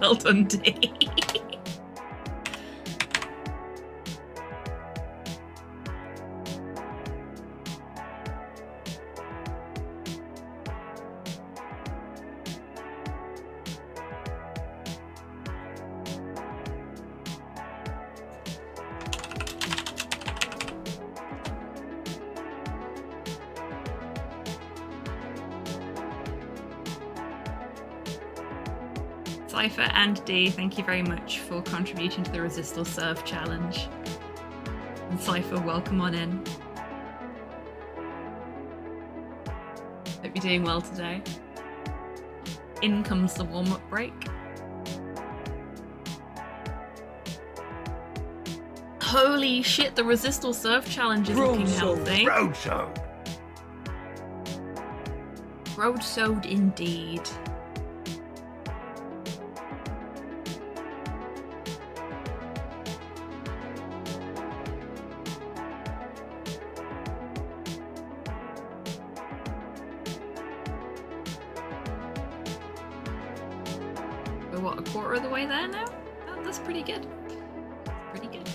Well done, D. Cypher and D, thank you very much for contributing to the Resist or Serve challenge. And Cypher, welcome on in. Hope you're doing well today. In comes the warm-up break. Holy shit, the Resist or Serve challenge is looking healthy. Roadshow. Roadsowed indeed. We're what, a quarter of the way there now? That's pretty good. Pretty good.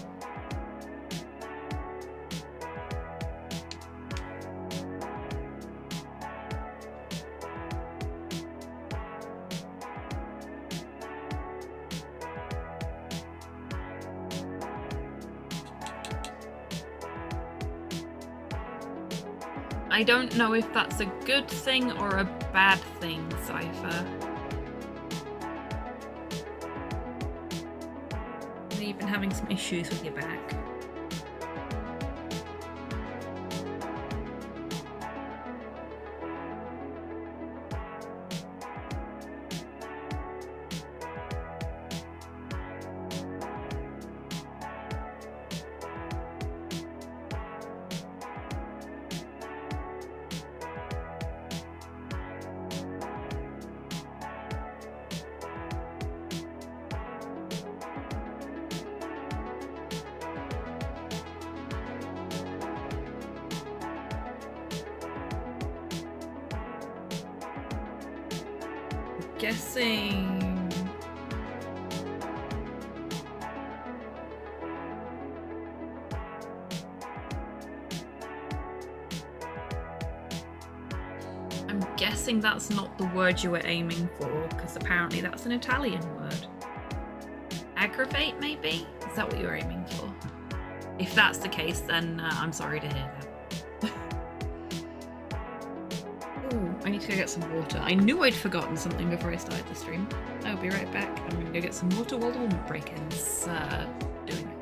I don't know if that's a good thing or a bad thing, Cypher. You've been having some issues with your back. Guessing. I'm guessing that's not the word you were aiming for, because apparently that's an Italian word. Aggravate, maybe? Is that what you were aiming for? If that's the case, then I'm sorry to hear that. Ooh, I need to go get some water. I knew I'd forgotten something before I started the stream. I'll be right back. I'm gonna go get some water while the warm-up break is doing its thing.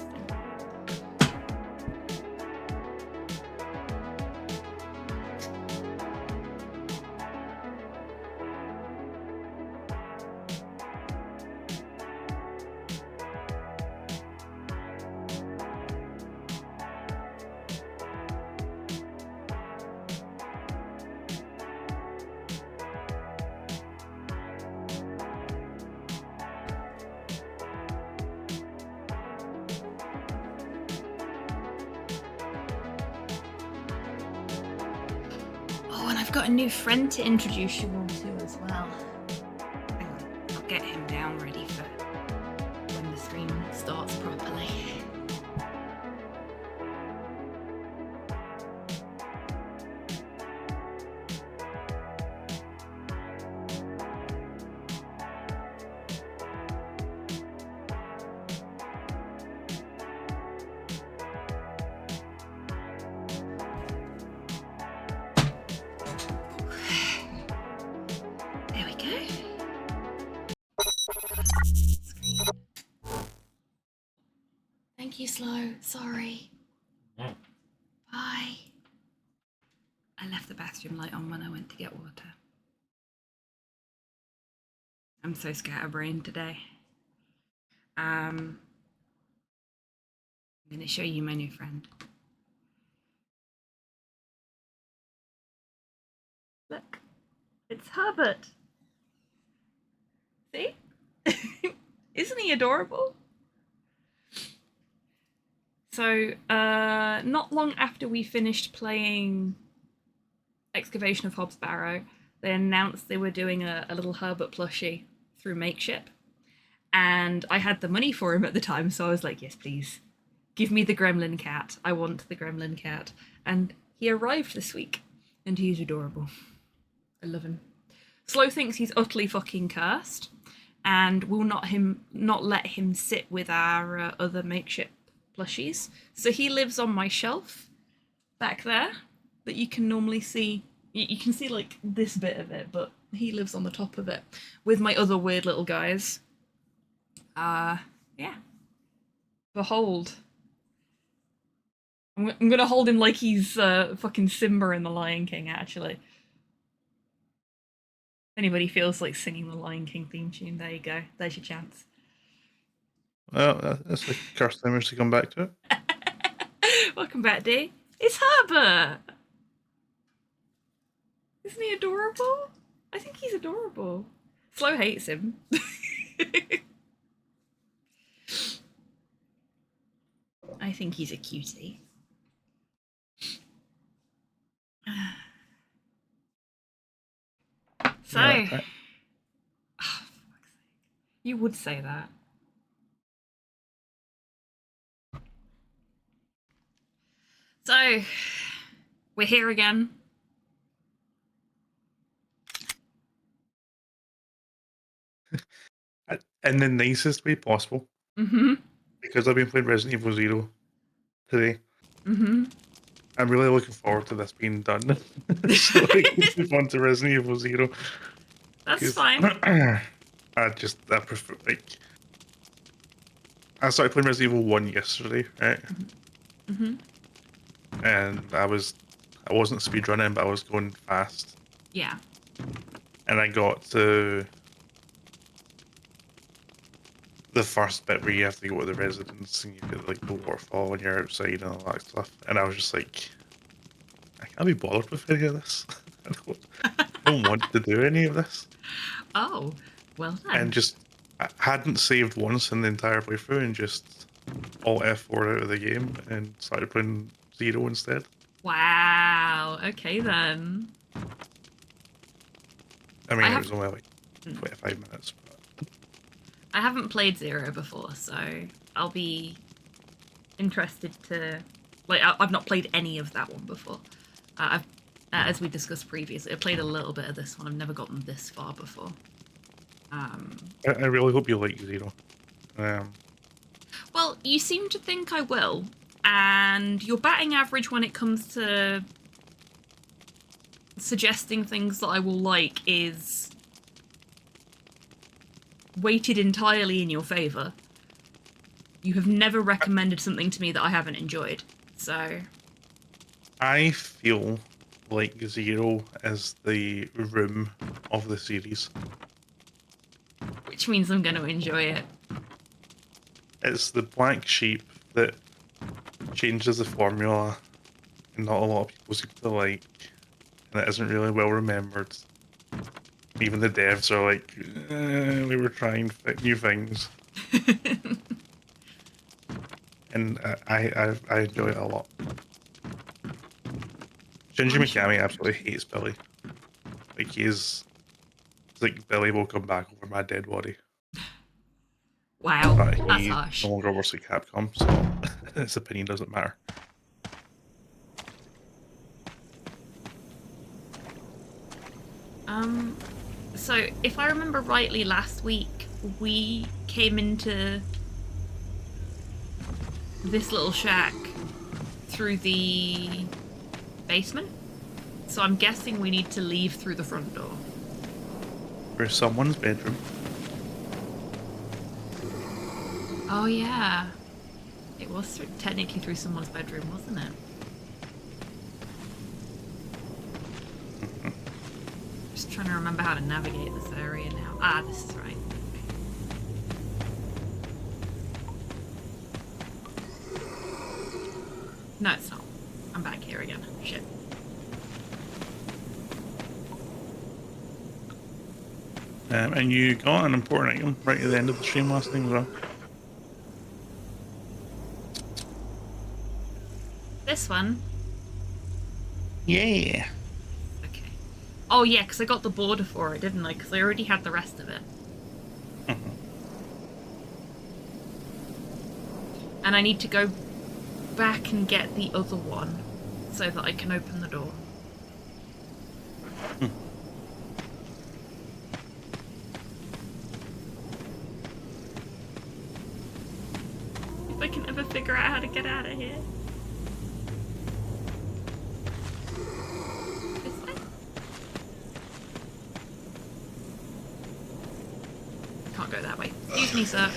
Got a new friend to introduce you all to as well. Hang on, I'll get him down ready for when the stream starts properly. Thank you, Slow. Sorry. Bye. I left the bathroom light on when I went to get water. I'm so scatterbrained today. I'm going to show you my new friend. Look, it's Herbert. See? Isn't he adorable? So, not long after we finished playing Excavation of Hobbs Barrow, they announced they were doing a little Herbert plushie through Makeship, And I had the money for him at the time, so I was like, yes, please. Give me the gremlin cat. I want the gremlin cat. And he arrived this week, and he's adorable. I love him. Slow thinks he's utterly fucking cursed, and will not let him sit with our other makeshift plushies. So he lives on my shelf back there that you can normally see. You can see like this bit of it, but he lives on the top of it with my other weird little guys. Yeah. Behold. I'm gonna hold him like he's fucking Simba in The Lion King, actually. If anybody feels like singing the Lion King theme tune, there you go. There's your chance. Well, that's a cursed image to come back to it. Welcome back, D. It's Herbert! Isn't he adorable? I think he's adorable. Slow hates him. I think he's a cutie. So, Yeah, oh, you would say that. So, we're here again. in the nicest way possible. Mm-hmm. Because I've been playing Resident Evil Zero today. Mm-hmm. I'm really looking forward to this being done. So I can move on to Resident Evil Zero. That's fine. I prefer, like, I started playing Resident Evil 1 yesterday, right? Mm-hmm. And I wasn't speedrunning, but I was going fast. Yeah. And I got to the first bit where you have to go to the residence and you get like the waterfall when you're outside and all that stuff. And I was just like, I can't be bothered with any of this. I don't want to do any of this. Oh, well done. And just, I hadn't saved once in the entire playthrough and just all F4 out of the game and started playing Zero instead. Wow. Okay then. I mean, it was only like 25 minutes. But... I haven't played Zero before, so I'll be interested to... Like, I've not played any of that one before. As we discussed previously, I played a little bit of this one. I've never gotten this far before. I really hope you like Zero. Well, you seem to think I will, and your batting average when it comes to suggesting things that I will like is weighted entirely in your favour. You have never recommended something to me that I haven't enjoyed, so... I feel like Zero is the room of the series. Which means I'm going to enjoy it. It's the black sheep that changes the formula and not a lot of people seem to like, and it isn't really well remembered. Even the devs are like, we were trying new things. And I enjoy it a lot. Shinji Mikami absolutely hates Billy. Like, it's like Billy will come back over my dead body. Wow, but that's harsh. No longer works at Capcom, so his opinion doesn't matter. So if I remember rightly, last week we came into this little shack through the basement. So I'm guessing we need to leave through the front door. For someone's bedroom. Oh yeah. It was technically through someone's bedroom, wasn't it? Just trying to remember how to navigate this area now. Ah, this is right. No, it's not. I'm back here again. Shit. And you got an important item right at the end of the stream last thing as well. This one? Yeah. Okay. Oh yeah, because I got the border for it, didn't I? Because I already had the rest of it. And I need to go back and get the other one so that I can open the door. If I can ever figure out how to get out of here. This way? Can't go that way. Excuse me, sir.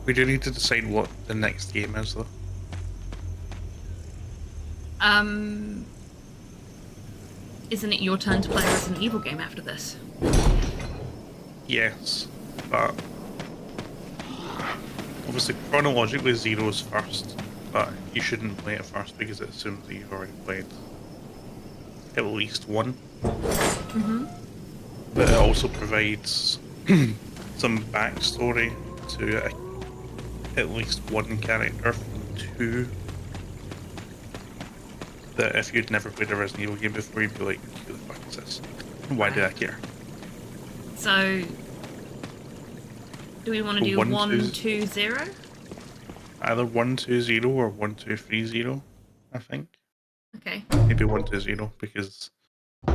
We do need to decide what the next game is, though. Isn't it your turn to play a Resident Evil game after this? Yes, but obviously chronologically Zero's first, but you shouldn't play it first because it assumes that you've already played at least one. Mm-hmm. But it also provides some backstory to at least one character from two. That if you'd never played a Resident Evil game before, you'd be like, who the fuck is this? Why do I care? So, do we want to do 1, 2, 0? Either 1, 2, 0 or 1, 2, 3, 0, I think. Okay. Maybe 1, 2, 0 because you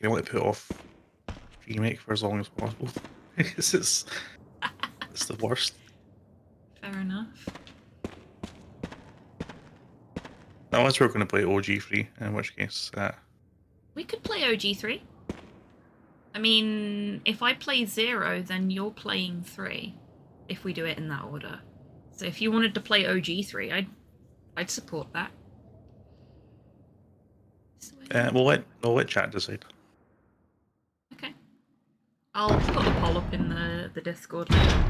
don't want to put off remake for as long as possible. Because it's the worst. Fair enough. Unless we're going to play OG3, in which case... We could play OG3. I mean, if I play 0, then you're playing 3. If we do it in that order. So if you wanted to play OG3, I'd support that. we'll let chat decide. Okay. I'll put a poll up in the Discord later.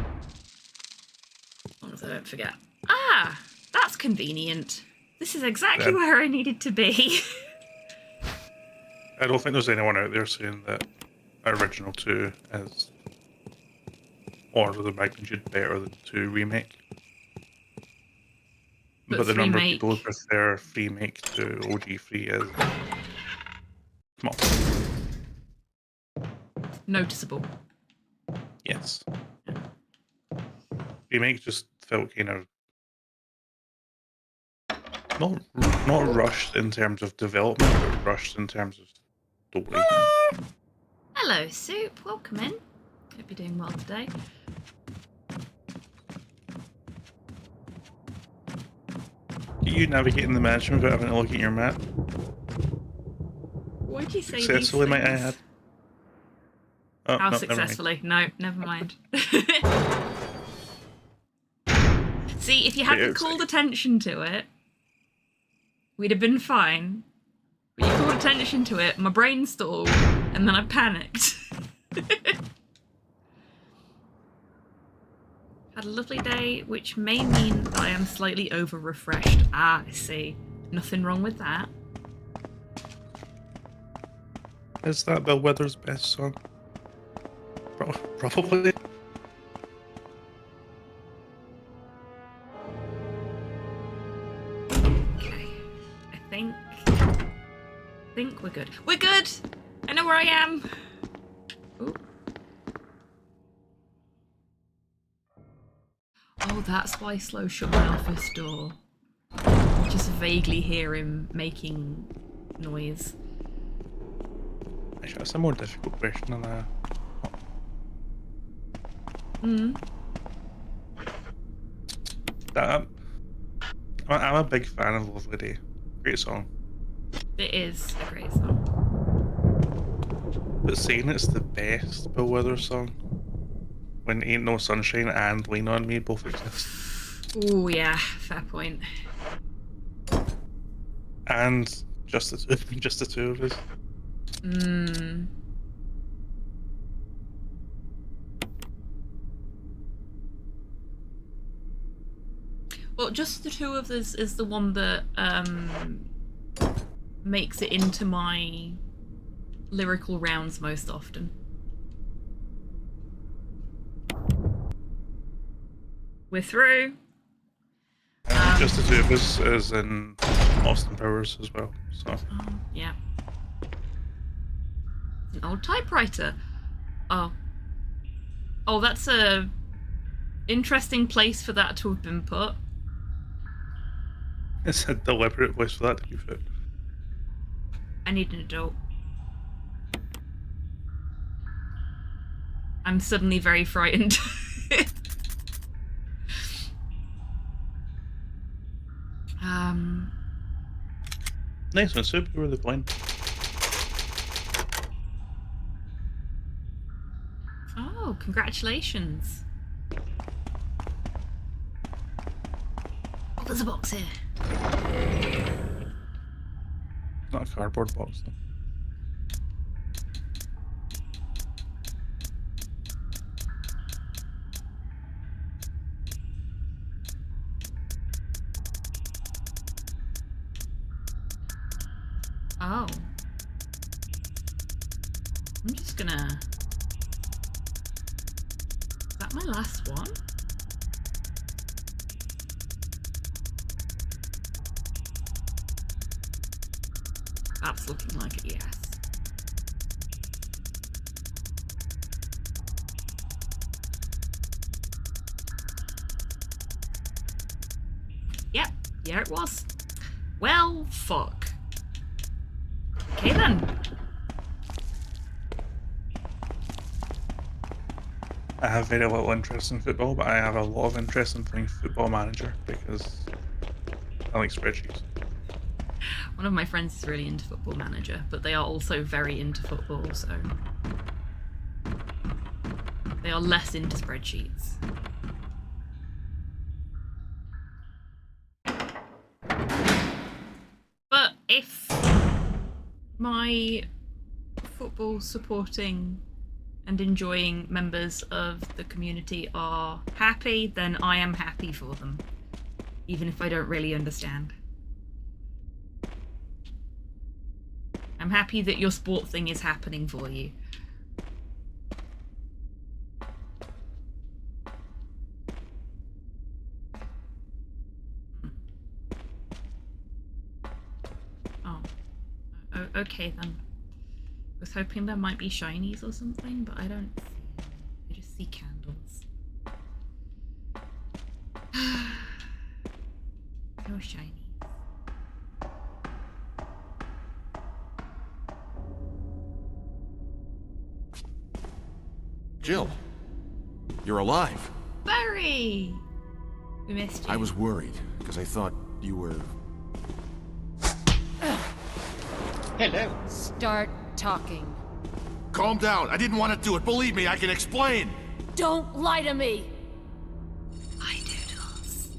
As long as I don't forget. Ah! That's convenient. This is exactly where I needed to be. I don't think there's anyone out there saying that original 2 is order of the magnitude better than 2 remake. But the number of people who prefer remake to OG3 is small. Noticeable. Yes. Remake just felt kind of not rushed in terms of development, but rushed in terms of story. Hello, Soup. Welcome in. Hope you're doing well today. Are you navigating the mansion without having to look at your map? Why'd you say successfully, might I add? Oh, how no, successfully? No, never mind. See, if you hadn't called attention to it, we'd have been fine. But you called attention to it, my brain stalled, and then I panicked. Had a lovely day, which may mean that I am slightly over-refreshed. Ah, I see. Nothing wrong with that. Is that Bill Withers' best song? Probably. Okay. I think we're good. We're good! I know where I am! Ooh. Oh, that's why Slow shut my office door. I just vaguely hear him making noise. Actually, that's a more difficult question than that. I'm a big fan of Lovely Day. Great song. It is a great song. But saying it's the best Bill Withers song, when Ain't No Sunshine and Lean On Me both exist. Oh yeah, fair point. And just the two of us. Well, just the two of us is the one that makes it into my lyrical rounds most often. We're through. Just the two of us is in Austin Powers as well. So yeah. An old typewriter. Oh. Oh, that's a interesting place for that to have been put. It's a deliberate place for that to be put. I need an adult. I'm suddenly very frightened. Nice one, Soup. You were the blind. Oh, congratulations. Oh, there's a box here. Not a cardboard box, though. Oh. I'm just gonna... Is that my last one? That's looking like a yes. Yep, yeah it was. Well, fuck. Okay then. I have very little interest in football, but I have a lot of interest in playing Football Manager because I like spreadsheets. One of my friends is really into Football Manager, but they are also very into football, so they are less into spreadsheets. But if my football supporting and enjoying members of the community are happy, then I am happy for them, even if I don't really understand. I'm happy that your sport thing is happening for you. Oh. Okay then. I was hoping there might be shinies or something, but I don't see any. I just see candles. No shinies. Jill, you're alive. Barry! We missed you. I was worried, because I thought you were... Hello. Start talking. Calm down. I didn't want to do it. Believe me, I can explain. Don't lie to me! Hi, Doodles.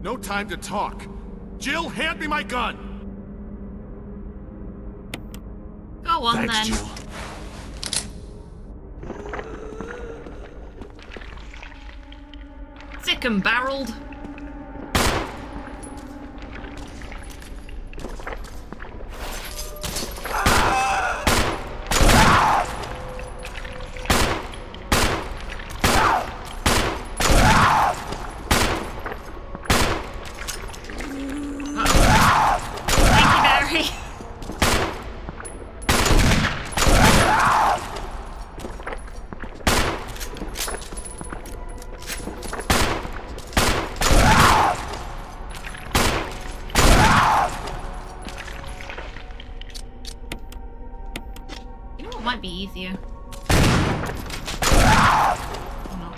No time to talk. Jill, hand me my gun. Go on Thanks, then. Jill. Sick and barreled. Thank you, Barry. You know what might be easier? Or not.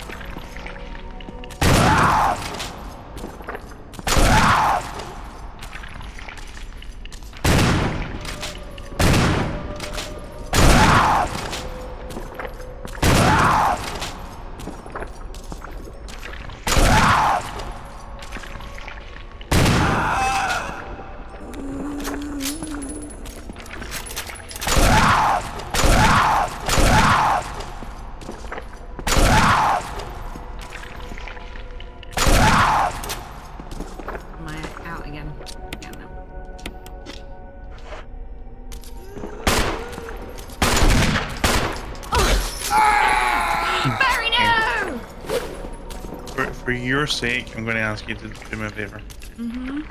For your sake, I'm going to ask you to do me a favor. Mm-hmm.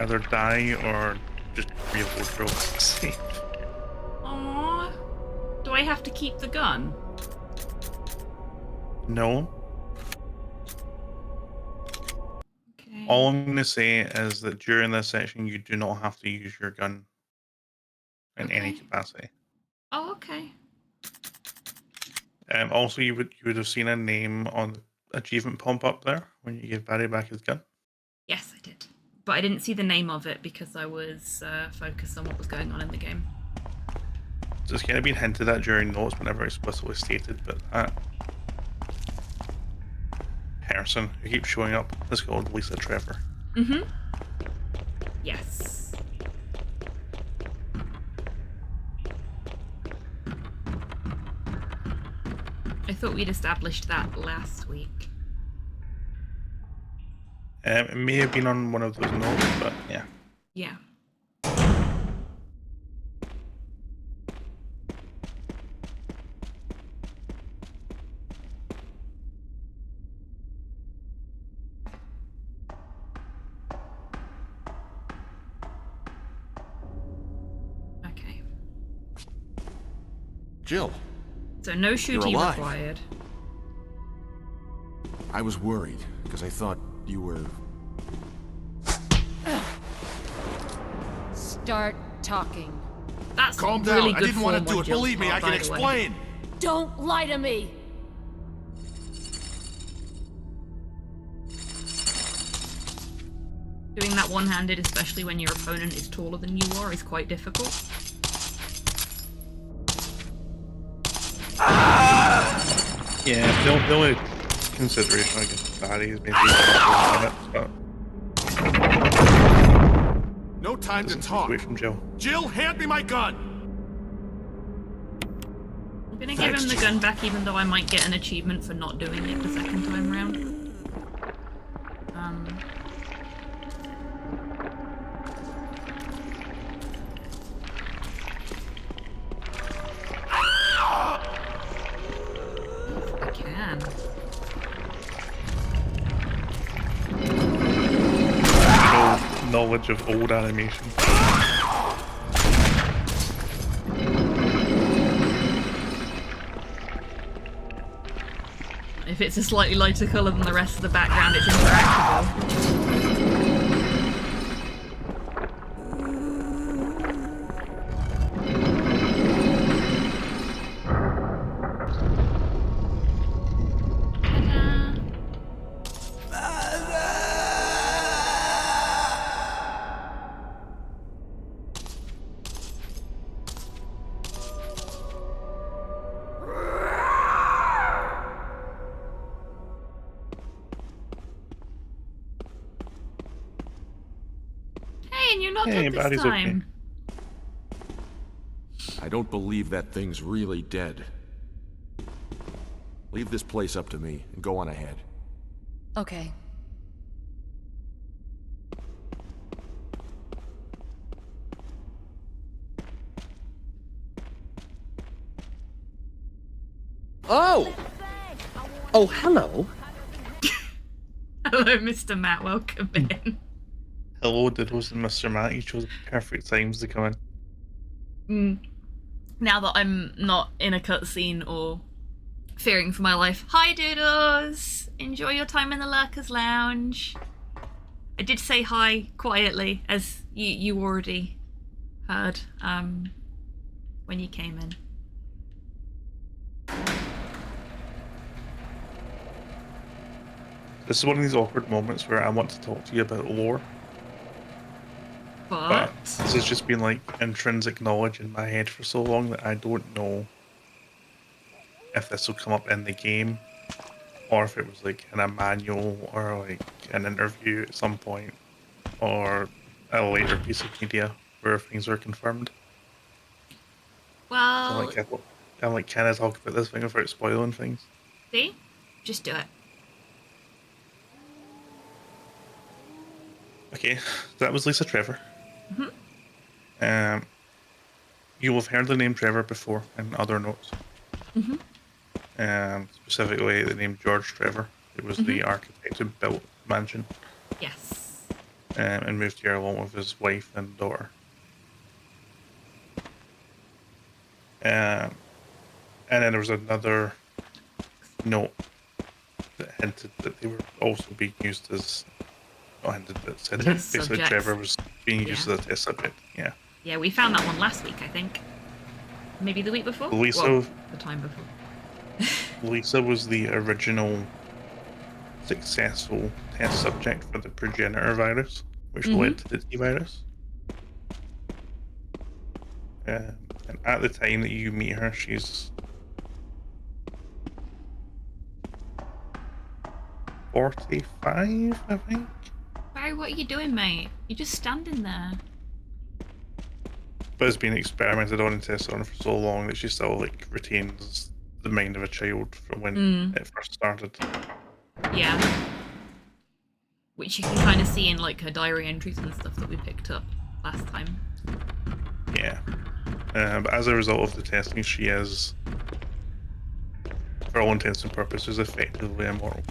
Either die or just reload for all safe. Aww. Do I have to keep the gun? No. Okay. All I'm going to say is that during this section, you do not have to use your gun in any Okay. capacity. Oh, okay. Also, you would have seen a name on the achievement pop up there when you gave Barry back his gun. Yes, I did. But I didn't see the name of it because I was focused on what was going on in the game. So it's kind of been hinted at during notes, but never explicitly stated. But that person who keeps showing up is called Lisa Trevor. Mm-hmm. Yes. I thought we'd established that last week. It may have been on one of those notes, but yeah. Yeah. Okay. Jill, So no shooting alive. required. I was worried because I thought you were... Start talking. That's Calm really down. I good didn't want to form do on it. Jill's Believe me, I part, can by the way. explain. Don't lie to me! Doing that one-handed, especially when your opponent is taller than you are, is quite difficult. Yeah, the only consideration I guess Barry is maybe a minutes, but No time to doesn't take talk. away from Jill. Jill, hand me my gun. I'm gonna give him the gun back even though I might get an achievement for not doing it the second time round. I can. No knowledge of old animation. If it's a slightly lighter colour than the rest of the background, it's interactable. Hey, and you're not Hey, dead this Barry's okay. time. I don't believe that thing's really dead. Leave this place up to me and go on ahead. Okay. Oh! Oh, hello. Hello, Mr. Matt. Welcome in. Hello, Diddles and Mr. Matt. You chose perfect times to come in. Now that I'm not in a cutscene or fearing for my life. Hi, Doodles! Enjoy your time in the Lurkers Lounge. I did say hi quietly, as you already heard when you came in. This is one of these awkward moments where I want to talk to you about lore, but this has just been like intrinsic knowledge in my head for so long that I don't know if this will come up in the game or if it was like in a manual or like an interview at some point or a later piece of media where things are confirmed. Well, I'm like, can I talk about this thing without spoiling things? see? Just do it. Okay, that was Lisa Trevor. You will have heard the name Trevor before in other notes. Specifically the name George Trevor, It was the architect who built the mansion, Yes. and moved here along with his wife and daughter. And then there was another note that hinted that they were also being used as, not hinted, but said Test basically subjects. Trevor was being used Yeah. as a test subject. Yeah. Yeah, we found that one last week, I think. Maybe the week before? Lisa- Well, the time before. Lisa was the original successful test subject for the progenitor virus, which led to the T virus. And at the time that you meet her, she's 45, I think. Barry, what are you doing, mate? You're just standing there. But it's been experimented on and tested on for so long that she still like retains the mind of a child from when it first started. Yeah. Which you can kind of see in like her diary entries and stuff that we picked up last time. Yeah. But as a result of the testing, she is, for all intents and purposes, effectively immortal.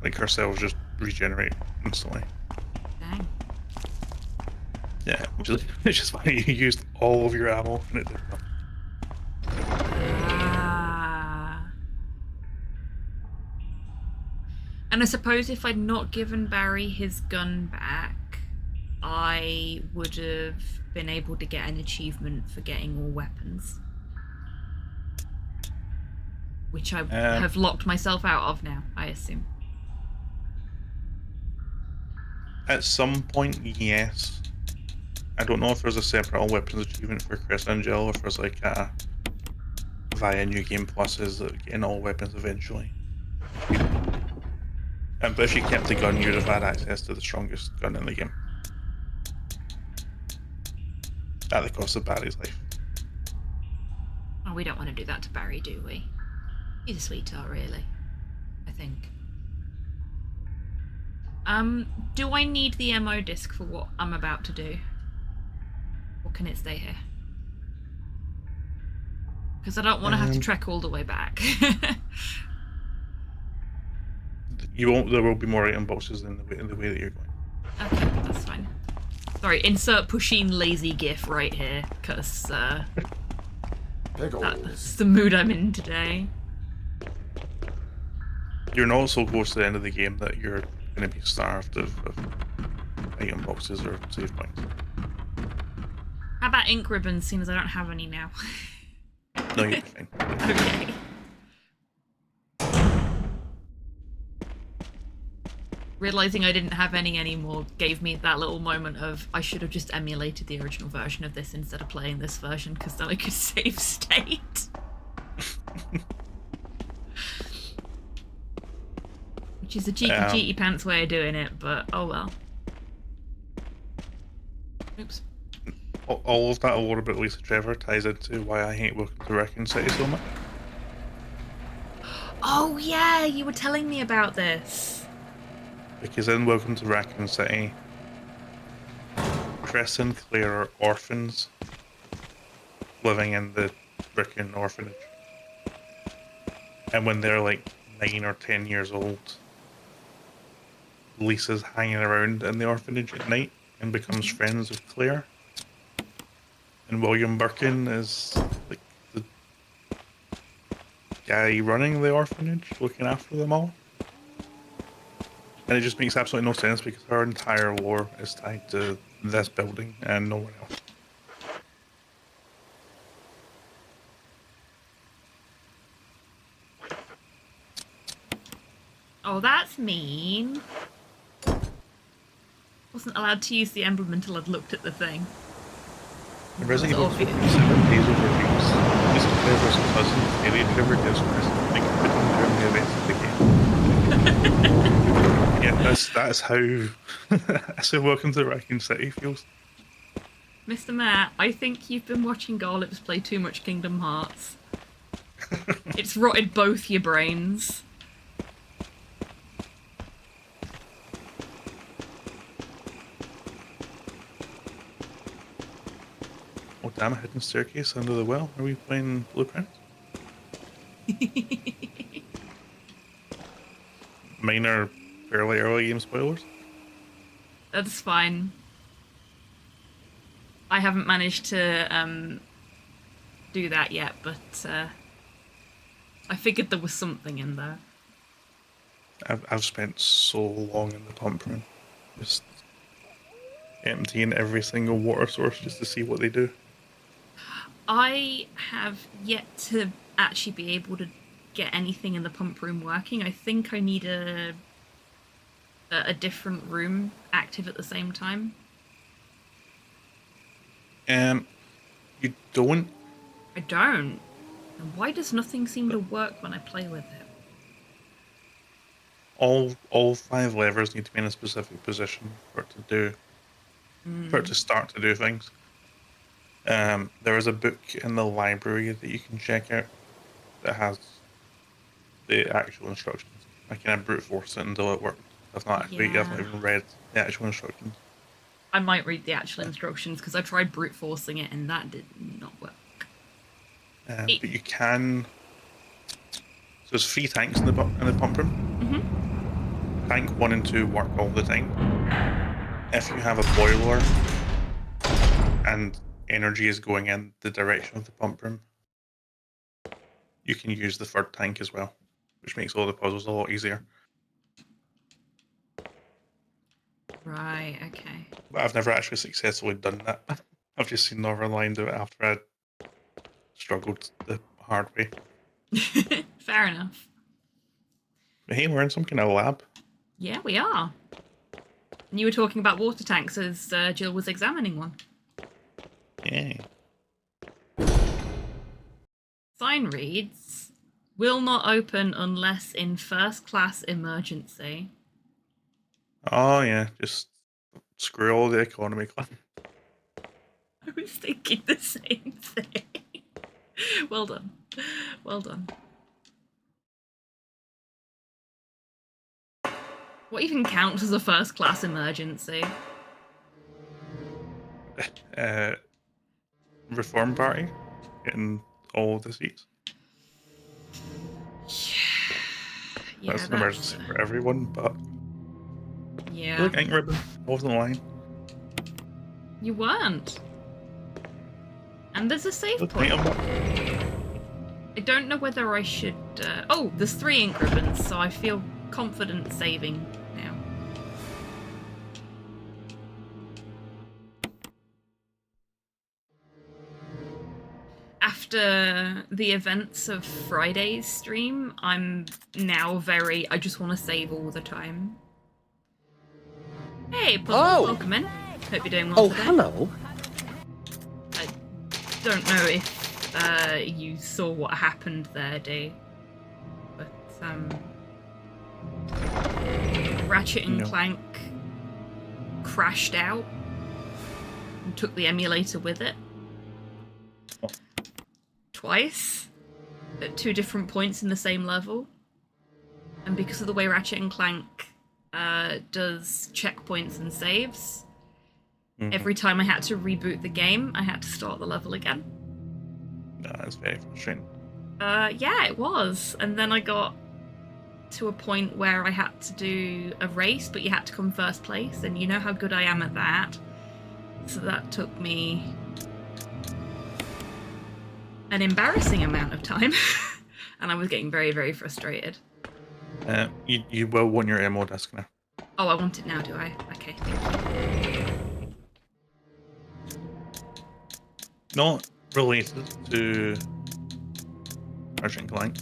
Like her cells just regenerate instantly. Dang. Yeah, which is funny. You used all of your ammo and it did nothing. Ah. And I suppose if I'd not given Barry his gun back, I would have been able to get an achievement for getting all weapons. Which I have locked myself out of now, I assume. At some point, yes. I don't know if there's a separate all weapons achievement for Chris and Jill, or if there's like a via New Game Pluses that getting all weapons eventually. But if you kept the gun, you'd have had access to the strongest gun in the game. At the cost of Barry's life. Oh, we don't want to do that to Barry, do we? He's a sweetheart, really. I think. Do I need the ammo disc for what I'm about to do? Or can it stay here? Because I don't want to have to trek all the way back. You won't. There will be more item boxes in the way that you're going. Okay, that's fine. Sorry, insert Pusheen lazy gif right here, because that's the mood I'm in today. You're not so close to the end of the game that you're going to be starved of item boxes or save points. How about ink ribbons, seeing as I don't have any now? No, you're fine. Okay. Realising I didn't have any anymore gave me that little moment of I should have just emulated the original version of this instead of playing this version, because then I could save state. Which is a cheeky pants way of doing it, but oh well. Oops. All of that a little bit Lisa Trevor ties into why I hate Welcome to Raccoon City so much. Oh yeah, you were telling me about this. Because in Welcome to Raccoon City, Chris and Claire are orphans living in the Raccoon orphanage. And when they're like 9 or 10 years old, Lisa's hanging around in the orphanage at night and becomes friends with Claire. And William Birkin is like the guy running the orphanage, looking after them all. And it just makes absolutely no sense because her entire lore is tied to this building and nowhere else. Oh, that's mean. Wasn't allowed to use the emblem until I'd looked at the thing. In Resident Evil 7 obvious. Days of Reviews, Lisa Claire's cousin, Alien Trevor gives Chris like putting during the events of the game. Yeah, that's how that's how Welcome to Raccoon City feels. Mr. Mayor, I think you've been watching Garlips play too much Kingdom Hearts. It's rotted both your brains. Oh damn, a hidden staircase under the well. Are we playing Blueprint? mine are fairly early game spoilers. That's fine. I haven't managed to do that yet, but I figured there was something in there. I've spent so long in the pump room, just emptying every single water source just to see what they do. I have yet to actually be able to get anything in the pump room working. I think I need a different room active at the same time. You don't. I don't. And why does nothing seem to work when I play with it? All 5 levers need to be in a specific position for it to do, for it to start to do things. There is a book in the library that you can check out that has the actual instructions. I kind of brute force it until it worked. I've not even read the actual instructions. I might read the actual instructions because I tried brute forcing it and that did not work. But you can. So there's 3 tanks in the pump room. Tank 1 and 2 work all the time. If you have a boiler and energy is going in the direction of the pump room, you can use the 3rd tank as well, which makes all the puzzles a lot easier. Right, okay. But I've never actually successfully done that. I've just seen Northernlion do it after I struggled the hard way. Fair enough. But hey, we're in some kind of lab. Yeah, we are. And you were talking about water tanks as Jill was examining one. Yeah. Sign reads, will not open unless in first class emergency. Oh yeah, just screw all the economy class. I was thinking the same thing. Well done. Well done. What even counts as a first class emergency? Reform Party getting all of the seats. Yeah, That's an emergency for everyone, but yeah. look, ink ribbon, I wasn't lying. You weren't. And there's a save Look, point. mate, I'm not- I don't know whether I should... Oh, there's 3 ink ribbons, so I feel confident saving now. After the events of Friday's stream, I'm now very... I just want to save all the time. Hey, Puzzle, welcome in. Hope you're doing well Oh, today. hello. I don't know if you saw what happened there, Dee. But, Ratchet and No. Clank crashed out and took the emulator with it. Oh. Twice. At 2 different points in the same level. And because of the way Ratchet and Clank does checkpoints and saves, every time I had to reboot the game, I had to start the level again. No, it's very frustrating. Yeah, it was. And then I got to a point where I had to do a race, but you had to come first place, and you know how good I am at that. So that took me an embarrassing amount of time, and I was getting very, very frustrated. You will want your ammo disc now. Oh, I want it now, do I? Okay, thank you. Not related to Ratchet and Clank.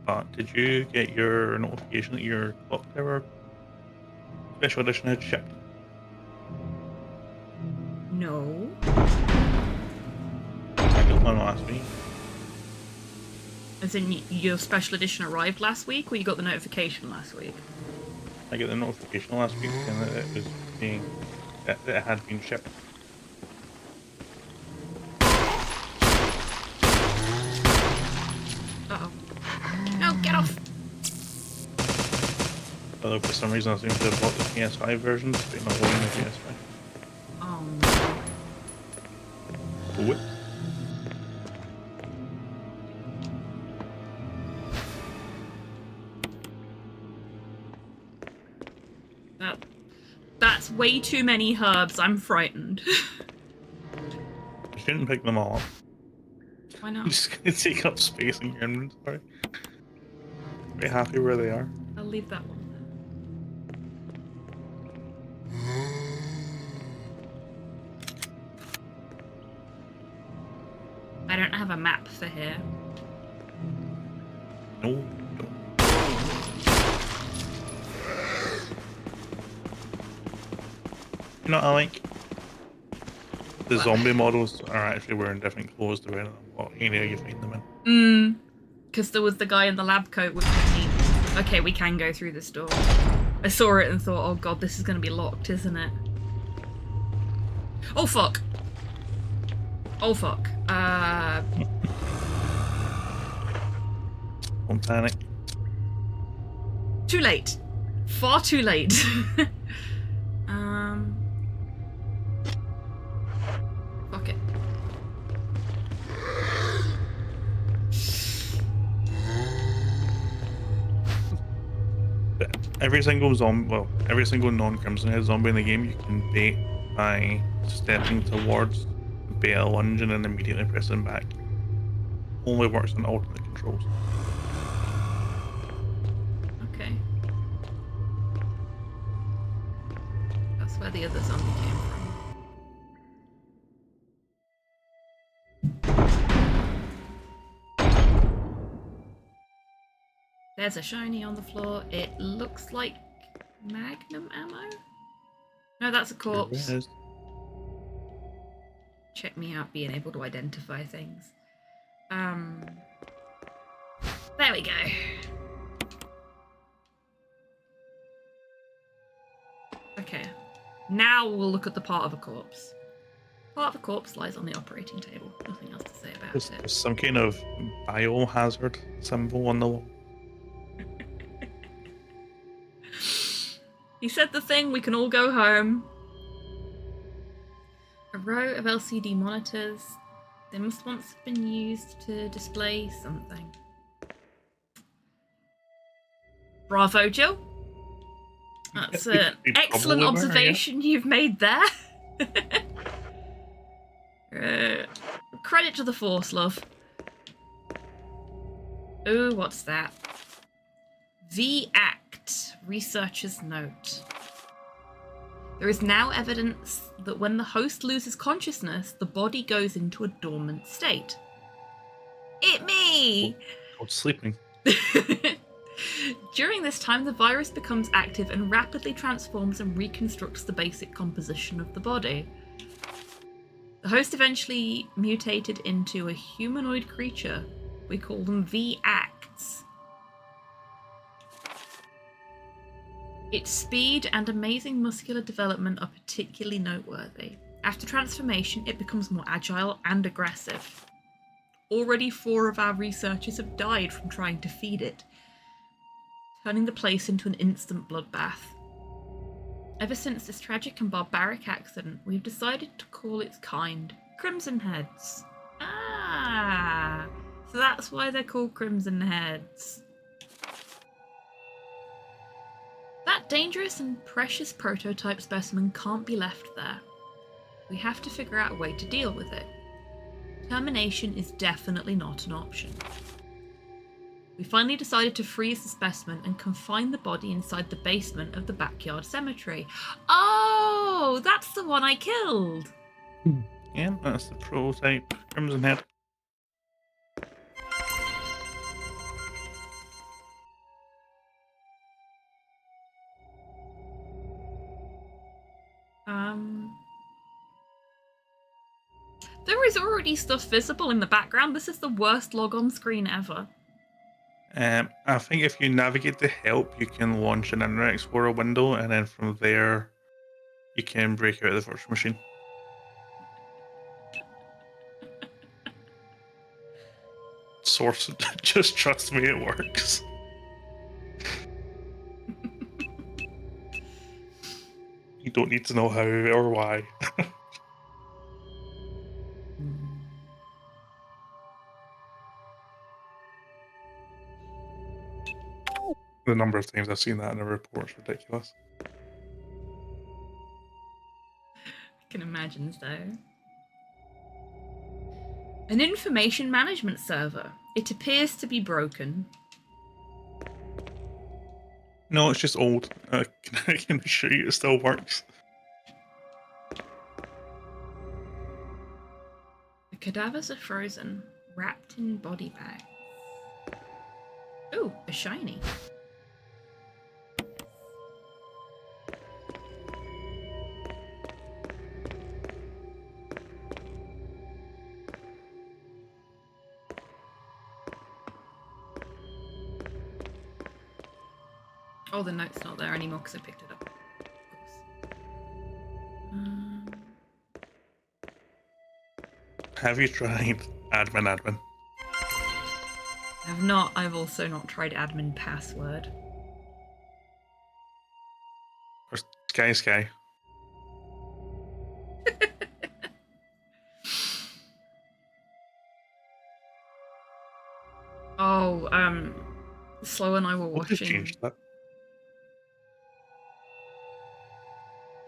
But did you get your notification that your clock tower special edition had shipped? No. I got one last week. As in, your special edition arrived last week, or you got the notification last week? I got the notification last week saying that it was that it had been shipped. Uh-oh. No, get off! Although for some reason I seem to have bought the PS5 versions, but not wanting the PS5. Oh no. What? way too many herbs. I'm frightened. You shouldn't pick them all up. Why You're not? just gonna take up space in your inventory. Be happy where they are. I'll leave that one. I don't have a map for here. No, no. You know what I like? The zombie models are actually wearing different clothes depending on what area you find them in. Because there was the guy in the lab coat, which was neat. Okay, we can go through this door. I saw it and thought, oh god, this is going to be locked, isn't it? Oh fuck! Oh fuck. Don't panic. Too late. Far too late. Fuck it. Every single zombie, well, every single non-Crimson Head zombie in the game you can bait by stepping towards, bait a lunge, and then immediately pressing back. Only works on alternate controls. Okay. That's where the other zombie came from. There's a shiny on the floor. It looks like Magnum ammo? No, that's a corpse. There it is. Check me out being able to identify things. There we go. Okay. Now we'll look at the part of a corpse. Part of a corpse lies on the operating table. Nothing else to say about There's it. some kind of biohazard symbol on the wall. He said the thing, we can all go home. A row of LCD monitors. They must once have been used to display something. Bravo, Jill. That's an excellent Probably were, yeah. observation you've made there. Credit to the Force, love. Ooh, what's that? V-Act, researcher's note. There is now evidence that when the host loses consciousness, the body goes into a dormant state. It me! Called sleeping. During this time, the virus becomes active and rapidly transforms and reconstructs the basic composition of the body. The host eventually mutated into a humanoid creature. We call them V-Acts. Its speed and amazing muscular development are particularly noteworthy. After transformation, it becomes more agile and aggressive. Already 4 of our researchers have died from trying to feed it, turning the place into an instant bloodbath. Ever since this tragic and barbaric accident, we've decided to call its kind Crimson Heads. Ah, so that's why they're called Crimson Heads. That dangerous and precious prototype specimen can't be left there. We have to figure out a way to deal with it. Termination is definitely not an option. We finally decided to freeze the specimen and confine the body inside the basement of the backyard cemetery. Oh, that's the one I killed! Yeah, that's the prototype Crimson Head. There is already stuff visible in the background. This is the worst log-on screen ever. I think if you navigate to help, you can launch an Internet Explorer window, and then from there, you can break out of the virtual machine. Source, just trust me, it works. You don't need to know how or why. The number of times I've seen that in a report is ridiculous. imagine so. An information management server. It appears to be broken. No, it's just old. I can assure you it still works. The cadavers are frozen, wrapped in body bags. Ooh, a shiny. Oh, the note's not there anymore because I picked it up. Of course. Have you tried admin? I've not. I've also not tried admin password. Or Sky? Oh, Slow and I were What has watching. changed that?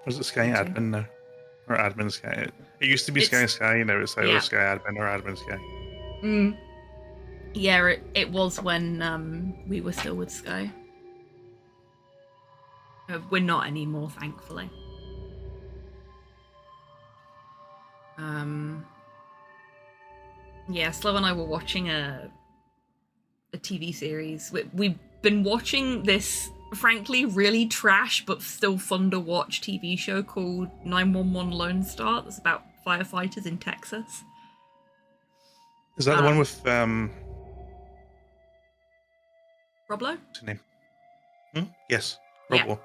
Or is it Sky Me too. Admin now? Or Admin Sky? It used to be It's- Sky, now it's either yeah. Sky Admin or Admin Sky. Mm. Yeah, it was when we were still with Sky. We're not anymore, thankfully. Yeah, Slow and I were watching a TV series. We've been watching this, frankly, really trash but still fun to watch TV show called 911 Lone Star. That's about firefighters in Texas. Is that the one with Roblo? what's his name? Yes, Yeah. Robo.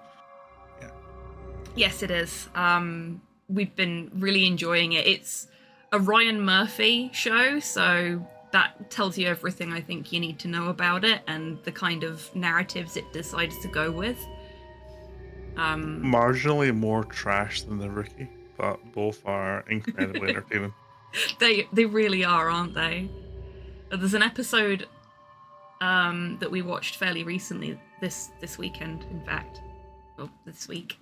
Yes, it is. We've been really enjoying it. It's a Ryan Murphy show, so that tells you everything I think you need to know about it and the kind of narratives it decides to go with. Marginally more trash than the Rookie, but both are incredibly entertaining. They really are, aren't they? There's an episode that we watched fairly recently, this weekend, in fact, well, this week,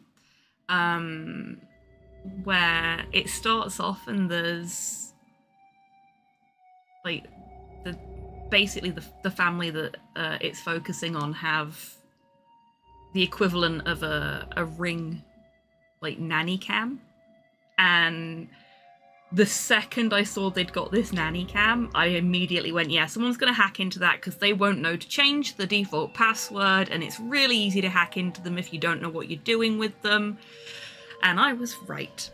where it starts off and there's like basically the family that it's focusing on have the equivalent of a Ring like nanny cam, and the second I saw they'd got this nanny cam, I immediately went, yeah, someone's going to hack into that because they won't know to change the default password, and it's really easy to hack into them if you don't know what you're doing with them. And I was right.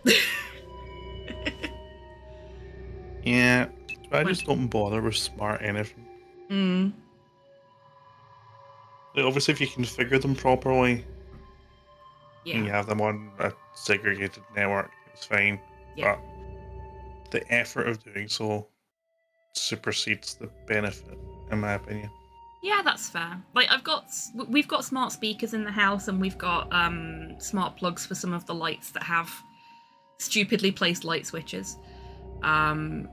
Yeah, but I just don't bother with smart anything. Like, obviously, if you configure them properly and you have them on a segregated network, it's fine. Yeah. But the effort of doing so supersedes the benefit, in my opinion. Yeah, that's fair. Like we've got smart speakers in the house, and we've got smart plugs for some of the lights that have stupidly placed light switches, and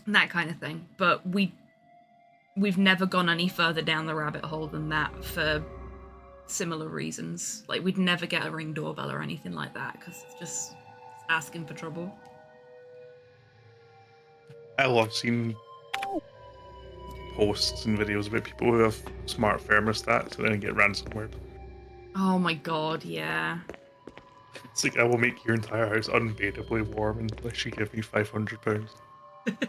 that kind of thing. But we've never gone any further down the rabbit hole than that for similar reasons. Like we'd never get a Ring doorbell or anything like that because it's just asking for trouble. I love seeing posts and videos about people who have smart thermostats and then get ransomware. Oh my god, yeah. It's like, I will make your entire house unbearably warm unless you give me £500. Isn't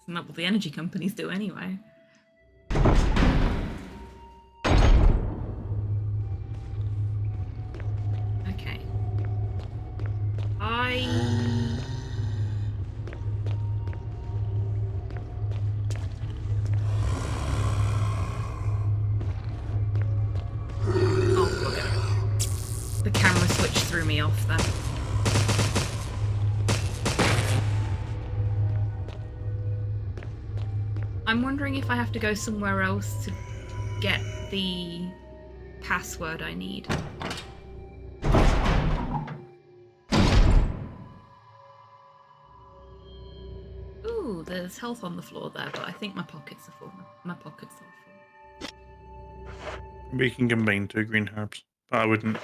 that what the energy companies do anyway? Okay. Oh, bugger. The camera switch threw me off then. I'm wondering if I have to go somewhere else to get the password I need. Ooh, there's health on the floor there, but I think my pockets are full. My pockets are full. Maybe you can combine 2 green herbs. But I wouldn't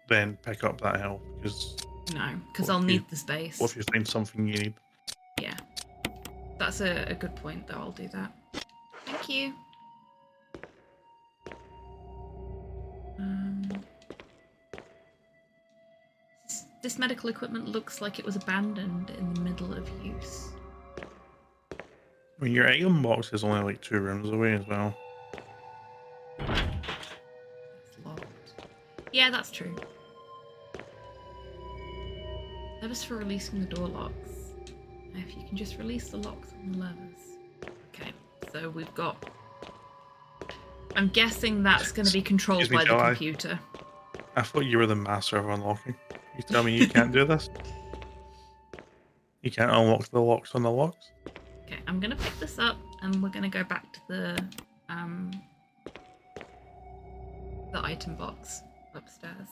then pick up that help because No, because What I'll if you- need the space. what if you find something you need? Yeah. That's a good point, though. I'll do that. Thank you. This medical equipment looks like it was abandoned in the middle of use. I mean, your item box is only like 2 rooms away as well. It's locked. Yeah, that's true. Levers for releasing the door locks. If you can just release the locks on the levers. Okay, so we've got... I'm guessing that's going to be controlled Excuse me, by the Joe, computer. I thought you were the master of unlocking. You tell me you can't do this? You can't unlock the locks on the locks? Okay, I'm gonna pick this up and we're gonna go back to the item box upstairs.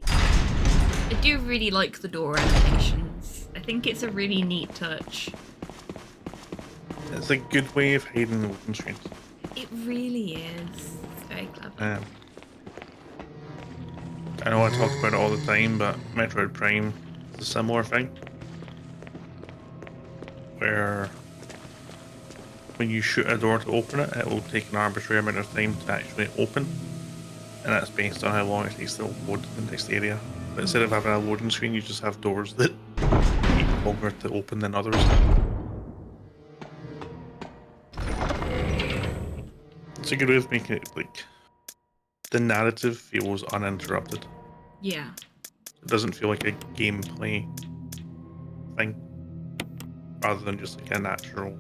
I do really like the door animations. I think it's a really neat touch. It's a good way of hiding the wooden screens. It really is. It's very clever. I know I talk about it all the time, but Metroid Prime is a similar thing. Where when you shoot a door to open it, it will take an arbitrary amount of time to actually open. And that's based on how long it takes to load the next area. But instead of having a loading screen, you just have doors that take longer to open than others. It's a good way of making it like the narrative feels uninterrupted. Yeah. It doesn't feel like a gameplay thing, rather than just like a natural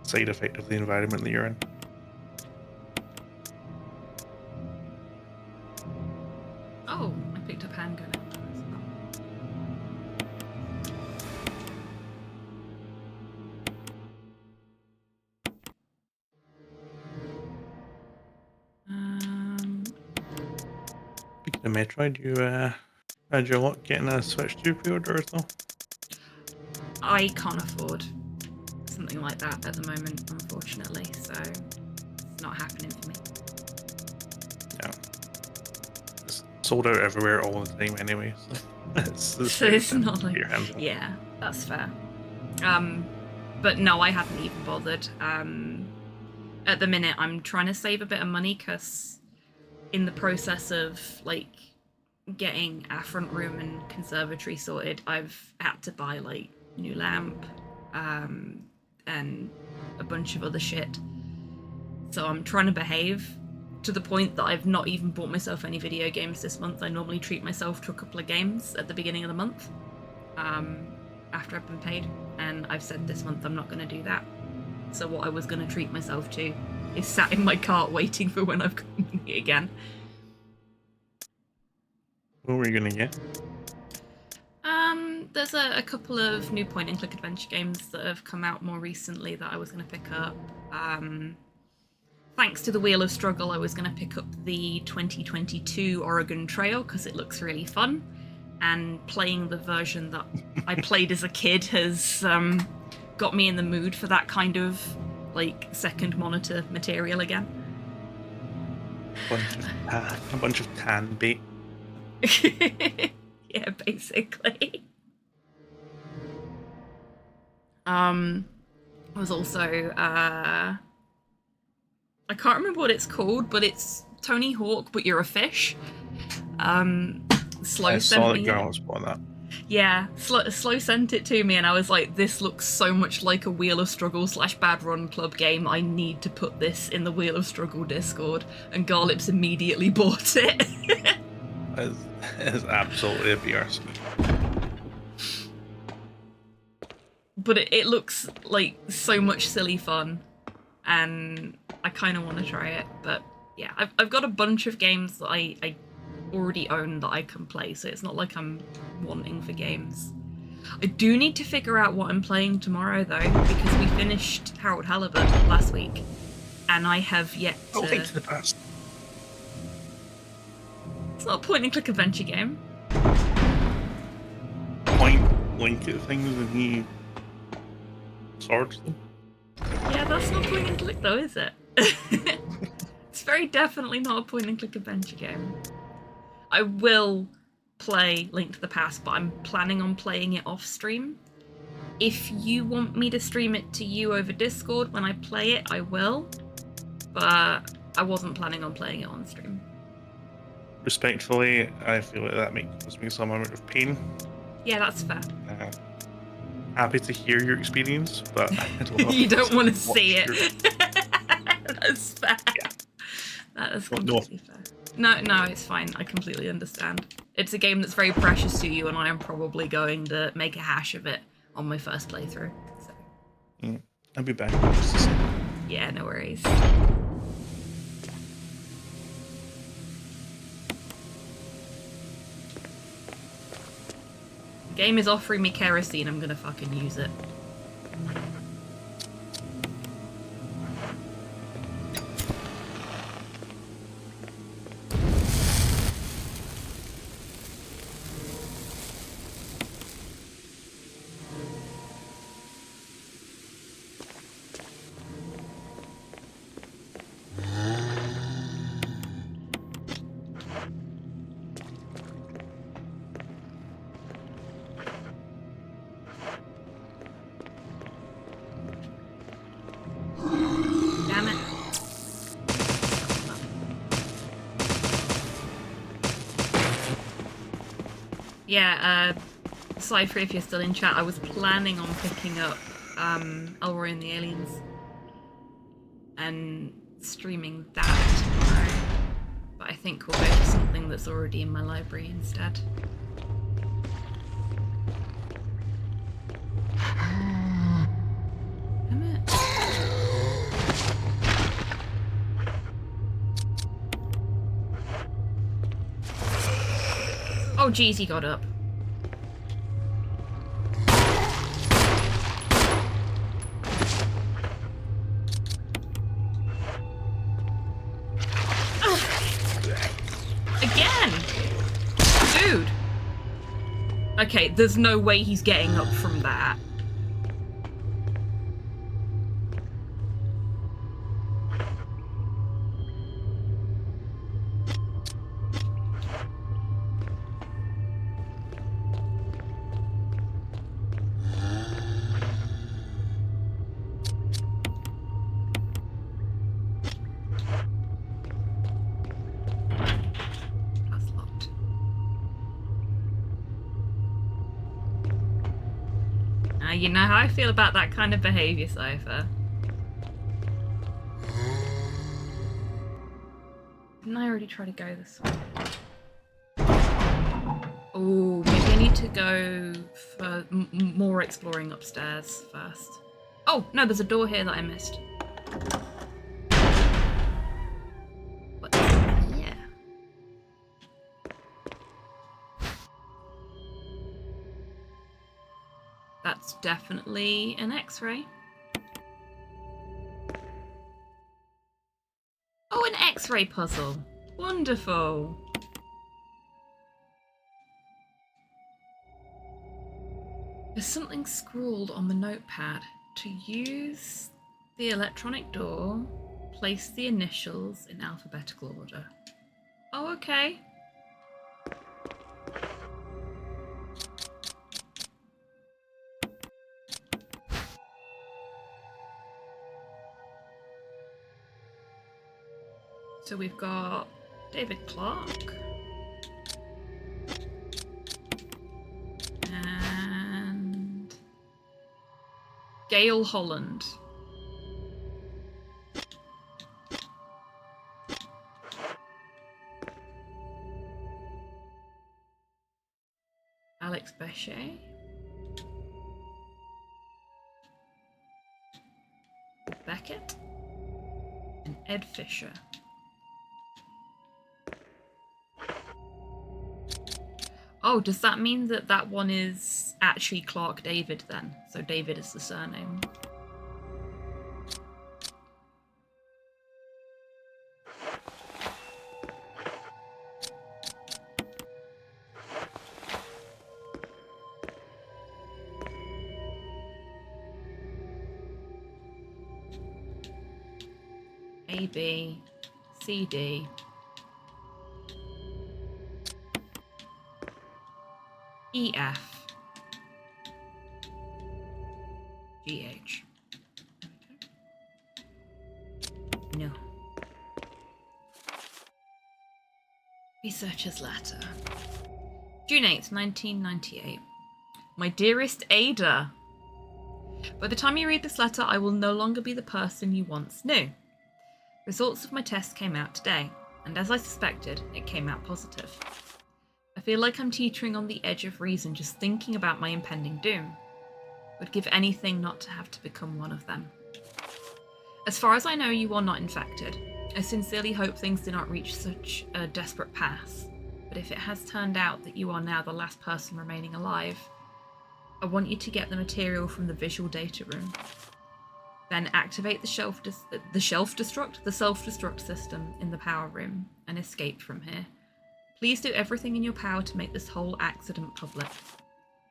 side effect of the environment that you're in. Oh, I picked up handgun ammo as well. Speaking of Metroid, you had your luck getting a Switch 2 pre-order as well? I can't afford something like that at the moment, unfortunately, so it's not happening for me. Yeah. It's sold out everywhere all the time anyway, so So it's not like... your hands on. Yeah, that's fair. But no, I haven't even bothered. At the minute, I'm trying to save a bit of money because in the process of like getting our front room and conservatory sorted, I've had to buy like new lamp and a bunch of other shit. So I'm trying to behave to the point that I've not even bought myself any video games this month. I normally treat myself to a couple of games at the beginning of the month after I've been paid, and I've said this month I'm not going to do that. So what I was going to treat myself to is sat in my cart waiting for when I've got money again. What were you gonna get? There's a couple of new point-and-click adventure games that have come out more recently that I was going to pick up. Thanks to the Wheel of Struggle, I was going to pick up the 2022 Oregon Trail because it looks really fun, and playing the version that I played as a kid has got me in the mood for that kind of like second monitor material again. A bunch of tan bait. Yeah, basically. I was also I can't remember what it's called, but it's Tony Hawk, but you're a fish. Slow I sent saw that me. girl spot that. Yeah, Slow sent it to me, and I was like, this looks so much like a Wheel of Struggle / Bad Run Club game. I need to put this in the Wheel of Struggle Discord, and Garlips immediately bought it. It's absolutely a BRC. But it looks like so much silly fun, and I kind of want to try it. But yeah, I've got a bunch of games that I already own that I can play, so it's not like I'm wanting for games. I do need to figure out what I'm playing tomorrow though, because we finished Harold Halibut last week, and I have yet to... I'll take to the past. It's not a point-and-click adventure game. Point blink at things and he swords them. Yeah, that's not point and click though, is it? It's very definitely not a point and click adventure game. I will play Link to the Past, but I'm planning on playing it off stream. If you want me to stream it to you over Discord when I play it, I will. But I wasn't planning on playing it on stream. Respectfully, I feel like that causes me some amount of pain. Yeah, that's fair. Happy to hear your experience, but I don't know. You don't want to watch see your- it. That's fair. Yeah. That is Well, no. completely fair. No, it's fine. I completely understand. It's a game that's very precious to you, and I am probably going to make a hash of it on my first playthrough. So, I'll be back in just a second. yeah, no worries. The game is offering me kerosene. I'm gonna fucking use it. Damn it. Yeah, Cypher, if you're still in chat, I was planning on picking up Elroy and the Aliens and streaming that tomorrow, but I think we'll go for something that's already in my library instead. Damn it. Oh geez, he got up. Again! Dude! Okay, there's no way he's getting up from that. That's locked. Now you know how I feel about that kind of behaviour, Cypher. Didn't I already try to go this way? Oh, maybe I need to go for more exploring upstairs first. Oh, no, there's a door here that I missed. What? Yeah. That's definitely an X-ray. Oh, an X-ray puzzle. Wonderful. There's something scrawled on the notepad. To use the electronic door, place the initials in alphabetical order. Oh, okay. So we've got David Clark. And Gail Holland. Alex Bechet. Beckett. And Ed Fisher. Oh, does that mean that that one is actually Clark David then? So David is the surname. A, B, C, D. E, F. G, H. No. Researcher's letter. June 8th, 1998. My dearest Ada. By the time you read this letter, I will no longer be the person you once knew. Results of my test came out today, and as I suspected, it came out positive. I feel like I'm teetering on the edge of reason just thinking about my impending doom. Would give anything not to have to become one of them. As far as I know, you are not infected. I sincerely hope things do not reach such a desperate pass, but if it has turned out that you are now the last person remaining alive, I want you to get the material from the visual data room. Then activate the self-destruct system in the power room and escape from here. Please do everything in your power to make this whole accident public.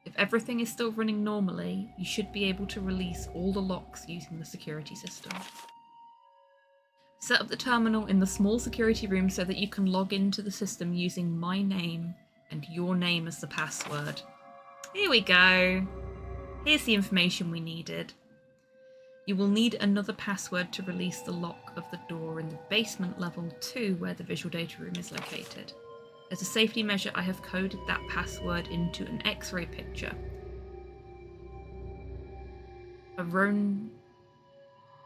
If everything is still running normally, you should be able to release all the locks using the security system. Set up the terminal in the small security room so that you can log into the system using my name and your name as the password. Here we go. Here's the information we needed. You will need another password to release the lock of the door in the basement level 2 where the visual data room is located. As a safety measure, I have coded that password into an X-ray picture. A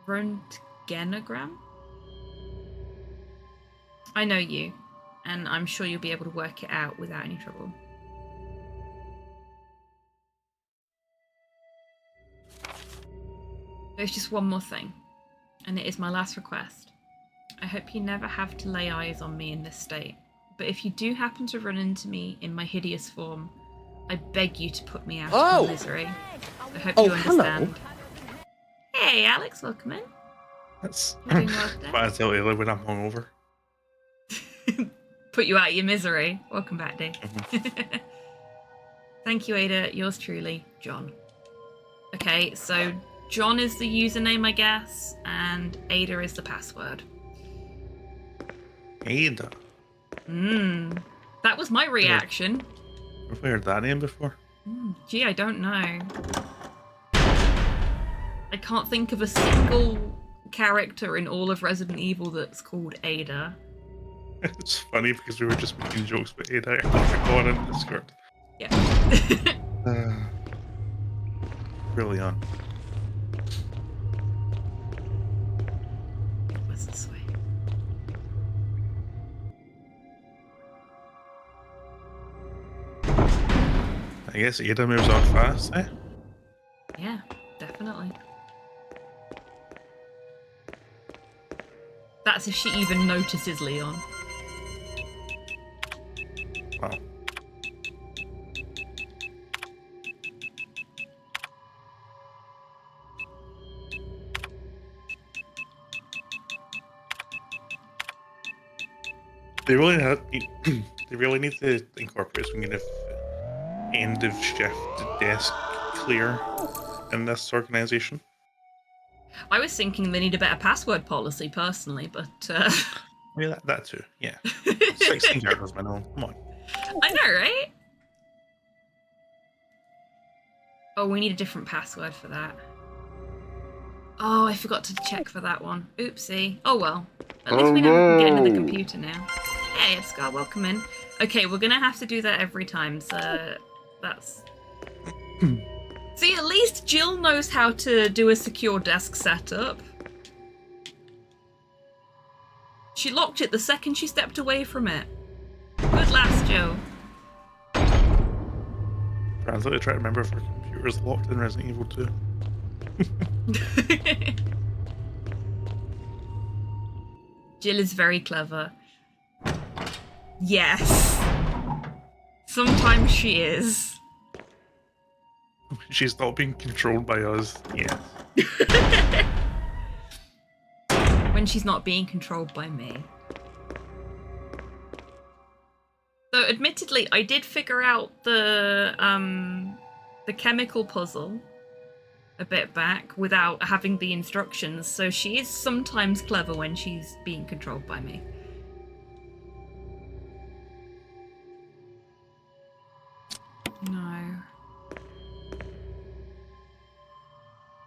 Röntgenogram? I know you, and I'm sure you'll be able to work it out without any trouble. There's just one more thing, and it is my last request. I hope you never have to lay eyes on me in this state, but if you do happen to run into me in my hideous form, I beg you to put me out of my misery. I hope you understand. Hello. Hey, Alex, welcome in. That's You're doing well today? what I tell Ayla when I'm hungover. Put you out of your misery. Welcome back, Dave. Mm-hmm. Thank you, Ada. Yours truly, John. Okay, so John is the username, I guess, and Ada is the password. Ada. That was my reaction. Have we heard that name before? Gee, I don't know. I can't think of a single character in all of Resident Evil that's called Ada. It's funny because we were just making jokes about Ada going in Discord. Yeah. Really on. What's this way? I guess Ada moves on fast, eh? Yeah, definitely. That's if she even notices Leon. Wow. They really have. They really need to incorporate some kind of end of shift desk clear in this organization. I was thinking they need a better password policy, personally, but Yeah, that too. Yeah. 16 characters minimum. Come on. I know, right? Oh, we need a different password for that. Oh, I forgot to check for that one. Oopsie. Oh well. At least we know we can get into the computer now. Hey, Edgar, welcome in. Okay, we're gonna have to do that every time, so that's... See, at least Jill knows how to do a secure desk setup. She locked it the second she stepped away from it. Good lass, Joe. Translate, try to remember if our computer's locked in Resident Evil 2. Jill is very clever. Yes. Sometimes she is. She's not being controlled by us. Yeah. When she's not being controlled by me. So admittedly, I did figure out the chemical puzzle. a bit back without having the instructions, so she is sometimes clever when she's being controlled by me. No.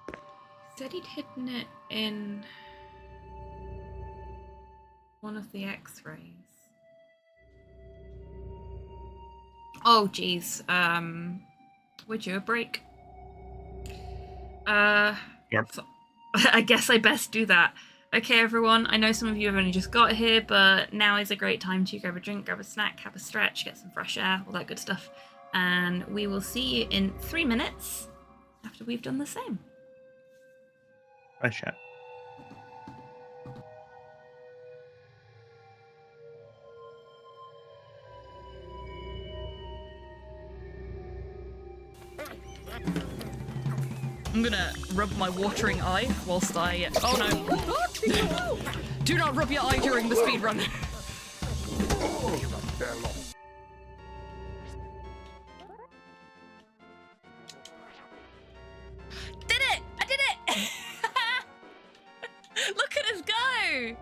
He said he'd hidden it in one of the x-rays. Oh, geez. Would you a break? Yep. So, I guess I best do that. Okay, everyone, I know some of you have only just got here, but now is a great time to grab a drink, grab a snack, have a stretch, get some fresh air, all that good stuff. And we will see you in 3 minutes after we've done the same. Bye, chat. I'm gonna rub my watering eye whilst I... Oh no! Do not rub your eye during the speed run. Did it! I did it! Look at us go!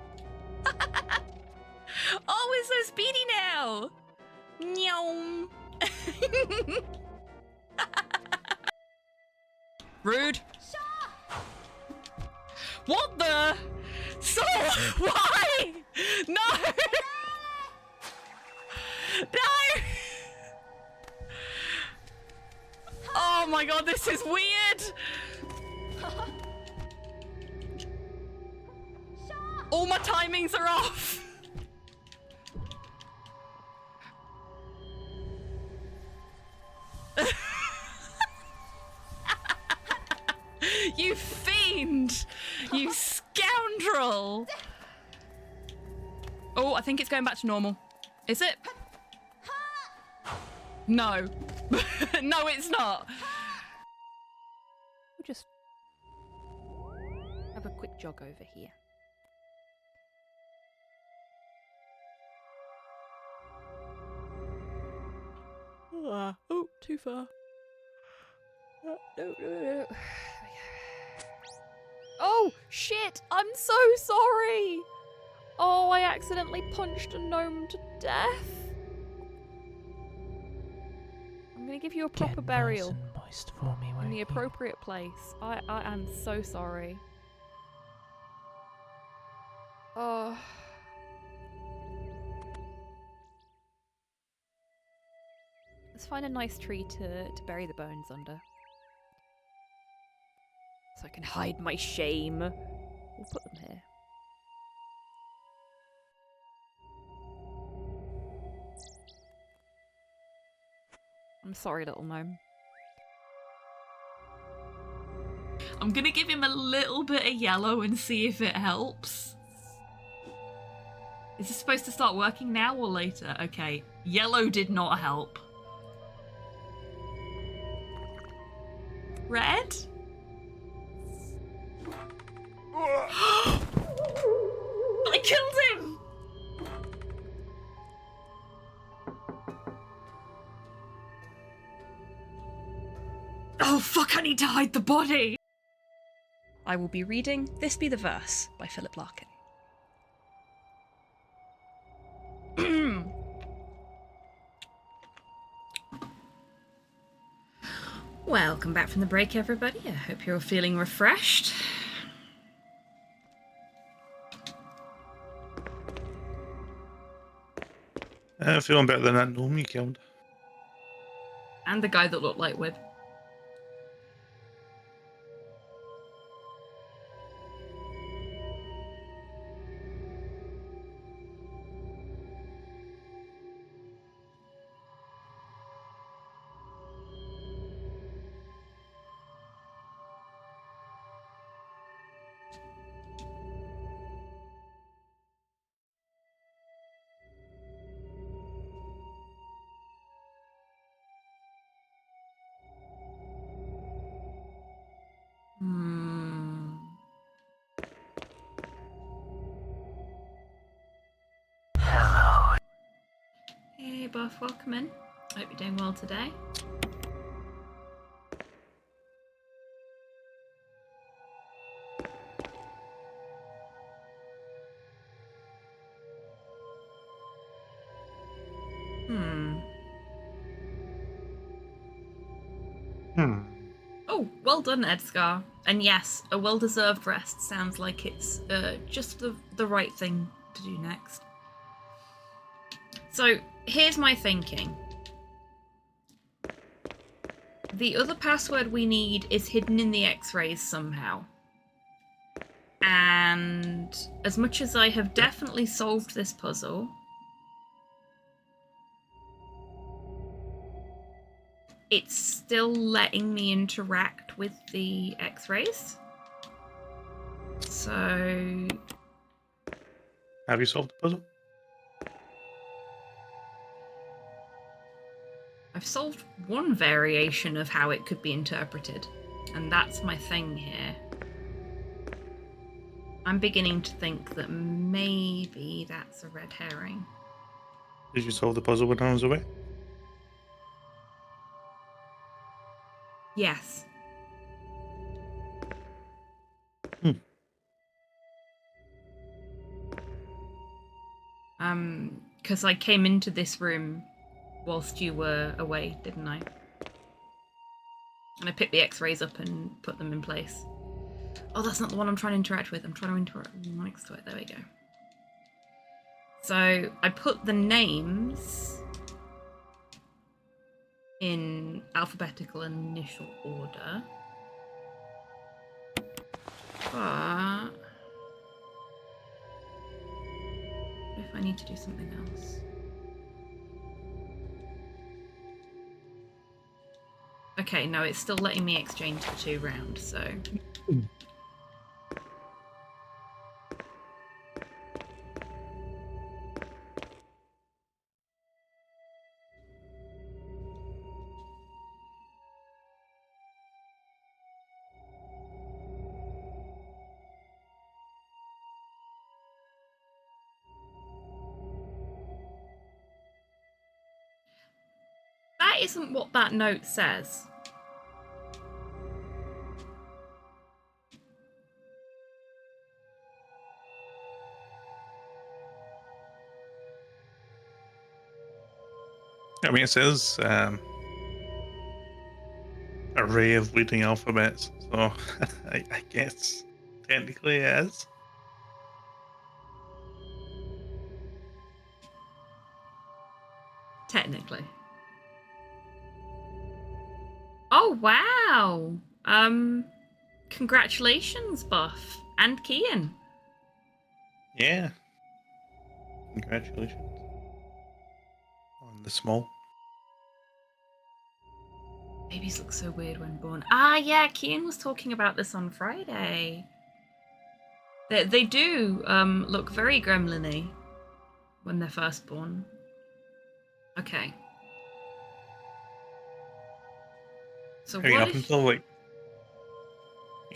Oh, we're so speedy now! Meow. Rude. What the? So why? No. No. Oh my god, this is weird. All my timings are off. You fiend! You scoundrel! Oh, I think it's going back to normal. Is it? No. No, it's not. We'll just have a quick jog over here. Oh, too far. No. Oh, shit! I'm so sorry! Oh, I accidentally punched a gnome to death. I'm gonna give you a proper burial. Nice and moist for me, In won't the you? appropriate place. I am so sorry. Oh. Let's find a nice tree to bury the bones under. So I can hide my shame. We'll put them here. I'm sorry, little gnome. I'm gonna give him a little bit of yellow and see if it helps. Is this supposed to start working now or later? Okay, yellow did not help. Red? I killed him! Oh fuck, I need to hide the body! I will be reading This Be the Verse by Philip Larkin. Welcome back from the break, everybody. I hope you're feeling refreshed. Feeling better than that gnome you killed. And the guy that looked like Wib. Hey, Buff, welcome in. Hope you're doing well today. well done, Edgar. And yes, a well-deserved rest sounds like it's just the right thing to do next. So, here's my thinking. The other password we need is hidden in the X-rays somehow. And as much as I have definitely solved this puzzle, it's still letting me interact with the X-rays. So... Have you solved the puzzle? I've solved one variation of how it could be interpreted, and that's my thing here. I'm beginning to think that maybe that's a red herring. Did you solve the puzzle when I was away? Yes. Because I came into this room whilst you were away, didn't I? And I picked the X-rays up and put them in place. Oh, that's not the one I'm trying to interact with. I'm trying to interact with the one next to it. There we go. So I put the names in alphabetical initial order. But if I need to do something else. Okay, no, it's still letting me exchange the 2 rounds, so... That isn't what that note says. I mean, it says array of leading alphabets, so I guess technically it is. Technically. Oh, wow! Congratulations, Buff. And Kian. Yeah. Congratulations on the small. Babies look so weird when born. Ah, yeah, Kian was talking about this on Friday. They do look very gremlin-y when they're first born. Okay. So I mean, what up if... until like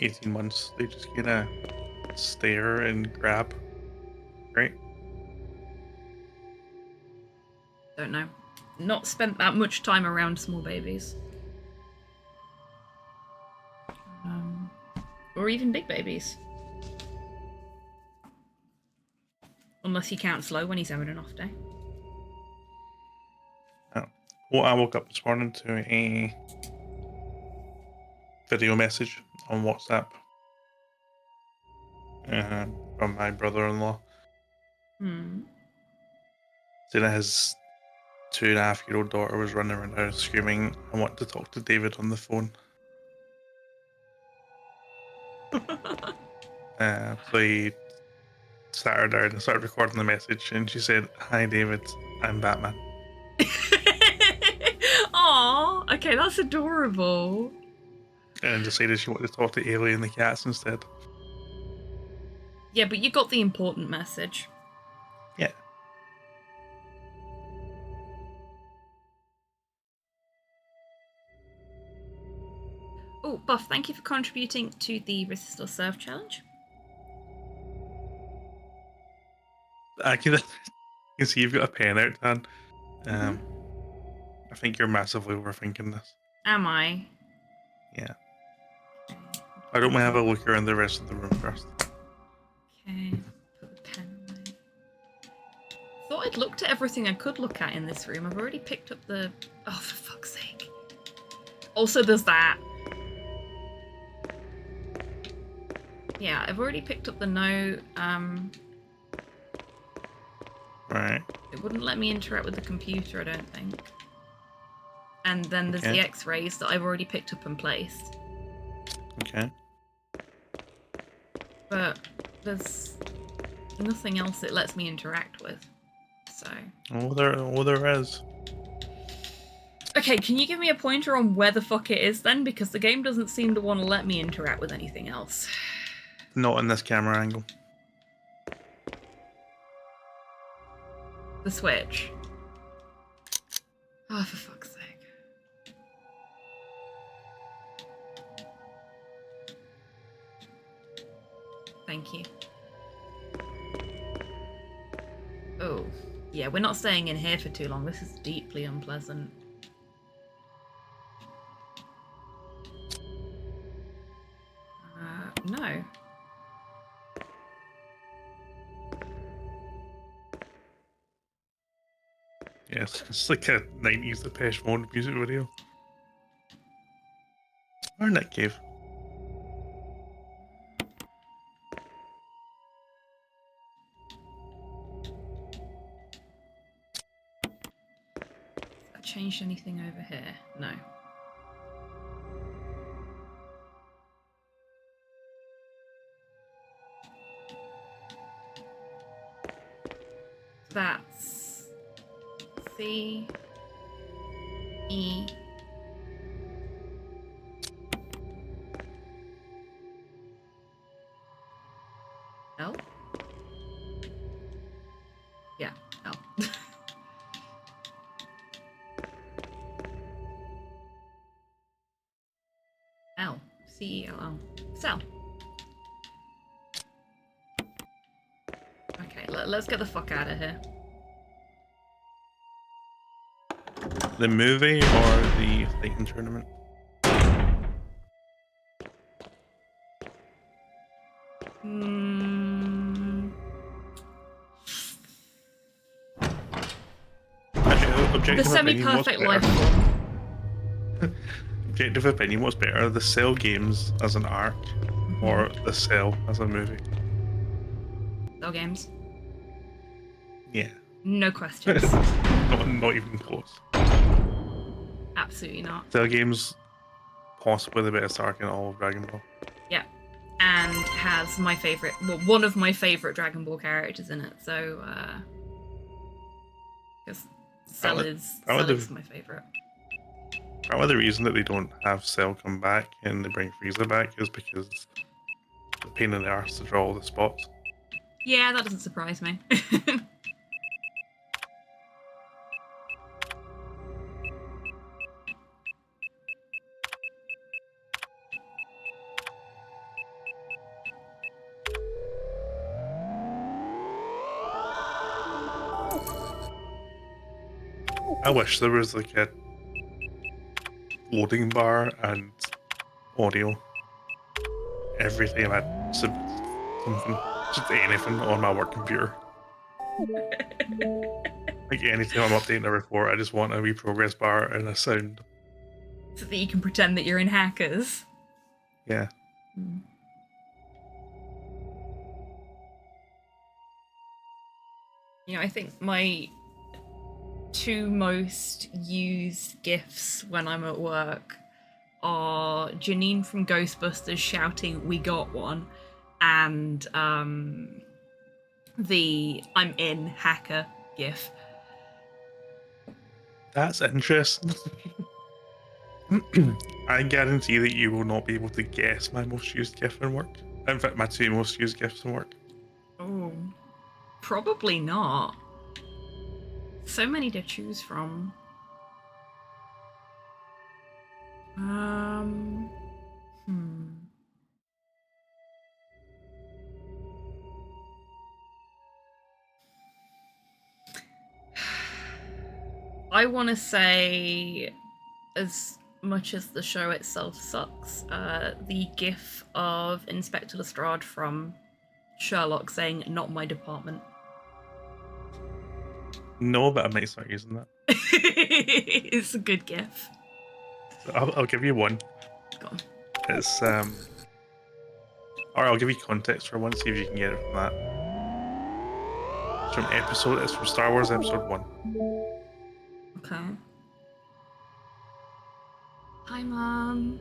18 months, they just kind of stare and grab, right? Don't know. Not spent that much time around small babies. Or even big babies. Unless you count Slow when he's having an off day. Oh. Well, I woke up this morning to a video message on WhatsApp from my brother-in-law. Hmm. Saying that his 2.5-year-old daughter was running around the house screaming, "I want to talk to David on the phone." So he started her and started recording the message, and she said, "Hi David, I'm Batman." Aw, okay, that's adorable. And then decided she wanted to talk to Ailey and the cats instead. Yeah, but you got the important message. Yeah. Oh, Buff, thank you for contributing to the Resist or Serve challenge. I can see you've got a pen out, Dan. I think you're massively overthinking this. Am I? Yeah. I don't want to have a look around the rest of the room first. Okay, put the pen away. Thought I'd looked at everything I could look at in this room. I've already picked up the... Oh, for fuck's sake. Also, there's that. Yeah, I've already picked up the note. Right. It wouldn't let me interact with the computer, I don't think. And then there's Okay. the X-rays that I've already picked up and placed. Okay. But there's nothing else it lets me interact with. So. Oh, there is. Okay, can you give me a pointer on where the fuck it is then? Because the game doesn't seem to want to let me interact with anything else. Not in this camera angle. The switch. Oh, for fuck's sake. Thank you. Oh, yeah, we're not staying in here for too long. This is deeply unpleasant. No. Yes, it's like a 90s Depeche Mode music video. Or Nick Cave. Has that changed anything over here? No. That's C E L? Yeah, L. L. C-E-L-L. Cell. Okay, let's get the fuck out of here. The movie or the fighting tournament? Actually, The semi-perfect life form. Objective opinion, what's better? The Cell games as an arc or the Cell as a movie? Cell games. Yeah. No questions. Not even close. Absolutely not. Cell games, possibly the best arc in all of Dragon Ball. Yeah. And has my favorite, well, one of my favorite Dragon Ball characters in it. So, because Cell is my favorite. Probably the reason that they don't have Cell come back and they bring Frieza back is because the pain in the arse to draw all the spots. Yeah, that doesn't surprise me. I wish there was like a loading bar and audio every time I submit something, just anything on my work computer. Like anytime I'm updating a report, I just want a wee progress bar and a sound. So that you can pretend that you're in Hackers. Yeah. You know, I think my two most used GIFs when I'm at work are Janine from Ghostbusters shouting, "We got one," and the "I'm in Hacker" GIF. That's interesting. I guarantee that you will not be able to guess my most used GIF in work. In fact, my two most used GIFs in work. Oh, probably not. So many to choose from. I want to say, as much as the show itself sucks, the gif of Inspector Lestrade from Sherlock saying, "Not my department." No, but I might start using that. It's a good gif. So I'll give you one. Go on. It's Or I'll give you context for one, see if you can get it from that. It's from Star Wars Episode 1. Okay. Hi, Mom.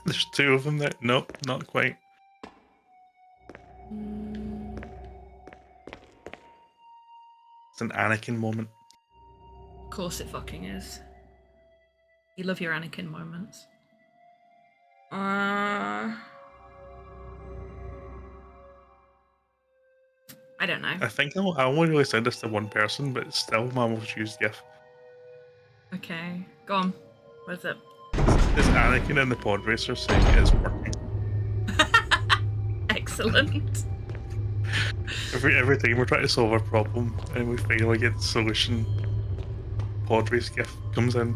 There's two of them there. Nope, not quite. It's an Anakin moment. Of course it fucking is. You love your Anakin moments. I don't know. I think I only really said this to one person, but it's still my most used GIF. Okay, go on. What is it? It's Anakin and the pod racer saying it is working. Excellent. Every time we're trying to solve a problem and we finally get the solution, pod race GIF comes in.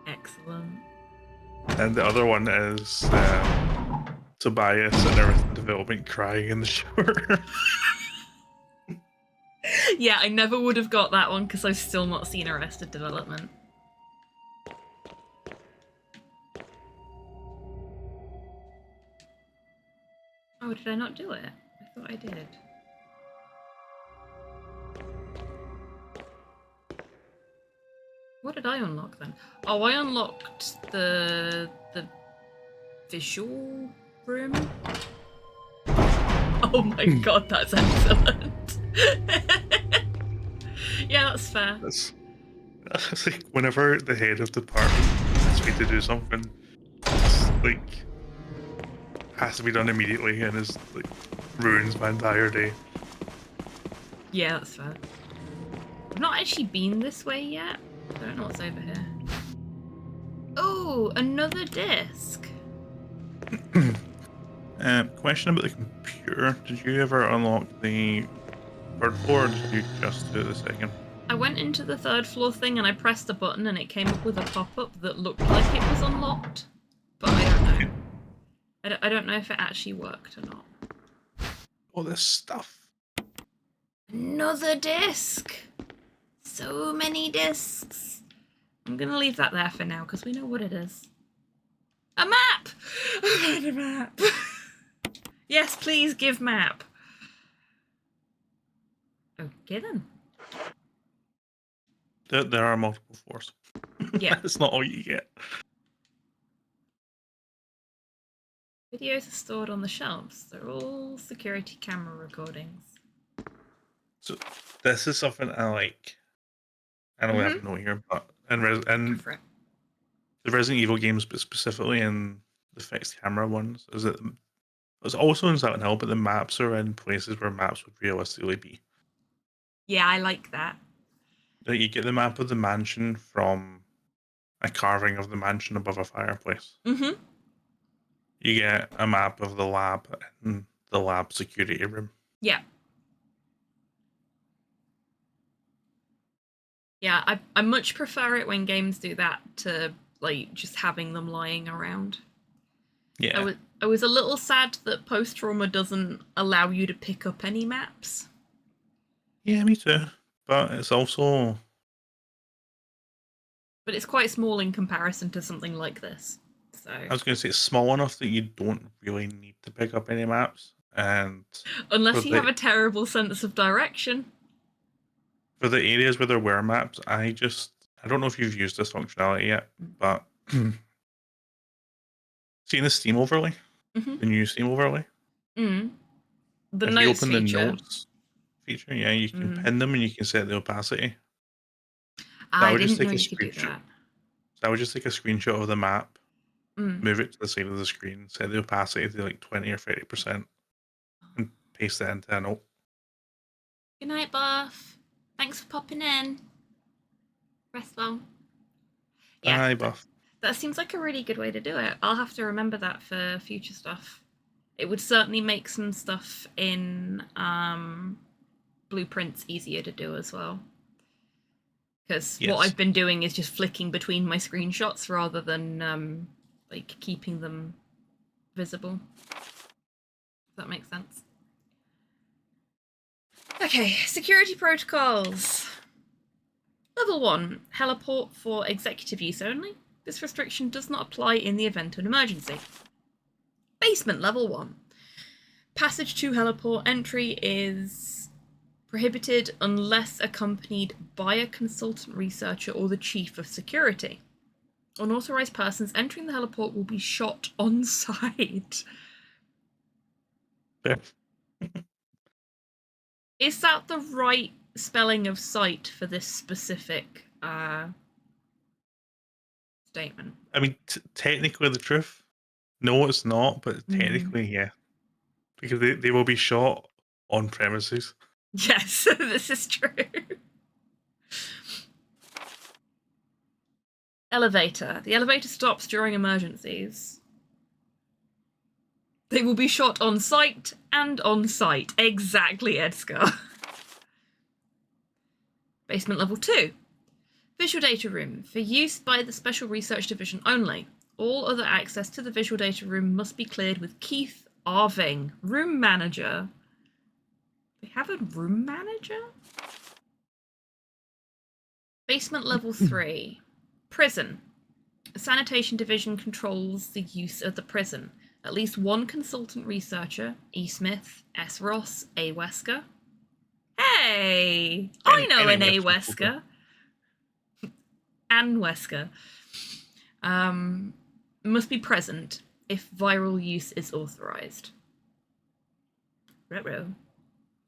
Excellent. And the other one is Tobias and Arrested Development crying in the shower. Yeah, I never would have got that one because I've still not seen Arrested Development. Oh, did I not do it? I thought I did. What did I unlock then? Oh, I unlocked the visual room. Oh my god, that's excellent. Yeah, that's fair. That's like whenever the head of the party asks me to do something, it's like has to be done immediately and is like ruins my entire day. Yeah, that's fair. I've not actually been this way yet. I don't know what's over here. Oh, another disc. Question about the computer. Did you ever unlock the third floor or did you just do the second? I went into the third floor thing and I pressed a button and it came up with a pop-up that looked like it was unlocked. But I don't know. I don't know if it actually worked or not. All this stuff. Another disc! So many discs! I'm gonna leave that there for now because we know what it is. A map! I found a map! Yes, please give map. Okay then. There are multiple floors. Yeah. It's not all you get. Videos are stored on the shelves. They're all security camera recordings. So this is something I like. I don't have a note here, but Go and for it. the Resident Evil games, but specifically in the fixed camera ones, is that it's also in Silent Hill, but the maps are in places where maps would realistically be. Yeah, I like that. Like you get the map of the mansion from a carving of the mansion above a fireplace. Mm-hmm. You get a map of the lab and the lab security room. Yeah. Yeah, I much prefer it when games do that to like just having them lying around. Yeah. I was a little sad that Post Trauma doesn't allow you to pick up any maps. Yeah, me too. But it's also But it's quite small in comparison to something like this. So I was going to say it's small enough that you don't really need to pick up any maps, and unless for you have a terrible sense of direction. for the areas where there were maps, I don't know if you've used this functionality yet, but seeing the Steam overlay, Mhm. the new Steam overlay, Mm. The if notes you open feature. the notes feature, yeah, you can Mhm. pin them and you can set the opacity. I would just didn't know take a you could do screenshot. that. So I would just take a screenshot of the map, Mm. move it to the side of the screen, set the opacity to like 20 or 30%, and paste that into a note. Good night, Buff. Thanks for popping in. Rest well. Yeah, Bye, Buff. that seems like a really good way to do it. I'll have to remember that for future stuff. It would certainly make some stuff in Blueprints easier to do as well. Because what Yes. I've been doing is just flicking between my screenshots rather than like keeping them visible. Does that make sense? Okay, security protocols. Level 1, heliport for executive use only. This restriction does not apply in the event of an emergency. Basement level 1. Passage to heliport entry is prohibited unless accompanied by a consultant researcher or the chief of security. Unauthorized persons entering the heliport will be shot on sight. Yeah. Is that the right spelling of sight for this specific statement? I mean, technically the truth. No, it's not, but technically, yeah. Because they will be shot on premises. Yes, this is true. Elevator. The elevator stops during emergencies. They will be shot on sight and on site. Exactly, Edgar. Basement level 2. Visual data room. For use by the Special Research Division only. All other access to the visual data room must be cleared with Keith Arving, room manager. We have a room manager? Basement level 3. Prison. The Sanitation Division controls the use of the prison. At least one consultant researcher, E. Smith, S. Ross, A. Wesker. Hey! I know an A. Wesker. Anne Wesker. Must be present if viral use is authorized. Ruh-roh.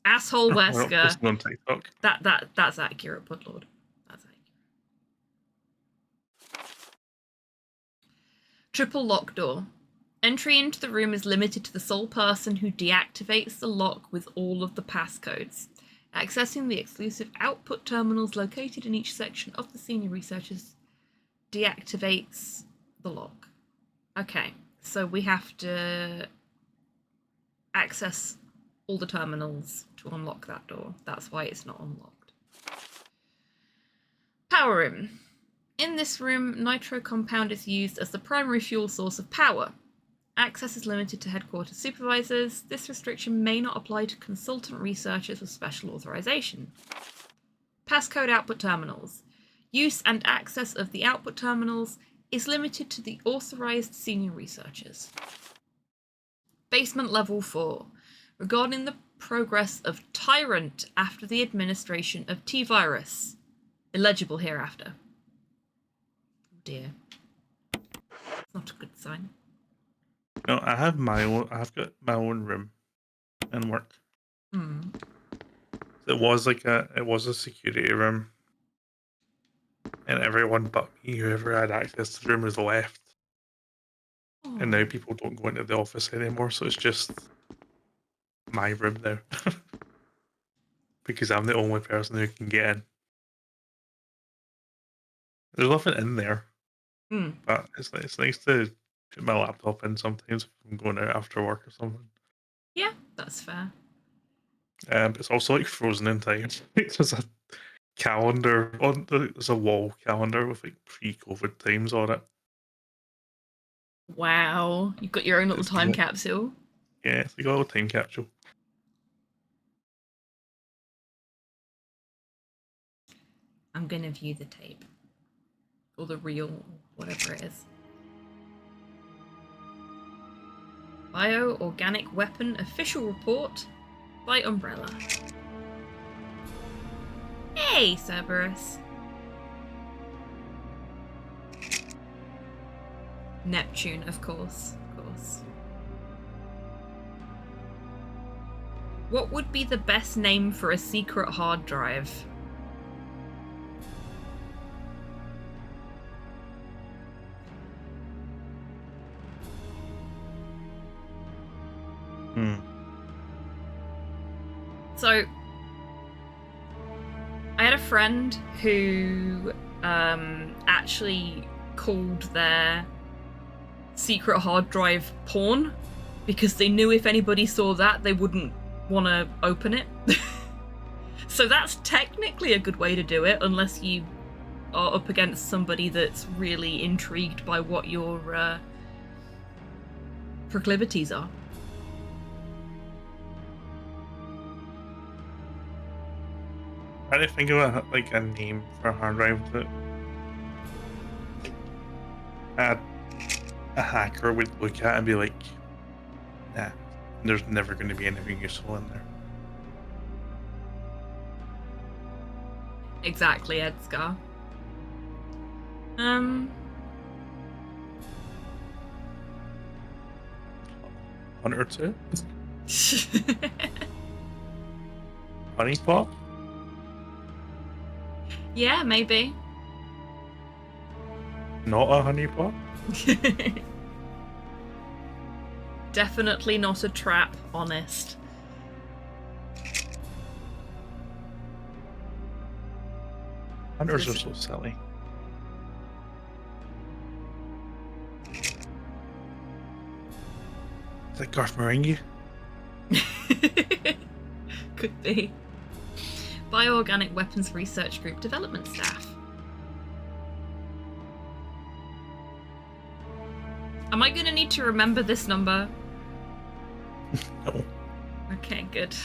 Asshole Wesker. On TikTok. That's accurate, Bloodlord. That's accurate. Triple lock door. Entry into the room is limited to the sole person who deactivates the lock with all of the passcodes. Accessing the exclusive output terminals located in each section of the senior researchers deactivates the lock. Okay, so we have to access all the terminals to unlock that door. That's why it's not unlocked. Power room. In this room, nitro compound is used as the primary fuel source of power. Access is limited to headquarters supervisors. This restriction may not apply to consultant researchers with special authorization. Passcode output terminals. Use and access of the output terminals is limited to the authorized senior researchers. Basement level 4. Regarding the progress of Tyrant after the administration of T-Virus. Illegible hereafter. Oh dear. It's not a good sign. No, I have my own. I've got my own room and work. It was a security room, and everyone but me, whoever had access to the room, was left. Oh. And now people don't go into the office anymore, so it's just my room now. Because I'm the only person who can get in. There's nothing in there, but it's nice to put my laptop in sometimes if I'm going out after work or something. Yeah, that's fair. But it's also like frozen in time. There's a calendar there's a wall calendar with like pre-COVID times on it. Wow, you've got your own little time capsule. Yeah, it's like a little time capsule. I'm gonna view the tape. Or the reel, whatever it is. Bio-organic weapon official report by Umbrella. Hey, Cerberus. Neptune, of course. What would be the best name for a secret hard drive? So, I had a friend who actually called their secret hard drive porn because they knew if anybody saw that, they wouldn't want to open it. So that's technically a good way to do it, unless you are up against somebody that's really intrigued by what your proclivities are. trying to think of a name for a hard drive that a, a hacker would look at and be like, nah, there's never going to be anything useful in there. Exactly, Edgar. Hunter 2? Honeypot? Yeah, maybe. Not a honeypot? Definitely not a trap, honest. Hunters are so silly. Is that Garth Marenghi? Could be. Bioorganic Weapons Research Group development staff. Am I going to need to remember this number? No. Okay, good.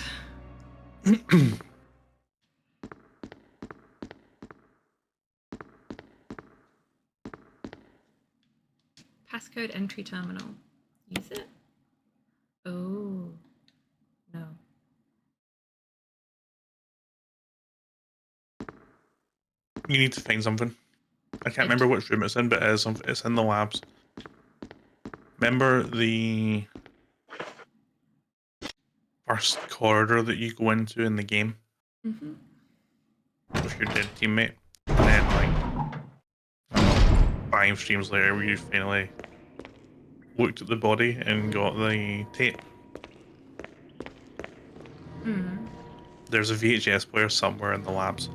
Passcode entry terminal. Use it? Oh. No. You need to find something. I can't remember which room it's in, but it's in the labs. Remember the first corridor that you go into in the game Mm-hmm. with your dead teammate? And then, like, I don't know, 5 streams later, where you finally looked at the body and got the tape. Mm. There's a VHS player somewhere in the labs.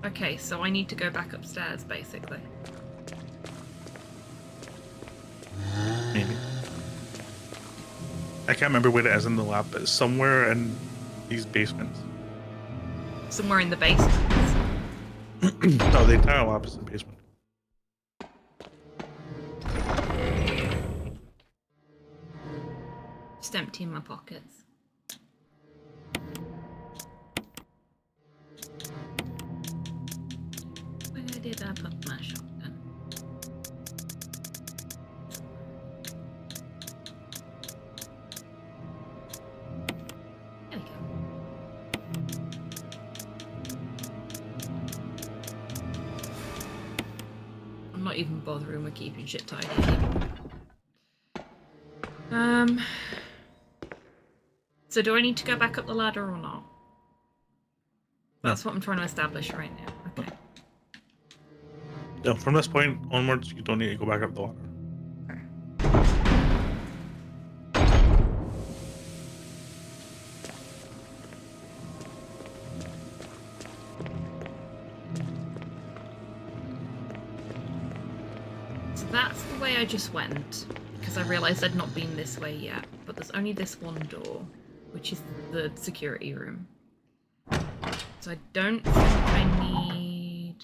Okay, so I need to go back upstairs, basically. Maybe. I can't remember where it is in the lab, but it's somewhere in these basements. Somewhere in the basement. No, the entire lab is in the basement. Just emptying my pockets. Where did I put my shotgun? There we go. I'm not even bothering with keeping shit tidy anymore. So do I need to go back up the ladder or not? That's what I'm trying to establish right now. Okay. Yeah, from this point onwards, you don't need to go back up the ladder. So that's the way I just went, because I realised I'd not been this way yet, but there's only this one door, which is the security room. So I don't think I need...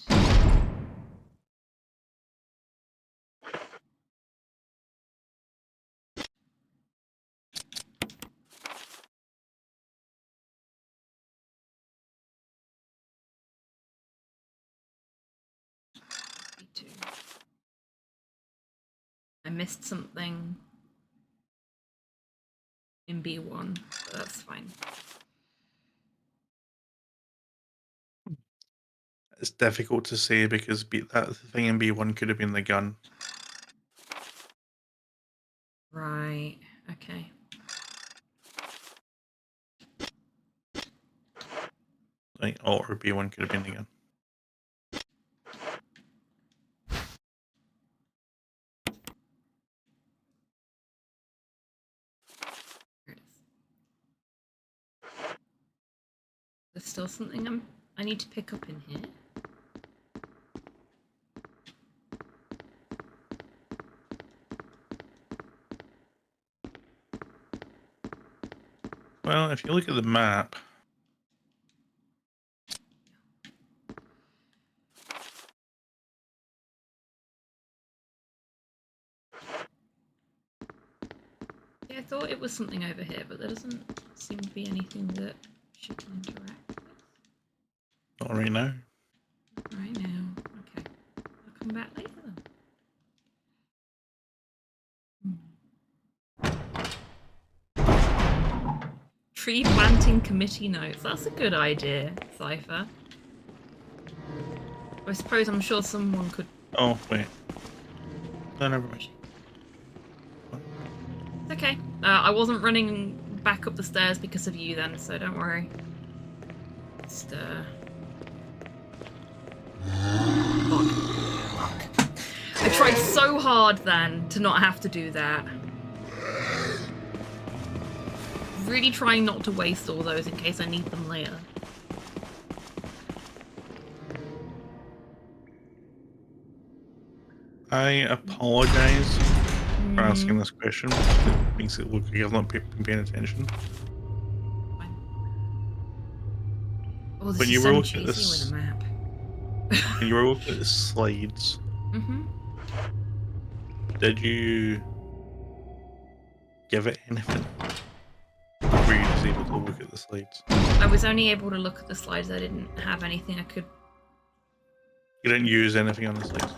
I missed something in B1, but that's fine. It's difficult to say because that thing in B1 could have been the gun. Right, okay. Like, or B1 could have been the gun. Here it is. There's still something I need to pick up in here. Well, if you look at the map, Yeah, I thought thought it was something over here, but there doesn't seem to be anything that she can interact with. Not right now. Right now. Okay. I'll come back later then. Tree planting committee notes. That's a good idea, Cypher. I suppose I'm sure someone could. Oh, wait. No, never mind. It's okay. I wasn't running back up the stairs because of you then, so don't worry. Just, I tried so hard then to not have to do that. Really trying not to waste all those in case I need them later. I apologize for asking this question. It makes it look like I've not been paying attention. Fine. Oh, this When is you so were much looking at easier this- with a map. When you were looking at the slides, Mm-hmm. did you give it anything? Or were you just able to look at the slides? I was only able to look at the slides. I didn't have anything I could. You didn't use anything on the slides?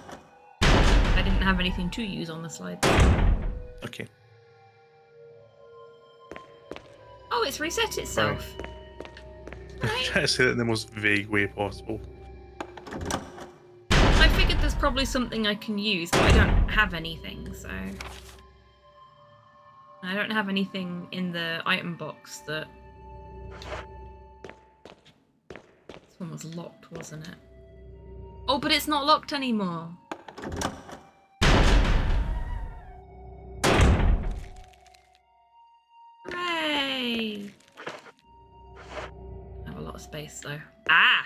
I didn't have anything to use on the slides. Okay. Oh, it's reset itself. I'm trying to say that in the most vague way possible. I figured there's probably something I can use, but I don't have anything, so... I don't have anything in the item box that... This one was locked, wasn't it? Oh, but it's not locked anymore! Hooray! I have a lot of space, though. Ah!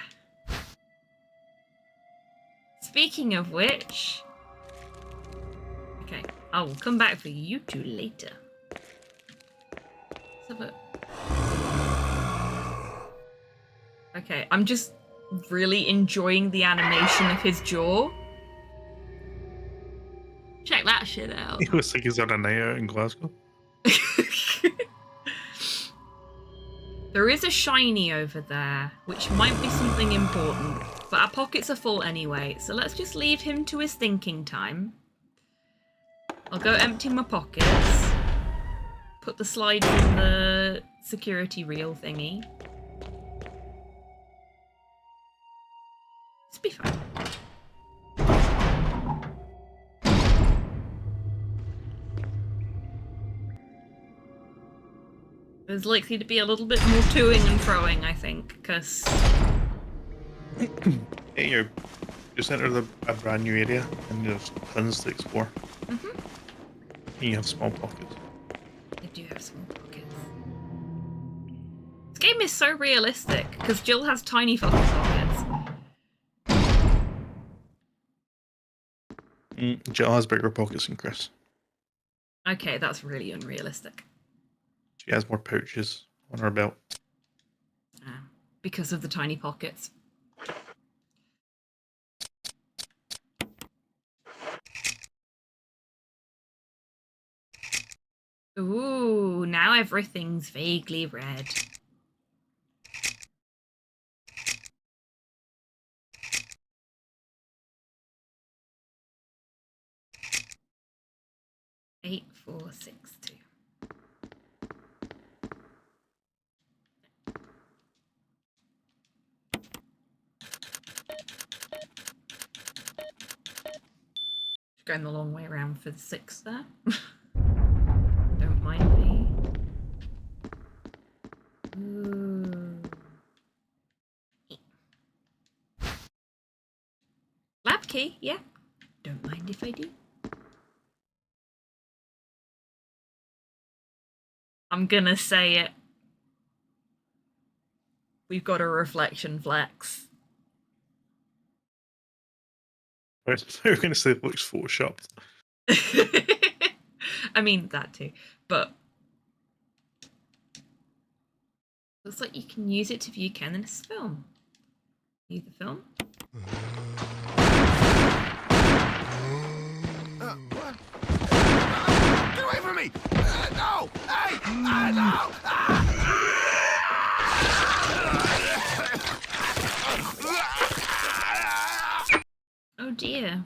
Speaking of which... Okay, I will come back for you two later. Let's have a... Okay, I'm just really enjoying the animation of his jaw. Check that shit out. He looks like he's on a night out in Glasgow. There is a shiny over there, which might be something important, but our pockets are full anyway, so let's just leave him to his thinking time. I'll go empty my pockets, put the slides in the security reel thingy. It's be fine. There's likely to be a little bit more toing and froing, I think, because... Hey, you're just entered a brand new area and there's tons to explore. Mm-hmm. And you have small pockets. They do have small pockets. This game is so realistic, because Jill has tiny fucking pockets. Jill has bigger pockets than Chris. Okay, that's really unrealistic. She has more pouches on her belt. Because of the tiny pockets. Ooh, now everything's vaguely red. Eight, 4, 6, 2. Going the long way around for the 6 there. Don't mind me. Ooh. Lab key, yeah. Don't mind if I do. I'm gonna say it. We've got a reflection flex. I was going to say it looks photoshopped. I mean, that too. But looks like you can use it to view Kenneth's film. View the film. What? Get away from me! No! Hey! Oh dear.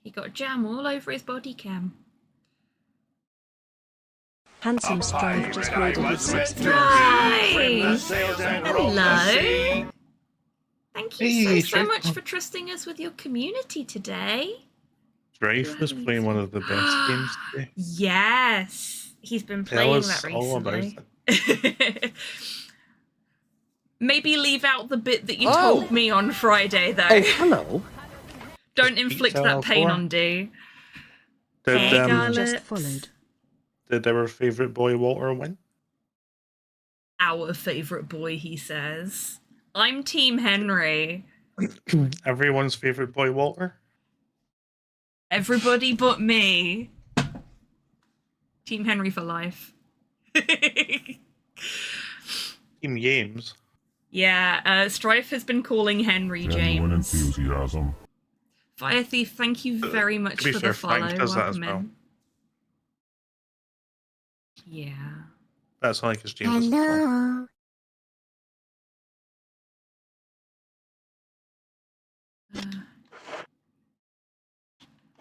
He got jam all over his body cam. Handsome Strive just raided with 6 Strive! Hello. Thank you Hey, so Strive. much for trusting us with your community today. Strife was playing one of the best games today. Yes. He's been Tell playing us that all about recently. it. Maybe leave out the bit that you Oh. told me on Friday, though. Oh, hello. Don't Just inflict pizza that pain Alcor. on Dee. Did, Hey, um, Just Garlic. followed. did our favourite boy Walter win? Our favourite boy, he says. I'm Team Henry. Everyone's favourite boy Walter? Everybody but me. Team Henry for life. Team James. Yeah, Strife has been calling Henry Genuine James. enthusiasm. Fire Thief, thank you very much to be for fair, the follow. Frank does that as Welcome in. Yeah. That's only because James is tall.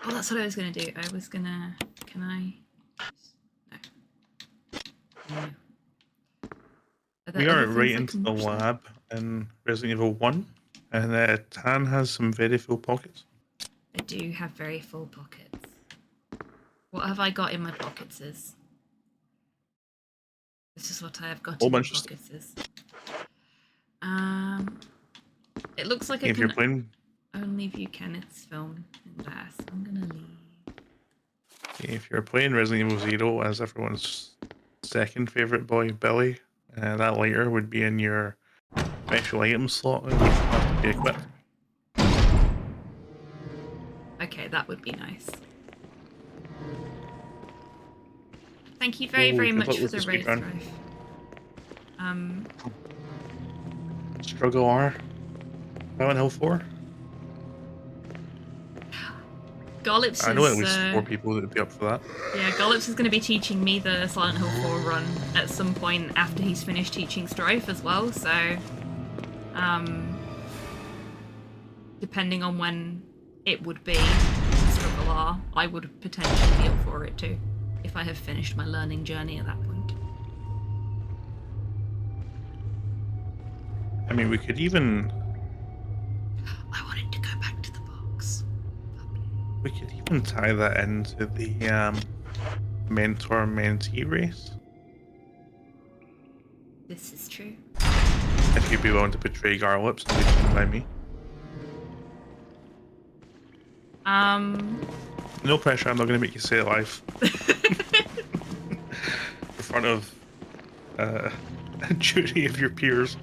Oh, that's what I was gonna do. I was gonna. Can I? No. No. We are right into into the lab in Resident Evil 1, and Tan has some very full pockets. I do have very full pockets. What have I got in my pockets? This is what I have got Whole in my bunch of stuff. pockets. It looks like I If you're can playing, only view Kenneth's film in that, so I'm gonna leave. if you're playing Resident Evil 0 as everyone's second favorite boy, Billy, that lighter would be in your special item slot and would have to be equipped. Okay, that would be nice. Thank you very, Oh, very good much luck for with the the raid, speedrun. Strife. Struggle R. Silent Hill 4. Gollips I know at is, least 4 people that would be up for that. yeah, Gollips is going to be teaching me the Silent Hill 4 run at some point after he's finished teaching Strife as well, so depending on when it would be, Struggle R, I would potentially be up for it too, if I have finished my learning journey at that point. I mean, we could even I wanted to go back to the box. tie that into the mentor-mentee race. This is true. If you'd be willing to betray Garlips and be joined by me. No pressure, I'm not going to make you say it live. In front of a jury of your peers.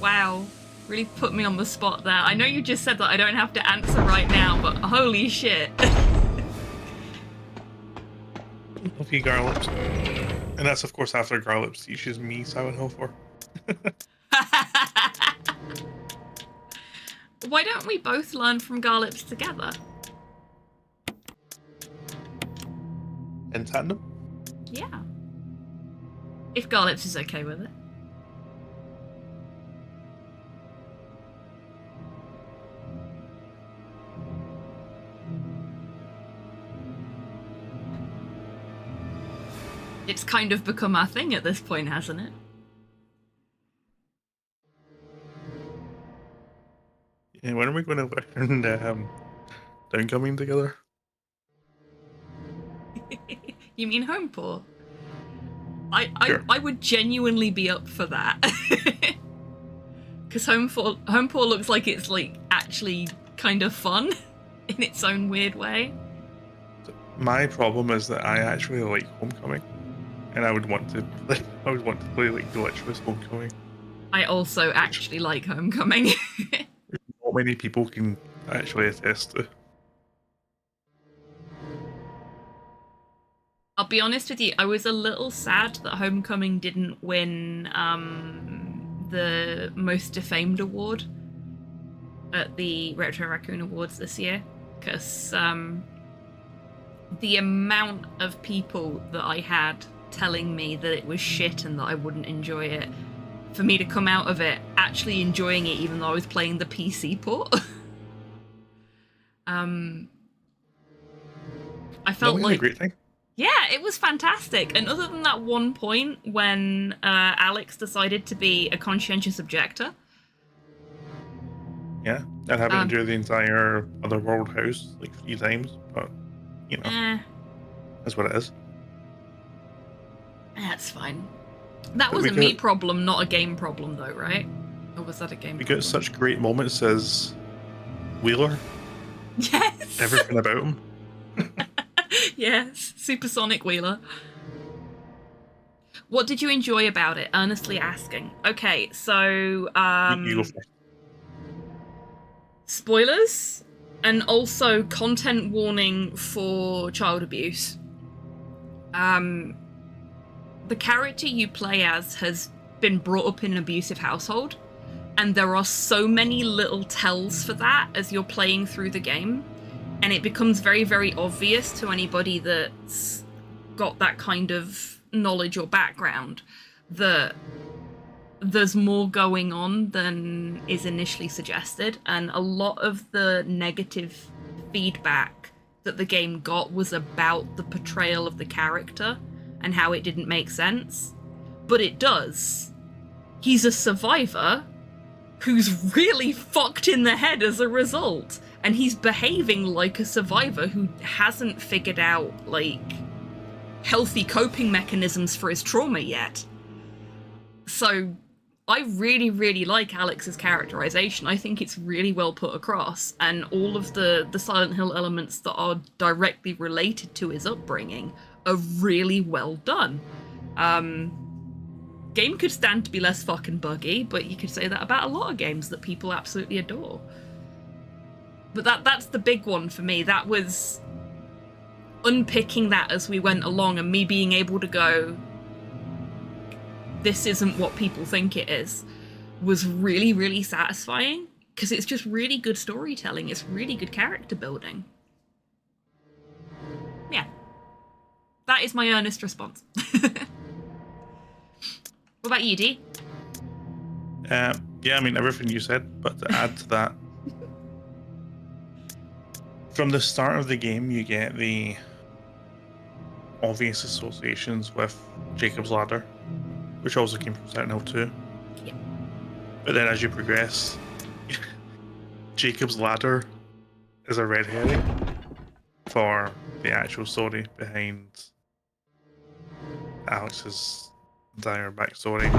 Wow. Really put me on the spot there. I know you just said that I don't have to answer right now, but holy shit. Love you, Garlips. And that's, of course, after Garlips teaches me Silent Hill 4. Why don't we both learn from Garlips together? In tandem? Yeah. If Garlips is okay with it. It's kind of become our thing at this point, hasn't it? Yeah, when are we going to learn Downcoming together? You mean Homepour? Sure. I would genuinely be up for that. Because Homepour looks like it's like actually kind of fun in its own weird way. My problem is that I actually like Homecoming, and I would want to play like Glitchless Homecoming. I also actually like Homecoming. Not many people can actually attest to. I'll be honest with you, I was a little sad that Homecoming didn't win the Most Defamed award. at the Retro Raccoon Awards this year, because the amount of people that I had telling me that it was shit and that I wouldn't enjoy it, for me to come out of it actually enjoying it even though I was playing the PC port. I felt like a great thing. Yeah, it was fantastic. And other than that one point when Alex decided to be a conscientious objector. Yeah, and having to do the entire Otherworld house like 3 times, but you know, that's what it is. That's fine. That But was we a me got- problem, not a game problem, though, right? Or was that a game We problem? got such great moments as Wheeler, Yes! everything about him. Yes, Supersonic Wheeler. What did you enjoy about it? Earnestly asking. Okay, so You go first. spoilers and also content warning for child abuse. The character you play as has been brought up in an abusive household, and there are so many little tells for that as you're playing through the game, and it becomes very, very obvious to anybody that's got that kind of knowledge or background that there's more going on than is initially suggested, and a lot of the negative feedback that the game got was about the portrayal of the character and how it didn't make sense. But it does. He's a survivor who's really fucked in the head as a result, and he's behaving like a survivor who hasn't figured out, like, healthy coping mechanisms for his trauma yet. So I really, really like Alex's characterization. I think it's really well put across, and all of the Silent Hill elements that are directly related to his upbringing are really well done. Game could stand to be less fucking buggy, but you could say that about a lot of games that people absolutely adore. But that's the big one for me. That was unpicking that as we went along and me being able to go, this isn't what people think it is, was really, really satisfying, because it's just really good storytelling. It's really good character building. Yeah. That is my earnest response. What about you, D? Yeah, I mean everything you said, but to add to that, from the start of the game, you get the obvious associations with Jacob's Ladder, which also came from Silent Hill 2. Yeah. But then as you progress, Jacob's Ladder is a red herring for the actual story behind Alex's entire backstory and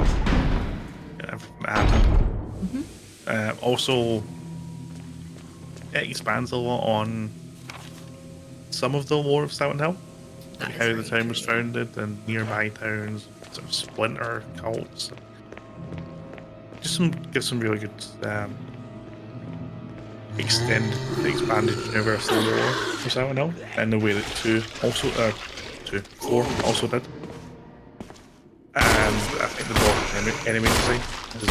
everything that happened. Also, it expands a lot on some of the lore of Silent Hill, That like is how the really town was true. founded and nearby towns, sort of splinter cults. Give some really good expanded universal lore for Silent Hill, and the way that 4 also did. And I think the boss enemy design is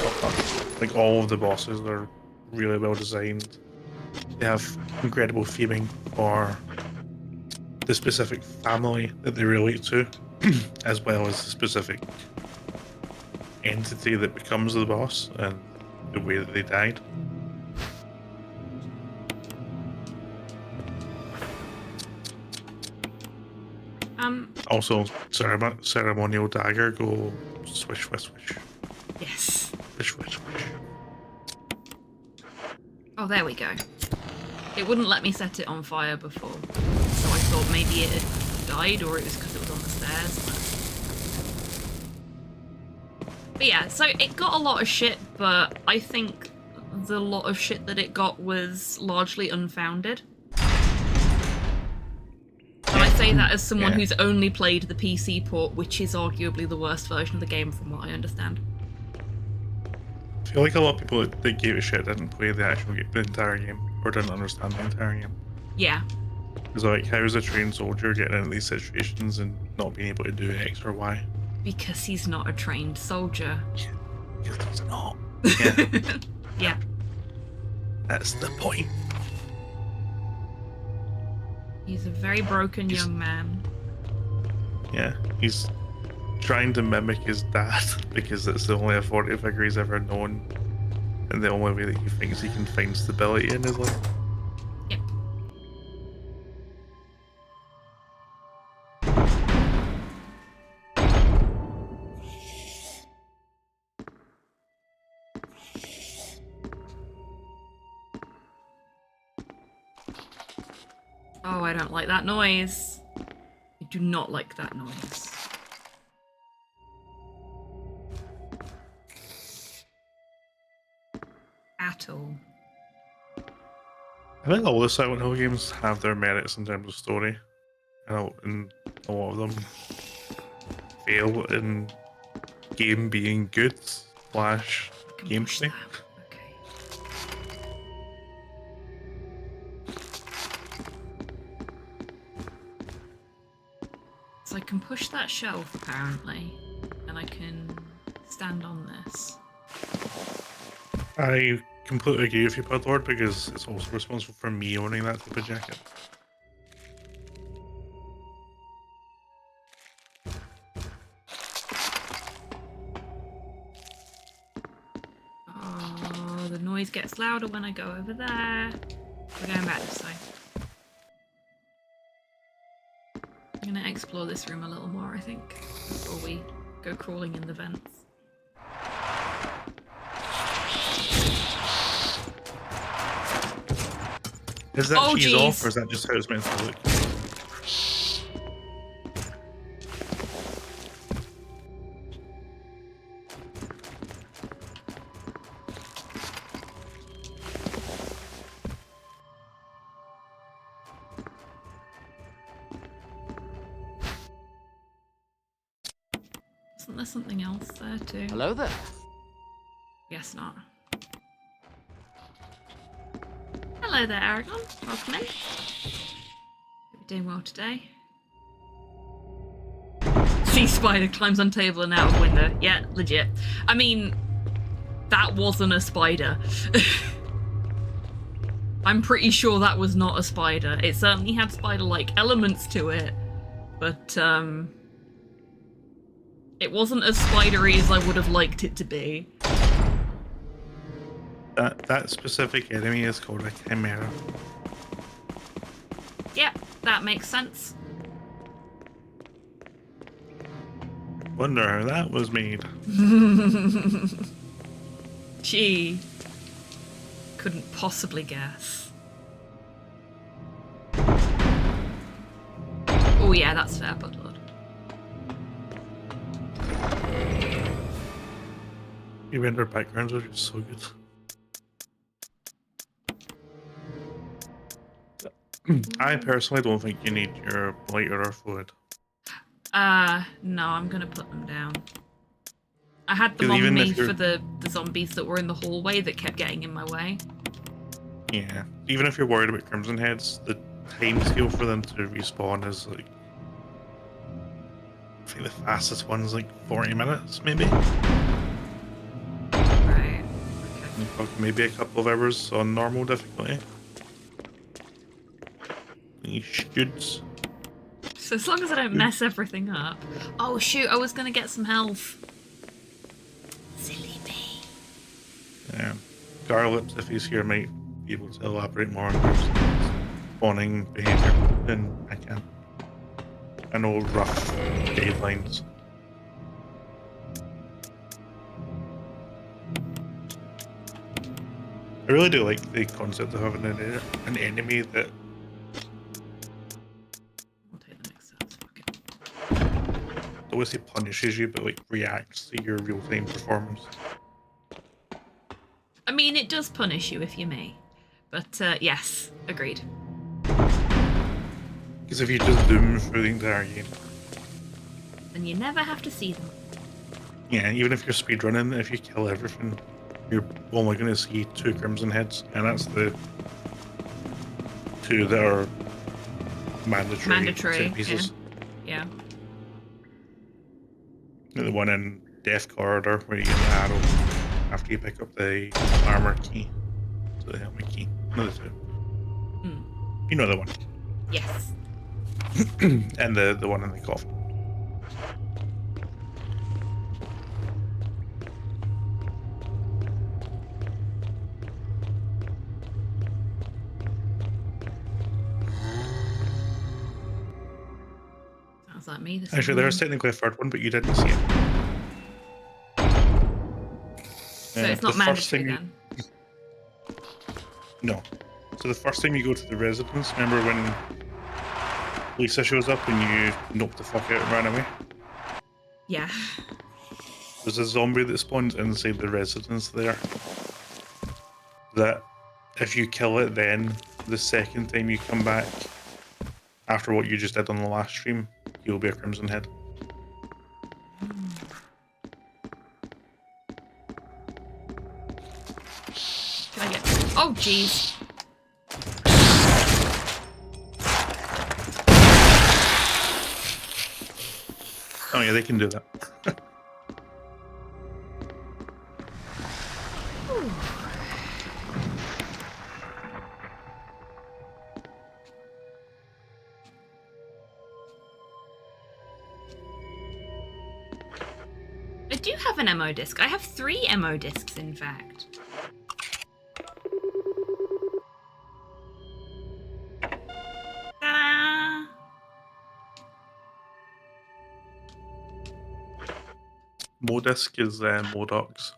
top notch. Like all of the bosses are really well designed. They have incredible theming for the specific family that they relate to, as well as the specific entity that becomes the boss and the way that they died. Also, ceremonial dagger go swish, swish, swish. Yes. Swish, swish, swish. Oh, there we go. It wouldn't let me set it on fire before, so I thought maybe it had died or it was because it was on the stairs. But yeah, so it got a lot of shit, but I think the lot of shit that it got was largely unfounded. And I say that as someone Yeah. who's only played the PC port, which is arguably the worst version of the game from what I understand. I feel like a lot of people that gave a shit didn't play the entire game, or didn't understand the entire game. Yeah. It's like, how is a trained soldier getting into these situations and not being able to do X or Y? Because he's not a trained soldier. Because he's not. Yeah. That's the point. He's a very broken young man. Yeah, he's trying to mimic his dad because it's the only authority figure he's ever known, and the only way that he thinks he can find stability in his life. Yep. Oh, I don't like that noise. I do not like that noise. At all. I think all the Silent Hill games have their merits in terms of story, and a lot of them fail in game being good / I can push gameplay. that. Okay. So I can push that shelf apparently, and I can stand on this. I completely agree with you, Podlord, because it's also responsible for me owning that type of jacket. Oh, the noise gets louder when I go over there. We're going back this side. I'm gonna explore this room a little more, I think, before we go crawling in the vents. Is that Oh, cheese jeez. off, or is that just how it's meant to look? Isn't there something else there too? Hello there. Guess not. Hello there, Aragon. Welcome in. Hope you're doing well today. Sea spider climbs on table and out of window. Yeah, legit. I mean, that wasn't a spider. I'm pretty sure that was not a spider. It certainly had spider-like elements to it, but it wasn't as spidery as I would have liked it to be. That specific enemy is called a chimera. Yeah, that makes sense. Wonder how that was made. Gee. Couldn't possibly guess. Oh yeah, that's fair, Budlord. Your render backgrounds are just so good. I personally don't think you need your lighter or fluid. No, I'm gonna put them down. I had them 'Cause on even me if you're- for the zombies that were in the hallway that kept getting in my way. Yeah. Even if you're worried about Crimson Heads, the time scale for them to respawn is like, I think the fastest one's like 40 minutes, maybe? Right. Okay. Maybe a couple of hours on normal difficulty. You should. So as long as I don't mess everything up. Oh shoot, I was gonna get some health. Silly me. Yeah. Garlips, if he's here, might be able to elaborate more on Crimson Head's spawning behavior than I can. I know rough guidelines. I really do like the concept of having an enemy that I'll take the next steps. Fuck it. I would say punishes you, but like reacts to your real-time performance. I mean, it does punish you if you're me. But yes, agreed. Because if you just doom through the entire game, And you never have to see them. yeah, even if you're speedrunning, if you kill everything, you're only going to see 2 Crimson Heads, and that's the 2 that are mandatory set pieces. Yeah. The one in Death Corridor where you get the arrow after you pick up the armor key. the helmet key. No, the two. Hmm. You know the one. Yes. And the one in the coffin. Sounds like me. This Actually, there is morning. technically a third one, but you didn't see it. So it's not the first mandatory time you, then. No. So the first time you go to the residence, remember when Lisa shows up and you knock the fuck out and run away? Yeah. There's a zombie that spawns inside the residence there. That if you kill it, then the second time you come back, after what you just did on the last stream, you'll be a Crimson Head. Can I get? Oh, jeez. Oh yeah, they can do that. I do have an MO disc. I have 3 MO discs, in fact. Ta-da! Modisk is Modoc's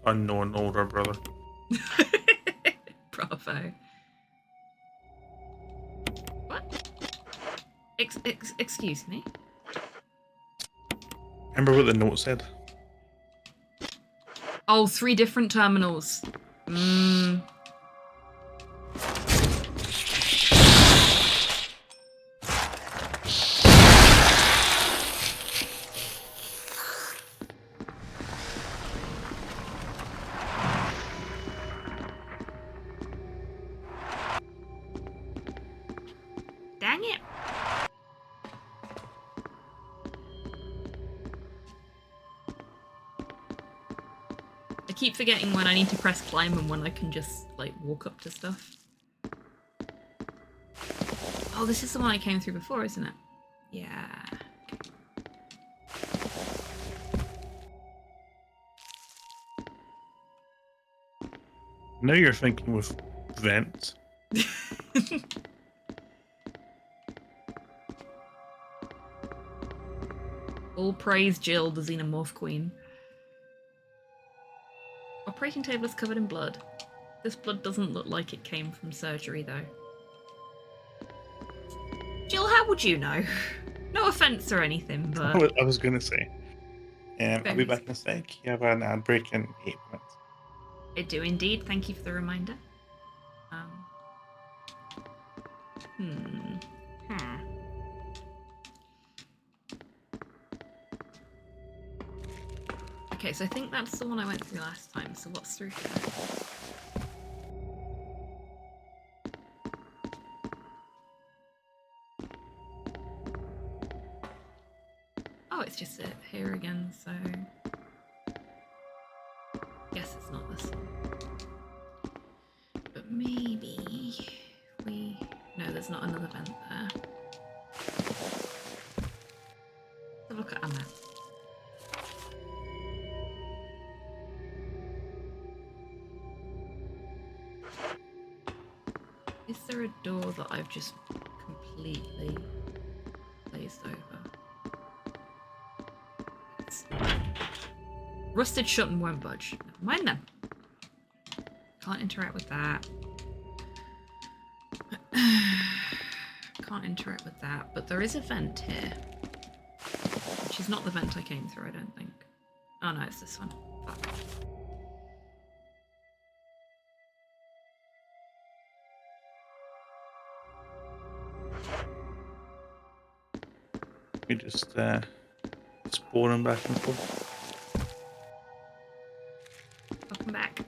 unknown older brother. Bravo. What? Excuse me? Remember what the note said? Oh, 3 different terminals. Hmm. Dang it. I keep forgetting when I need to press climb and when I can just, like, walk up to stuff. Oh, this is the one I came through before, isn't it? Yeah. Now you're thinking with vents. All praise Jill, the Xenomorph Queen. Operating table is covered in blood. This blood doesn't look like it came from surgery, though. Jill, how would you know? No offense or anything, but... I was gonna say. I'll be Very back in a sec. You have an ad break in 8 minutes. I do indeed. Thank you for the reminder. Okay, so I think that's the one I went through last time. So what's through here? Oh, it's just it here again, so... Guess it's not this one. But maybe we... No, there's not another vent there. Let's have a look at our map. Is there a door that I've just completely glazed over? It's rusted shut and won't budge. Never mind then. Can't interact with that. Can't interact with that, but there is a vent here. Which is not the vent I came through, I don't think. Oh no, it's this one. Fuck. You just spawn them back and forth. Welcome back.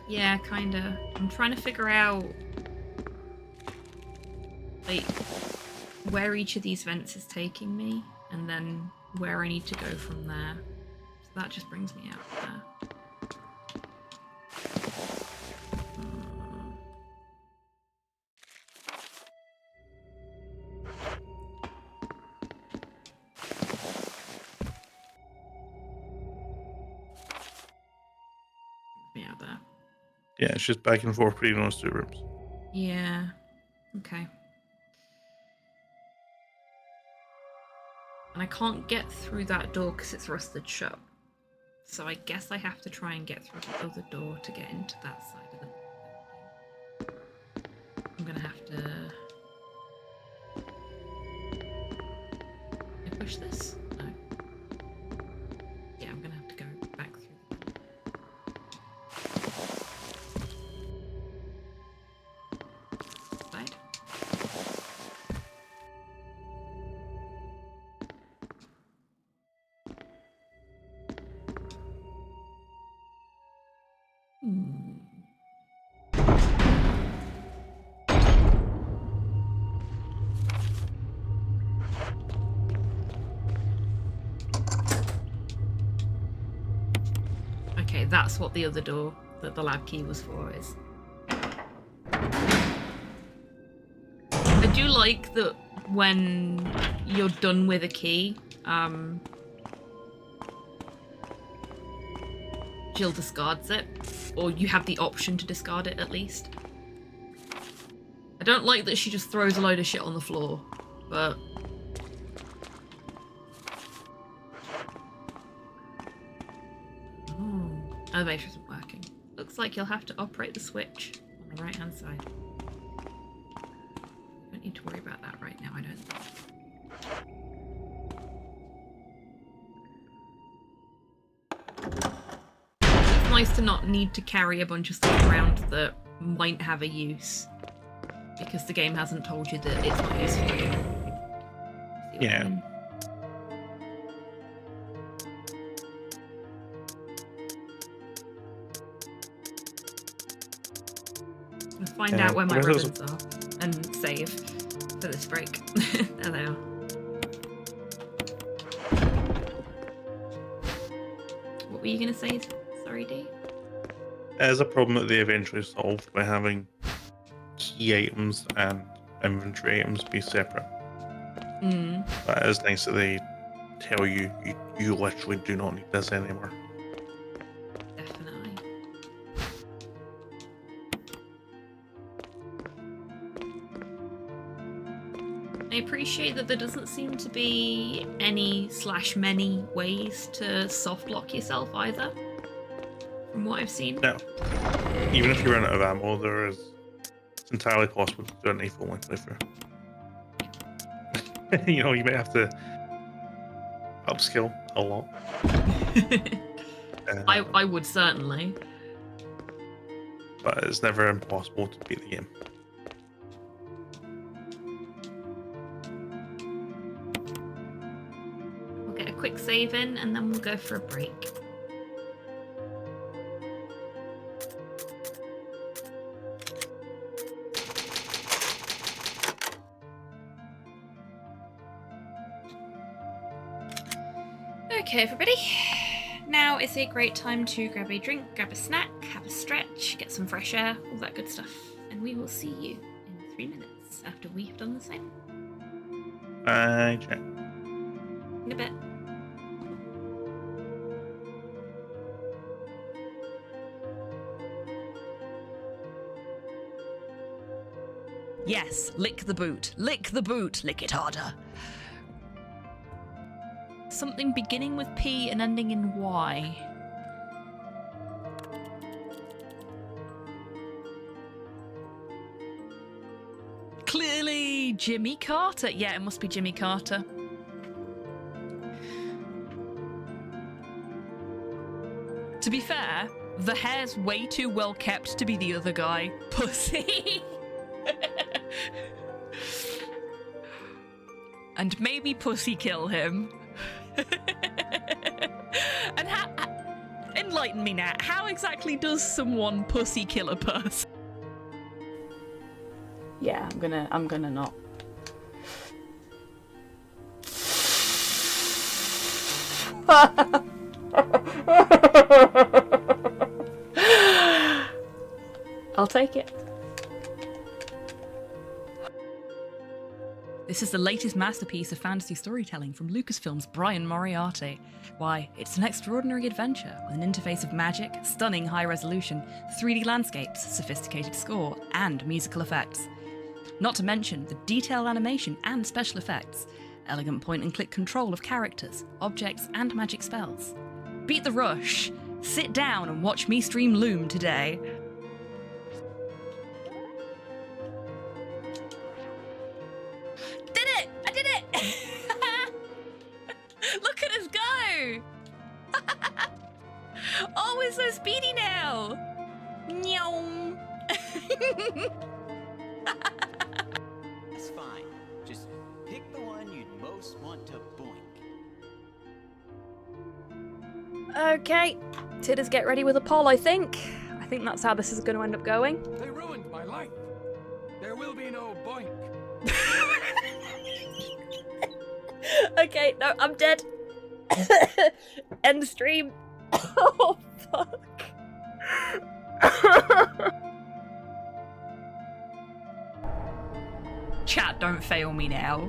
Yeah, kinda. I'm trying to figure out, like, where each of these vents is taking me, and then where I need to go from there. So that just brings me out there. out there. Yeah, it's just back and forth between those two rooms. Yeah. Okay. And I can't get through that door because it's rusted shut. So I guess I have to try and get through the other door to get into that side of the building. I'm gonna have to... Can I push this? No. Yeah, I'm gonna have to go back through the side. Okay, that's what the other door that the lab key was for is. I do like that when you're done with a key, Jill discards it, or you have the option to discard it at least. I don't like that she just throws a load of shit on the floor, but... Oh, elevator isn't working. Looks like you'll have to operate the switch on the right hand side. Don't need to worry about that right now, I don't think. It's nice to not need to carry a bunch of stuff around that might have a use, because the game hasn't told you that it's not useful for you. See what I Yeah. mean? I'll find Yeah, out where my where's those- ribbons are and save for this break. There they are. What were you gonna say? Sorry, D. It is a problem that they eventually solved by having key items and inventory items be separate. Mm. But it is nice that they tell you you literally do not need this anymore. Definitely. I appreciate that there doesn't seem to be any/many ways to soft lock yourself either, from what I've seen. No. Even if you run out of ammo, it's entirely possible to do an knife only playthrough. You know, you may have to upskill a lot. I would certainly. But it's never impossible to beat the game. We'll get a quick save in and then we'll go for a break. Okay, everybody. Now is a great time to grab a drink, grab a snack, have a stretch, get some fresh air, all that good stuff. And we will see you in 3 minutes after we have done the same. I check. In a bit. Yes, lick the boot. Lick the boot. Lick it harder. Something beginning with P and ending in Y. Clearly Jimmy Carter. Yeah, it must be Jimmy Carter. To be fair, the hair's way too well kept to be the other guy. Pussy. And maybe Pussy kill him. And enlighten me now. How exactly does someone pussy kill a person? Yeah, I'm gonna not. I'll take it. This is the latest masterpiece of fantasy storytelling from Lucasfilm's Brian Moriarty. Why, it's an extraordinary adventure with an interface of magic, stunning high resolution, 3D landscapes, sophisticated score, and musical effects. Not to mention the detailed animation and special effects, elegant point-and-click control of characters, objects, and magic spells. Beat the rush! Sit down and watch me stream Loom today. Did it! I did it! Look at us go! Oh, we're so speedy now! Nyong! That's fine. Just pick the one you'd most want to boink. Okay, Tidders, get ready with a poll, I think. I think that's how this is going to end up going. They ruined my life. There will be no boink. Okay, no, I'm dead. End the stream. Oh, fuck. Chat, don't fail me now.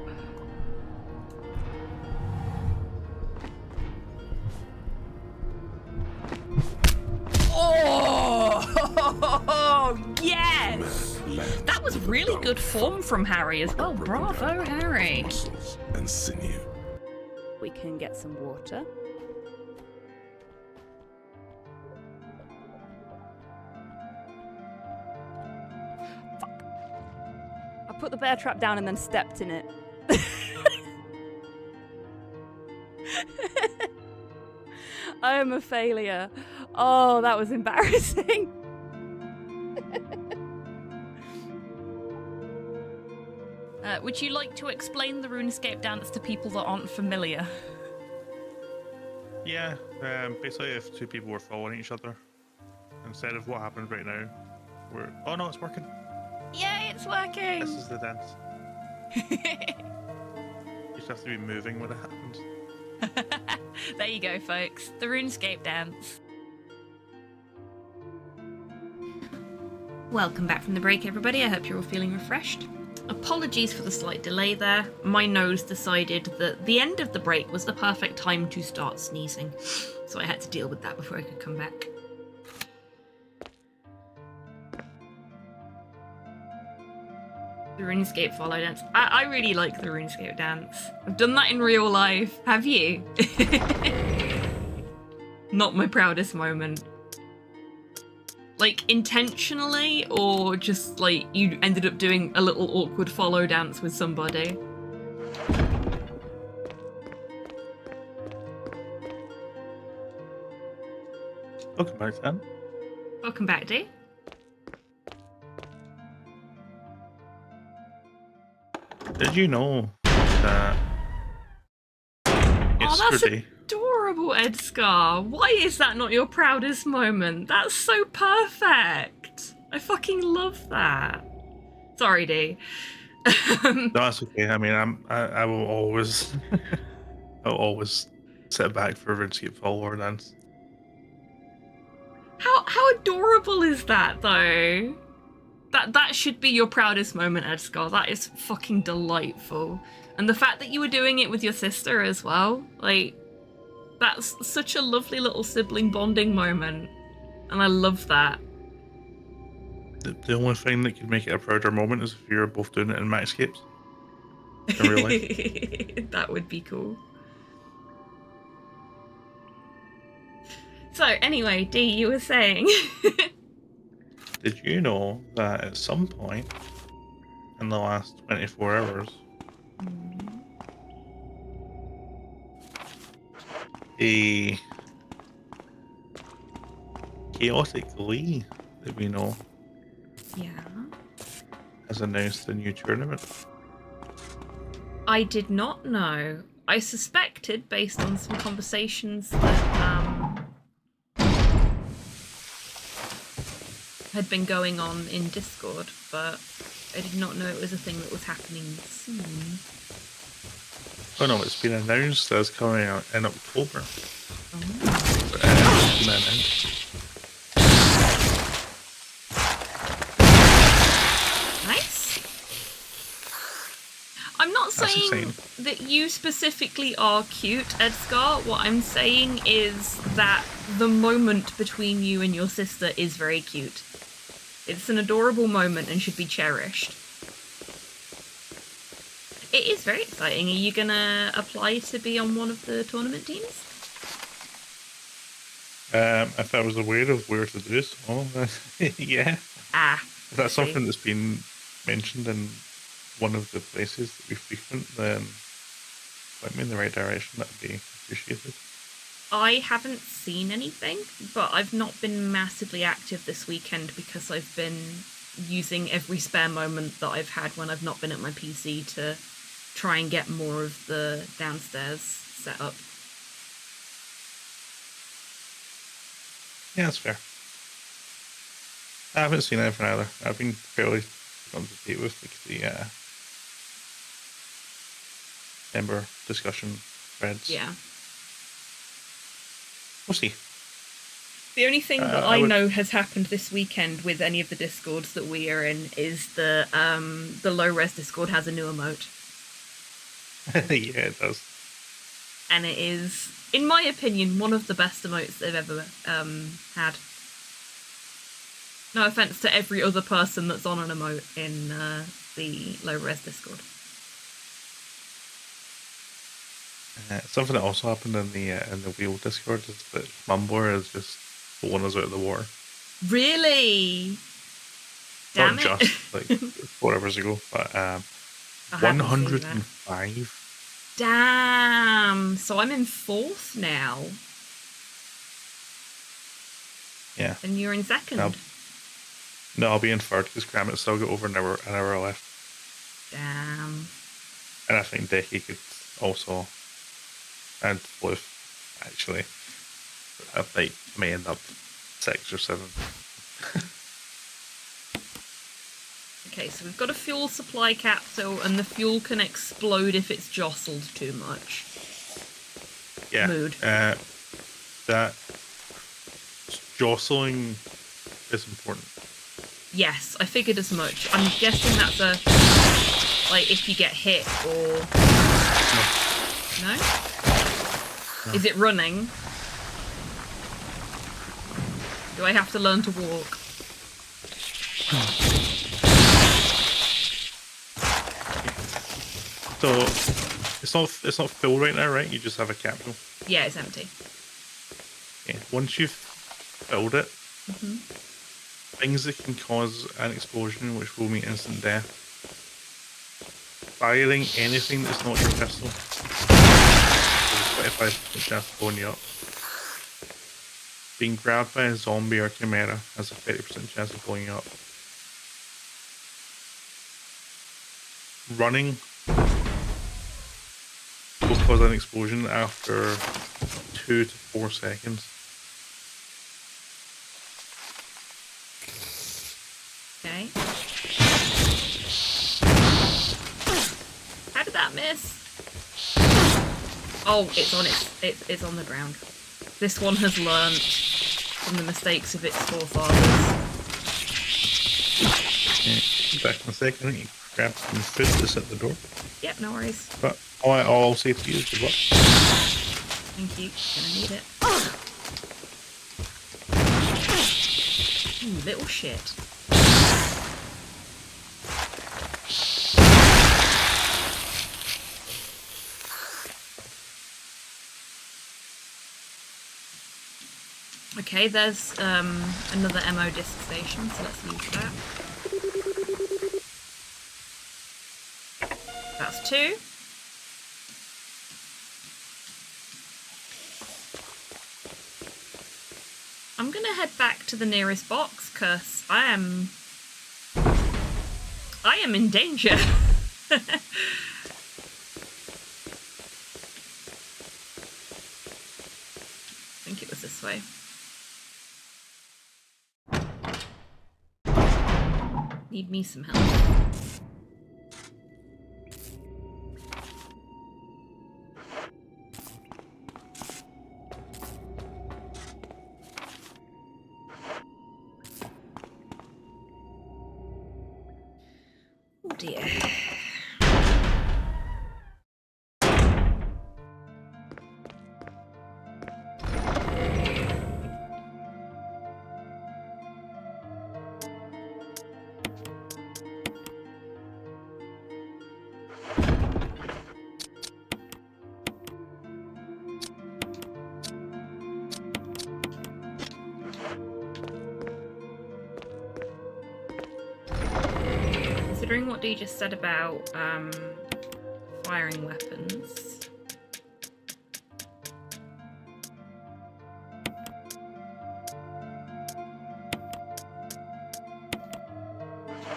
Oh, yes! That was really good form from Harry as well. Bravo, Harry. Muscles and sinew. We can get some water. Fuck. I put the bear trap down and then stepped in it. I am a failure. Oh, that was embarrassing. Would you like to explain the RuneScape dance to people that aren't familiar? Yeah, basically if two people were following each other, instead of what happened right now, we're... Oh no, it's working. Yay, it's working! This is the dance. You just have to be moving when it happens. There you go, folks. The RuneScape dance. Welcome back from the break, everybody. I hope you're all feeling refreshed. Apologies for the slight delay there. My nose decided that the end of the break was the perfect time to start sneezing, so I had to deal with that before I could come back. The RuneScape follow dance. I really like the RuneScape dance. I've done that in real life. Have you? Not my proudest moment. Like, intentionally, or just, like, you ended up doing a little awkward follow dance with somebody? Welcome back, Sam. Welcome back, Dee. Did you know that Oh, that's yesterday... adorable, Edgar. Why is that not your proudest moment? That's so perfect. I fucking love that. Sorry, Dee. No, that's okay. I mean, I will always... I'll always sit back for a RuneScape follower dance. How adorable is that, though? That should be your proudest moment, Edgar. That is fucking delightful. And the fact that you were doing it with your sister as well, like, that's such a lovely little sibling bonding moment. And I love that. The only thing that could make it a prouder moment is if you're both doing it in Maxscapes. In real life. That would be cool. So, anyway, Dee, you were saying... Did you know that at some point in the last 24 hours, a Chaotic Lee that we know Yeah. has announced a new tournament? I did not know. I suspected, based on some conversations that had been going on in Discord, but I did not know it was a thing that was happening soon. Oh no, it's been announced as coming out in October. It's been announced. Nice. I'm not That's saying insane. that you specifically are cute, Edscar. What I'm saying is that the moment between you and your sister is very cute. It's an adorable moment and should be cherished. It is very exciting. Are you gonna apply to be on one of the tournament teams? If I was aware of where to do so, yeah. Ah, If that's I see. something that's been mentioned in one of the places that we frequent, then point me in the right direction. That'd be appreciated. I haven't seen anything, but I've not been massively active this weekend because I've been using every spare moment that I've had when I've not been at my PC to try and get more of the downstairs set up. Yeah, that's fair. I haven't seen anything either. I've been fairly up to date with like, the member discussion threads. Yeah. We'll see. The only thing that I I would- know has happened this weekend with any of the Discords that we are in is the low-res Discord has a new emote. Yeah, it does. And it is, in my opinion, one of the best emotes they've ever had. No offense to every other person that's on an emote in the low-res Discord. Something that also happened in the wheel Discord is that Mumbler is just blowing us out of the water. Really? Damn Not it. just like 4 hours ago, but I haven't seen that. 105. Damn. So I'm in 4th now. Yeah. And you're in 2nd. No, I'll be in 3rd because Kramit's still got over an hour left. Damn. And I think Decky could also, and Floof, actually. I think may end up 6 or 7. Okay, so we've got a fuel supply capsule, and the fuel can explode if it's jostled too much. Yeah. Mood. That jostling is important. Yes, I figured as much. I'm guessing that's a, like, if you get hit or... No? Is it running? Do I have to learn to walk? So it's not full right now, right? You just have a capsule. Yeah, it's empty. Yeah. Once you've filled it, things that can cause an explosion, which will mean instant death. Firing anything that's not your pistol. There's a 25% chance of blowing you up. Being grabbed by a zombie or chimera has a 30% chance of blowing you up. Running will cause an explosion after 2 to 4 seconds. Okay. How did that miss? Oh, it's on the ground. This one has learnt from the mistakes of its forefathers. Back in a second, you grab some food that's at the door. Yep, no worries. But all I'll say to you is good luck. Thank you. Gonna need it. Ooh, little shit. Okay, there's another MO disc station, so let's use that. That's 2. I'm gonna head back to the nearest box, cause I am in danger. I think it was this way. Need me some help. Oh dear. Dee just said about firing weapons.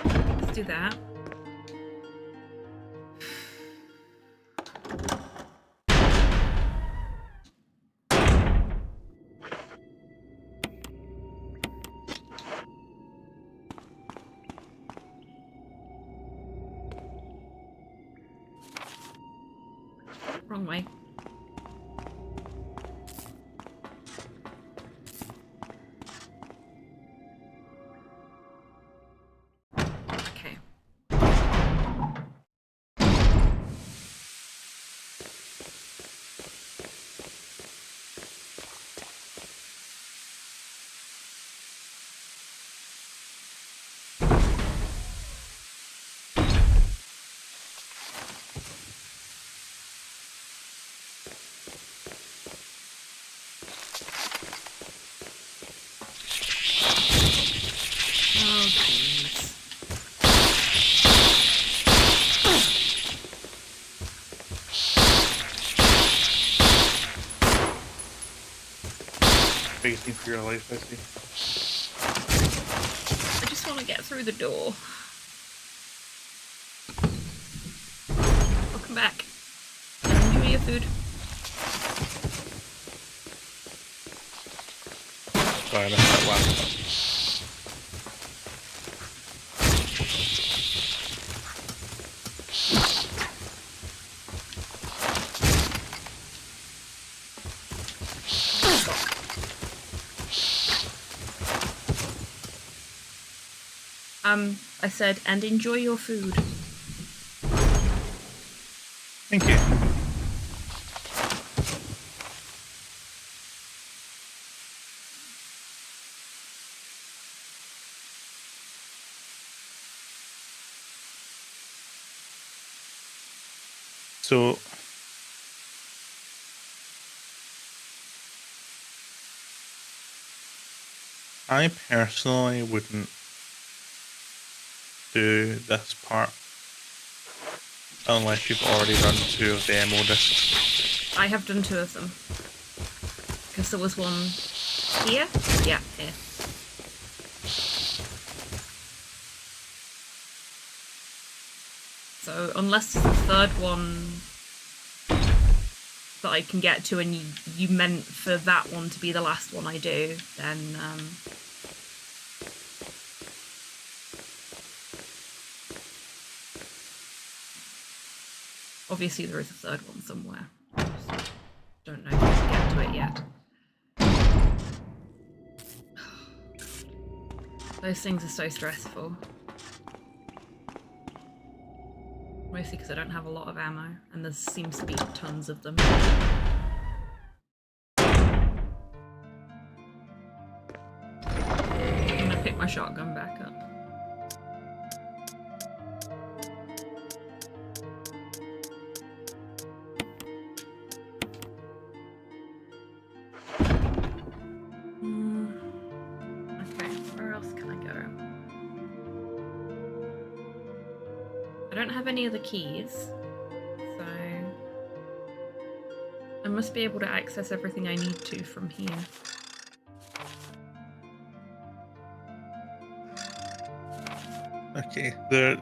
Let's do that. Wrong way. Okay. Oh, jeez. Facing for your life, I see. I just want to get through the door. Welcome back. Enjoy your food. Sorry, I missed that last one. I said, and enjoy your food. Thank you. So, I personally wouldn't do this part unless you've already done 2 of the MO discs. I have done 2 of them. Because there was one here? Yeah, here. So unless there's a third one that I can get to and you meant for that one to be the last one I do, then obviously there is a third one somewhere. I just don't know if I can get to it yet. Those things are so stressful. Mostly because I don't have a lot of ammo, and there seems to be tons of them. I'm gonna pick my shotgun back up. Okay, where else can I go? I don't have any other keys, so I must be able to access everything I need to from here. Okay, the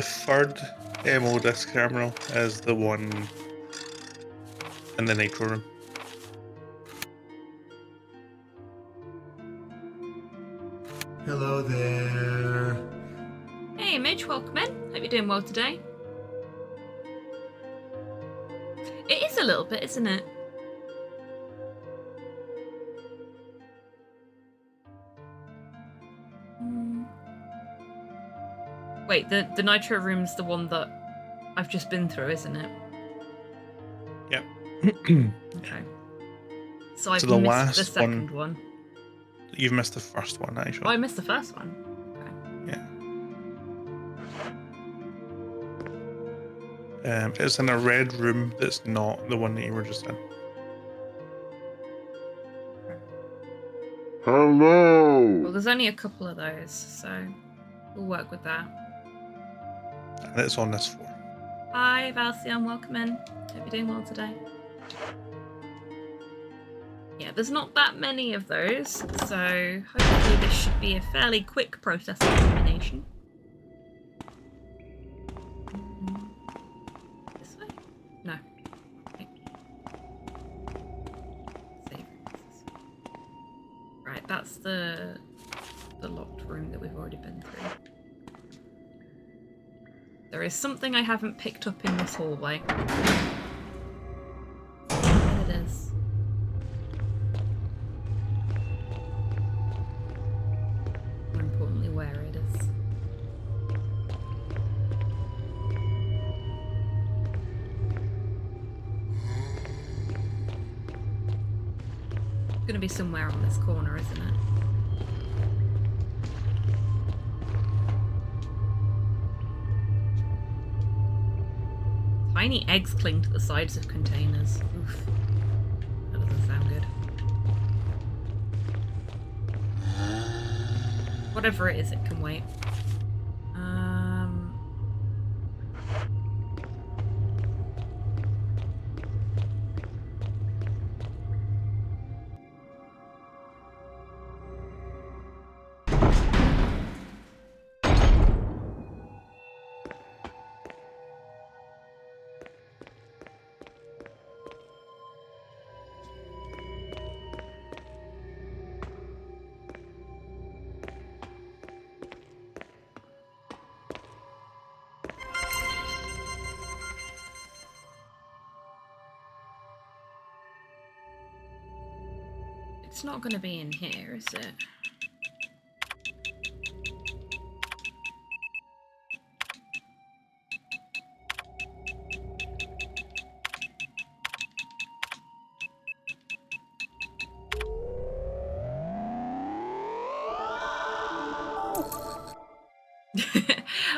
third MO disc terminal is the one in the nitro room. Hello there. Hey Mitch, welcome in. Hope you're doing well today. It is a little bit, isn't it? Wait, the nitro room's the one that I've just been through, isn't it? Yep. Okay. So I've So the missed last the second one. You've missed the first one, actually. Oh, I missed the first one. Yeah. It's in a red room that's not the one that you were just in. Hello. Well, there's only a couple of those, so we'll work with that. and it's on this floor. Hi, Valcion, welcome in. Hope you're doing well today. Yeah, there's not that many of those, so hopefully this should be a fairly quick process of elimination. This way? No. Okay. Save. Right, that's the locked room that we've already been through. There is something I haven't picked up in this hallway. What it is. More importantly, where it is. It's gonna be somewhere on this corner, isn't it? Tiny eggs cling to the sides of containers. Oof. That doesn't sound good. Whatever it is, it can wait. It's not going to be in here, is it?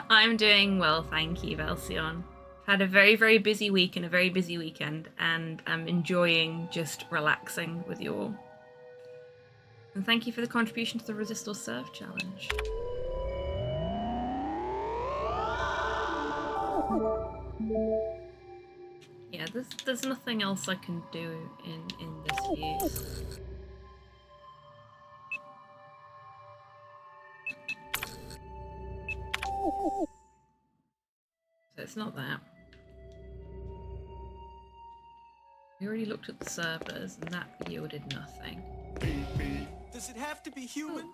I'm doing well, thank you, Valcion. Had a very, very busy week and a very busy weekend, and I'm enjoying just relaxing with you all. And thank you for the contribution to the Resist or Serve challenge. Yeah, there's nothing else I can do in this fuse. So it's not that. We already looked at the servers and that yielded nothing. Does it have to be human?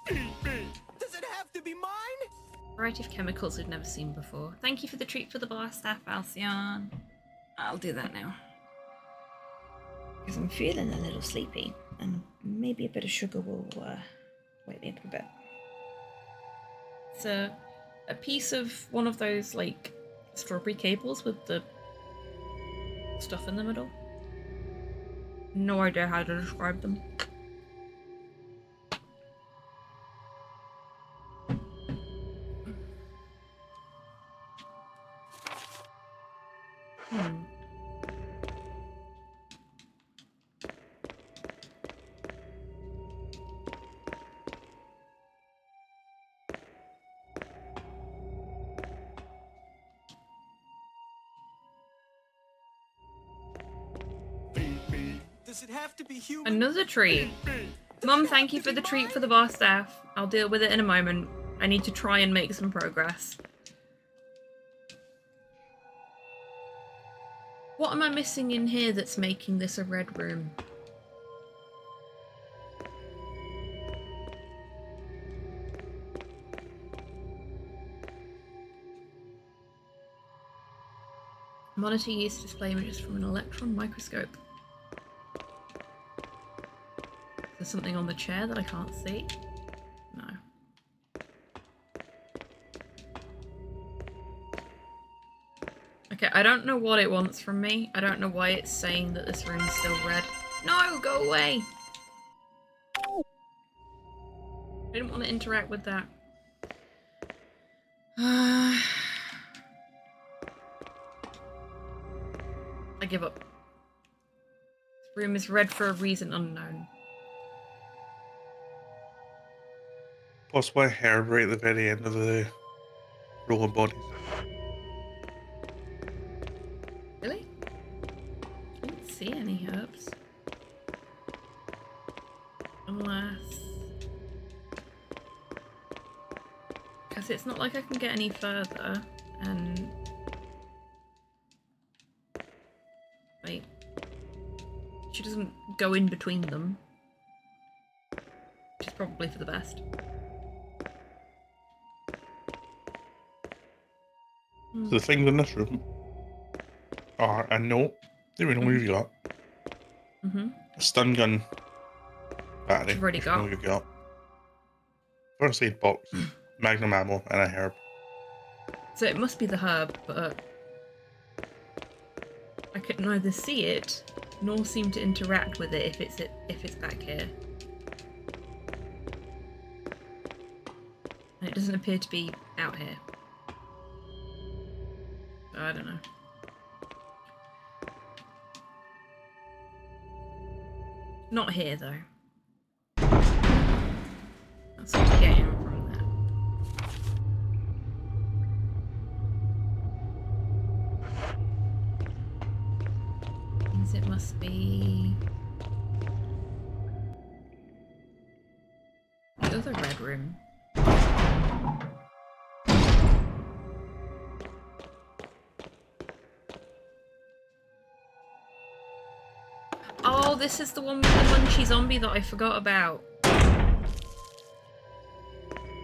Does it have to be mine? Variety of chemicals we've never seen before. Thank you for the treat for the bar staff, Alcyon. I'll do that now. Because I'm feeling a little sleepy, and maybe a bit of sugar will wake me up a bit. It's a piece of one of those, like, strawberry cables with the stuff in the middle. No idea how to describe them. Does it have to be human? Another treat. Mum, thank you for the treat for the bar staff. I'll deal with it in a moment. I need to try and make some progress. What am I missing in here that's making this a red room? Monitor used to display images from an electron microscope. There's something on the chair that I can't see? No. Okay, I don't know what it wants from me. I don't know why it's saying that this room is still red. No, go away! I didn't want to interact with that. I give up. This room is red for a reason unknown. Possibly I heard right at the very end of the rolling bodies. Really? I didn't see any herbs. Unless... Because it's not like I can get any further, and... Wait. She doesn't go in between them. Which is probably for the best. So the things in this room are a note that we know you've got, a stun gun battery, You've already which we know got. you've got, first aid box, magnum ammo, and a herb. So it must be the herb, but I could neither see it nor seem to interact with it if it's back here. And it doesn't appear to be out here. So I don't know. Not here though. That's what I'm getting from that. Means it must be the other red room. Oh, this is the one with the munchy zombie that I forgot about.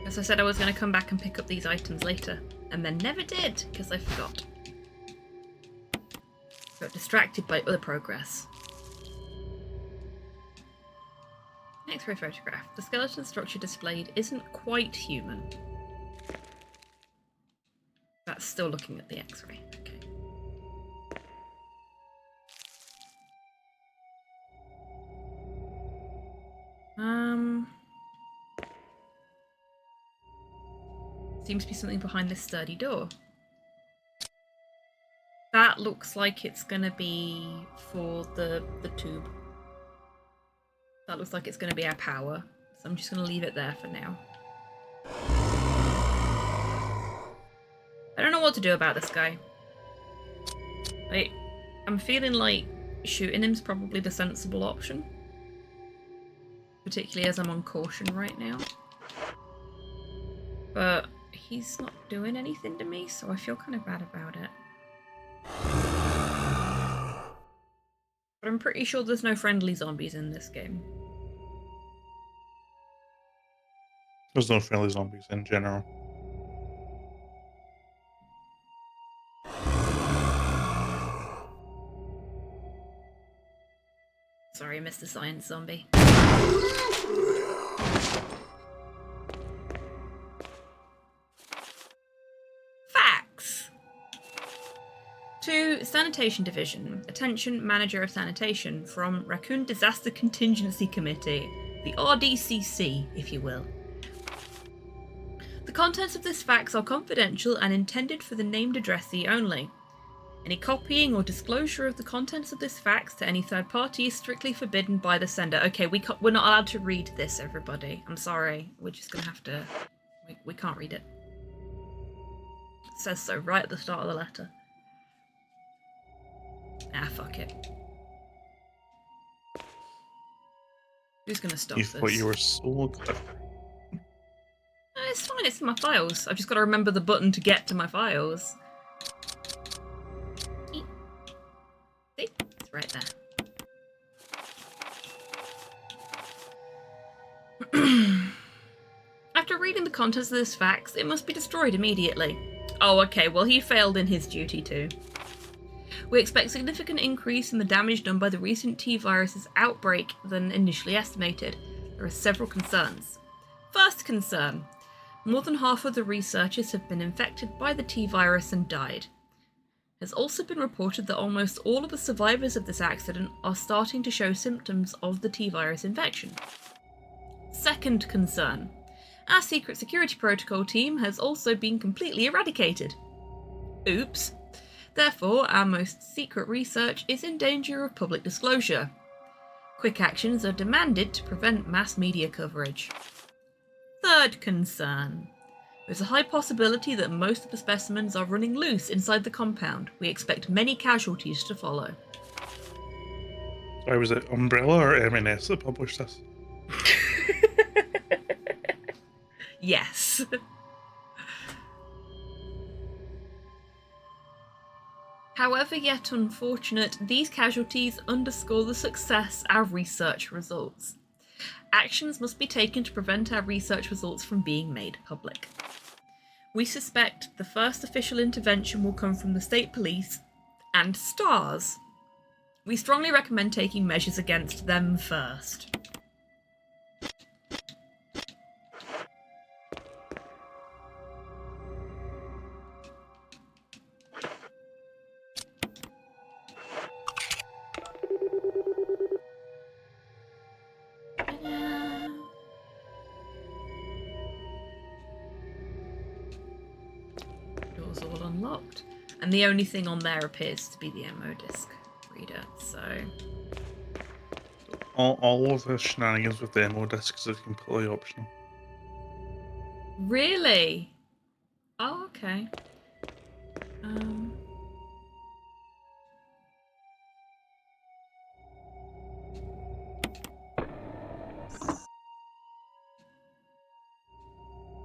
As I said, I was going to come back and pick up these items later, and then never did, because I forgot. Got distracted by other progress. X-ray photograph. The skeleton structure displayed isn't quite human. That's still looking at the X-ray. Okay. Seems to be something behind this sturdy door. That looks like it's gonna be for the tube. That looks like it's gonna be our power. So I'm just gonna leave it there for now. I don't know what to do about this guy. I'm feeling like shooting him's probably the sensible option. Particularly as I'm on caution right now. But he's not doing anything to me, so I feel kind of bad about it. But I'm pretty sure there's no friendly zombies in this game. There's no friendly zombies in general. Sorry, Mr. Science Zombie. Facts! To Sanitation Division. Attention, Manager of Sanitation from Raccoon Disaster Contingency Committee. The RDCC, if you will. The contents of this fax are confidential and intended for the named addressee only. Any copying or disclosure of the contents of this fax to any third party is strictly forbidden by the sender. Okay, we're not allowed to read this, everybody. I'm sorry. We're just gonna have to... We can't read it. It says so right at the start of the letter. Ah, fuck it. Who's gonna stop You this? thought you were so clever. It's fine, it's in my files. I've just got to remember the button to get to my files. See? It's right there. After reading the contents of this fax, it must be destroyed immediately. Oh, okay, well he failed in his duty too. We expect significant increase in the damage done by the recent T-virus's outbreak than initially estimated. There are several concerns. First concern. More than half of the researchers have been infected by the T-virus and died. It has also been reported that almost all of the survivors of this accident are starting to show symptoms of the T-virus infection. Second concern. Our secret security protocol team has also been completely eradicated. Oops. Therefore, our most secret research is in danger of public disclosure. Quick actions are demanded to prevent mass media coverage. Third concern. There's a high possibility that most of the specimens are running loose inside the compound. We expect many casualties to follow. Sorry, was it Umbrella or M&S that published this? Yes. However yet unfortunate, these casualties underscore the success our research results. Actions must be taken to prevent our research results from being made public. We suspect the first official intervention will come from the state police and STARS. We strongly recommend taking measures against them first. Doors all unlocked. And the only thing on there appears to be the ammo disc reader, so... All of the shenanigans with the ammo discs are completely optional. Really? Oh, okay.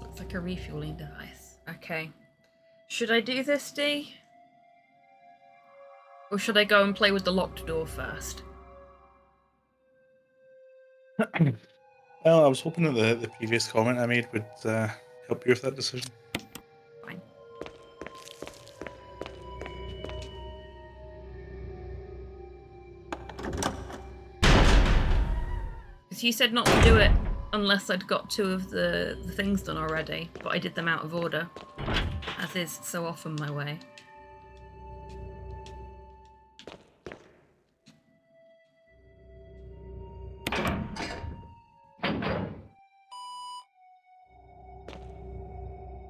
Looks like a refueling device. Okay. Should I do this, D? Or should I go and play with the locked door first? Well, I was hoping that the previous comment I made would help you with that decision. Fine. Because you said not to do it unless I'd got 2 of the things done already, but I did them out of order, as is so often my way.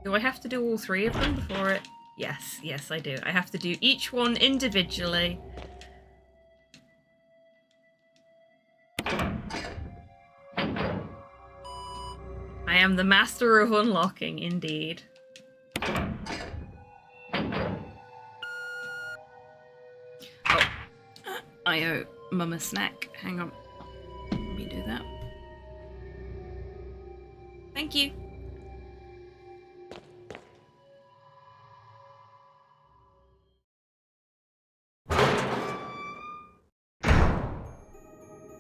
Do I have to do all 3 of them before it? Yes, yes I do. I have to do each one individually. I am the master of unlocking, indeed. Oh, I owe Mum a snack. Hang on. Let me do that. Thank you.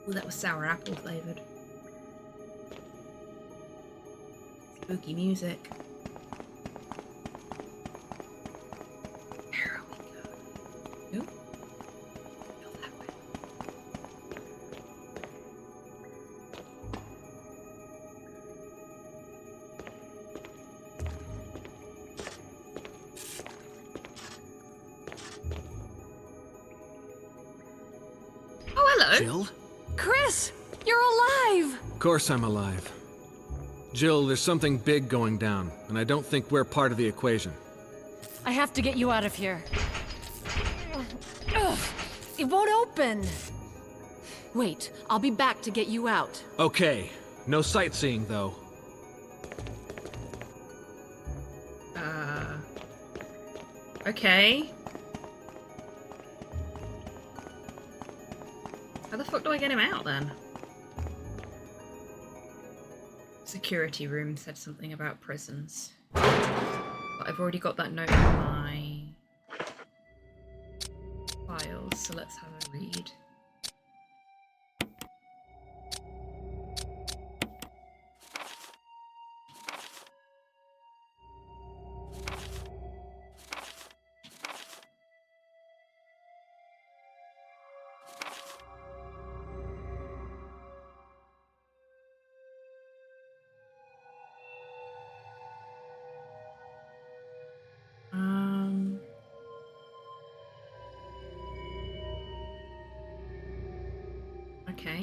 Oh, that was sour apple flavored. Spooky music. There we go. Nope. Go that way. Oh, hello. Jill? Chris, you're alive! Of course I'm alive. Jill, there's something big going down, and I don't think we're part of the equation. I have to get you out of here. Ugh, it won't open. Wait, I'll be back to get you out. Okay, no sightseeing though. Okay. How the fuck do I get him out then? Security room said something about prisons. But I've already got that note in my files, so let's have a read. Okay.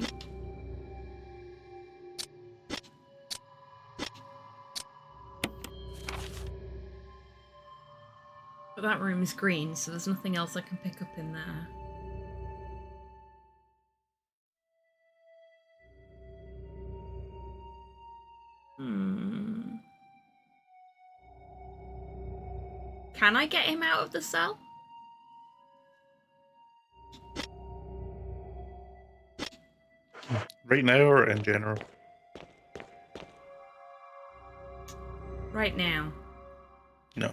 But that room is green, so there's nothing else I can pick up in there. Can I get him out of the cell? Right now or in general? Right now. No.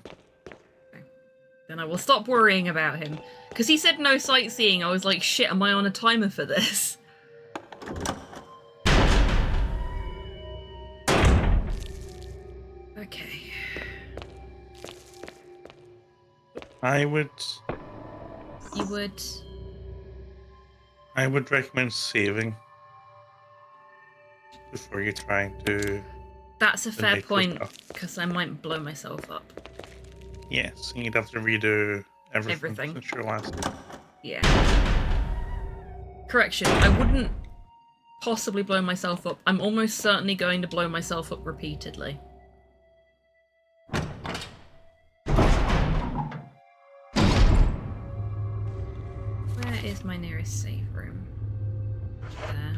Then I will stop worrying about him. Because he said no sightseeing. I was like, shit, am I on a timer for this? Okay. I would You would... recommend saving before you try and do That's a the fair necklace point, stuff. because I might blow myself up. Yes, and you'd have to redo everything, Everything. since your last. Yeah. Correction, I wouldn't possibly blow myself up. I'm almost certainly going to blow myself up repeatedly. Where is my nearest save room? There.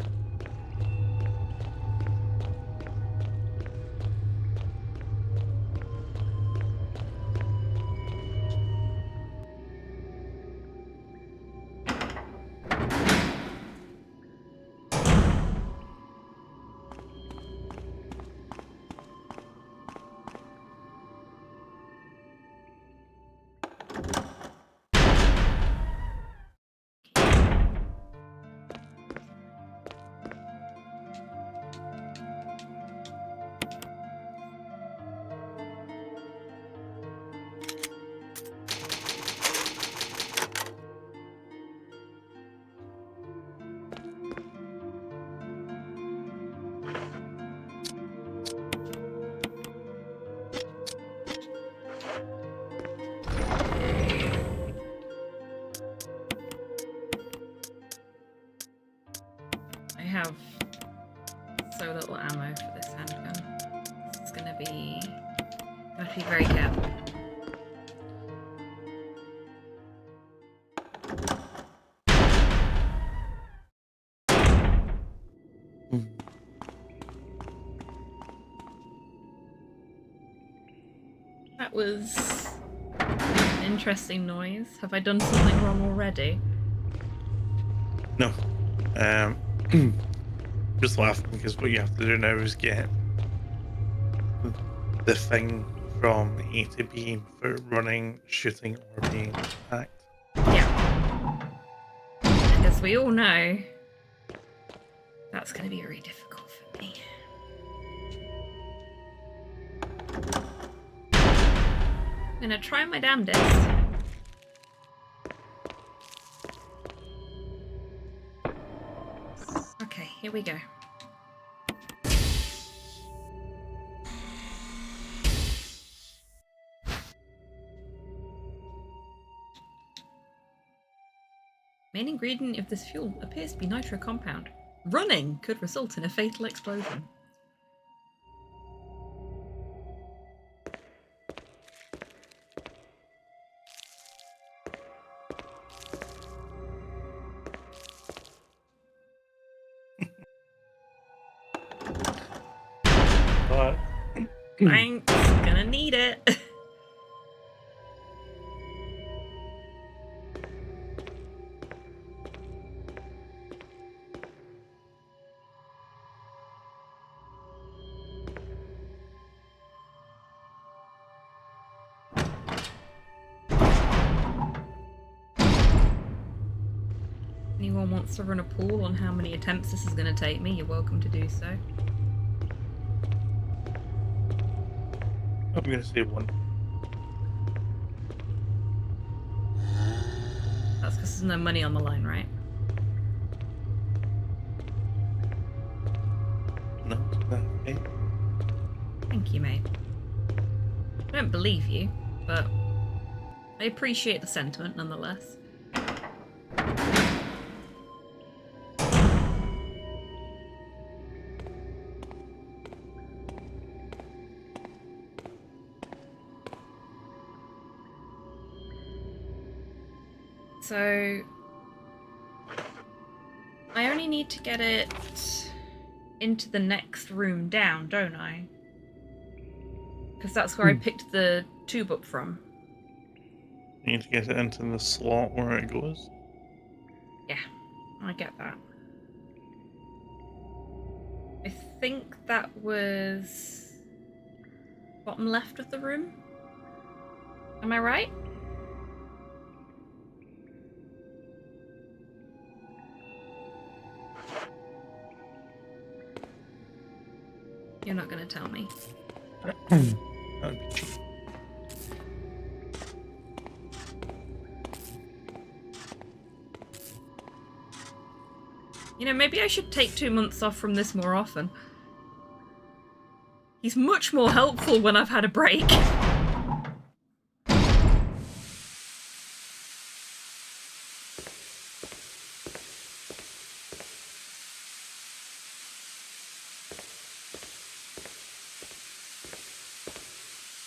I have so little ammo for this handgun. It's gonna be... I have to be very careful. That was an interesting noise. Have I done something wrong already? No. Just laughing because what you have to do now is get the thing from A to B for running, shooting, or being attacked. Yeah. And as we all know, that's going to be very difficult for me. I'm going to try my damnedest. Okay, here we go. Main ingredient of this fuel appears to be nitro compound. Running could result in a fatal explosion. But Thanks, gonna need it. Anyone wants to run a pool on how many attempts this is going to take me, you're welcome to do so. I'm gonna say one. That's because there's no money on the line, right? No, okay. Thank you, mate. I don't believe you, but I appreciate the sentiment nonetheless. So I only need to get it into the next room down, don't I? Because that's where I picked the tube up from. You need to get it into the slot where it goes. Yeah, I get that. I think that was bottom left of the room. Am I right? You're not gonna tell me. That would be cheap. You know, maybe I should take 2 months off from this more often. He's much more helpful when I've had a break.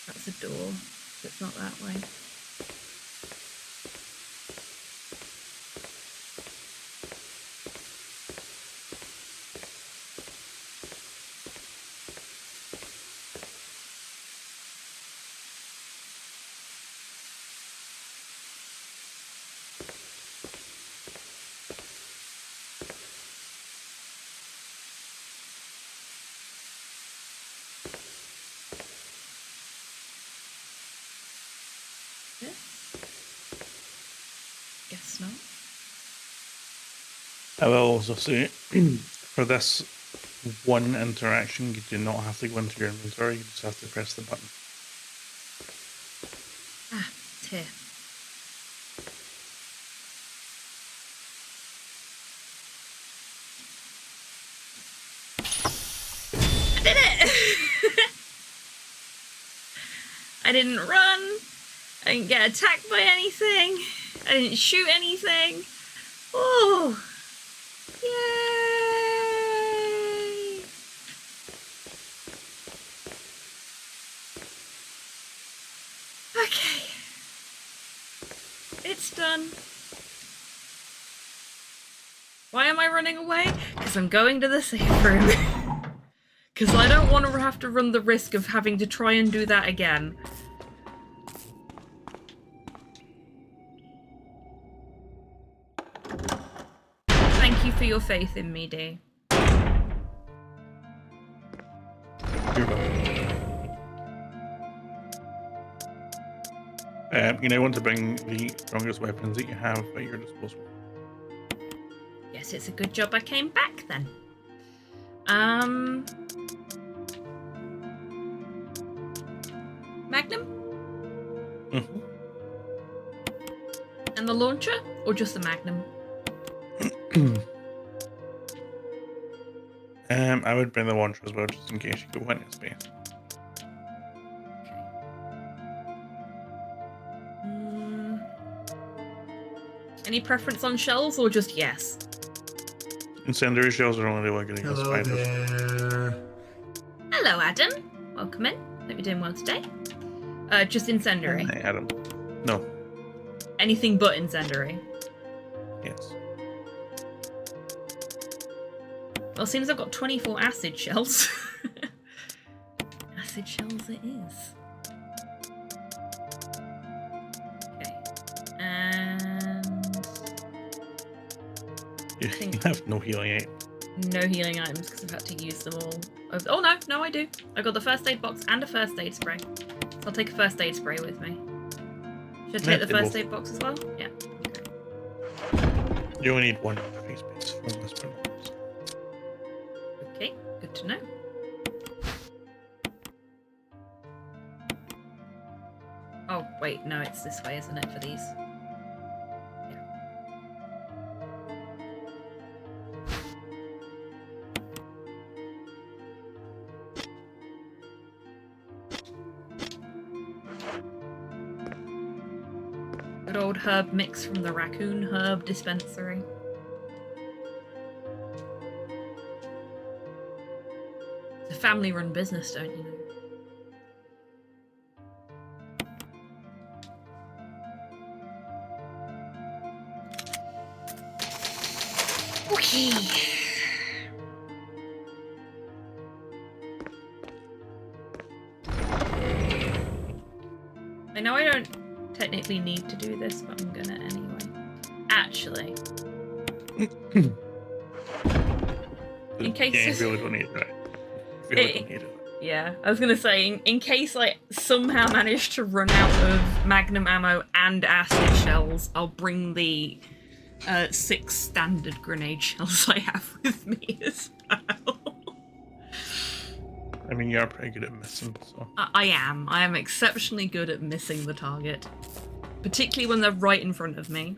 That's a door, so it's not that way. Guess not. I will also say, for this one interaction, you do not have to go into your inventory, you just have to press the button. Ah, it's here. I did it! I didn't run. I didn't get attacked by anything. I didn't shoot anything. Oh! Yay! Okay. It's done. Why am I running away? Because I'm going to the safe room. Because I don't want to have to run the risk of having to try and do that again. Thank you for your faith in me, dear. You're welcome. You now want to bring the strongest weapons that you have at your disposal. Yes, it's a good job I came back then. Magnum? Mm-hmm. And the launcher? Or just the Magnum? I would bring the launcher as well, just in case you go into space. Any preference on shells or just yes? Incendiary shells are only really good against Hello spiders. there. Hello, Adam. Welcome in. Hope you're doing well today. Just incendiary. Hey, Adam. No. Anything but incendiary. Yes. Well, it seems I've got 24 acid shells. Acid shells it is. Okay. And... You have no healing aid. no healing items because I've had to use them all. Oh no, I do. I got the first aid box and a first aid spray. So I'll take a first aid spray with me. Should I take the first aid box as well? Yeah. Okay. You only need one face base from this point. Okay, good to know. Oh, wait, no, it's this way, isn't it, for these? Good old herb mix from the Raccoon Herb Dispensary. It's a family-run business, don't you know? Okay. I know I don't technically need to do this, but I'm gonna anyway. Actually. In case Yeah, you really don't need it. You really don't need it. Yeah, I was gonna say, in case I somehow manage to run out of magnum ammo and acid shells, I'll bring the 6 standard grenade shells I have with me as well. I mean, you are pretty good at missing, so. I am. I am exceptionally good at missing the target. Particularly when they're right in front of me.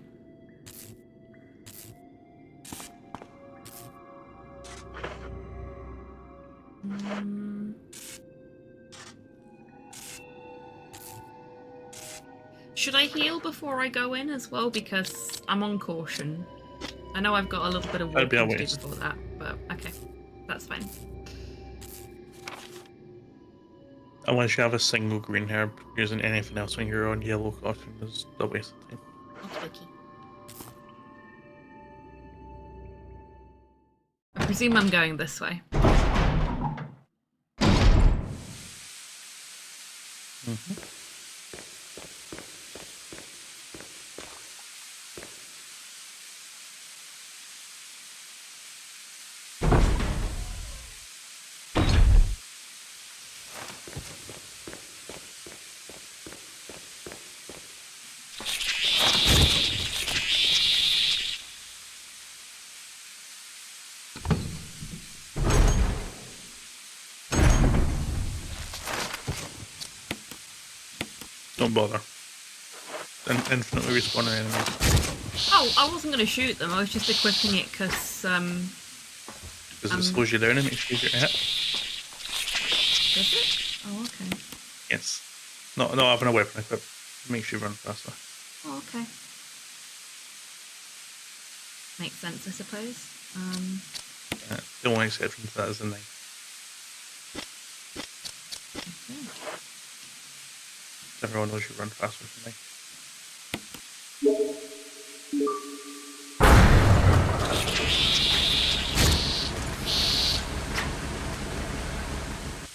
Should I heal before I go in as well? Because I'm on caution. I know I've got a little bit of work to do before that, but okay. That's fine. Unless you have a single green herb, using anything else when you're on yellow caution is a waste of time. Okay. I presume I'm going this way. Don't bother. Infinitely respawning enemies. Oh, I wasn't going to shoot them. I was just equipping it because Because it slows you down and makes you easier to hit. Does it? Oh, okay. Yes. Not having a weapon equipped makes you run faster. Oh, okay. Makes sense, I suppose. The only exception to that is the knife. Okay. Everyone knows you run faster with the knife.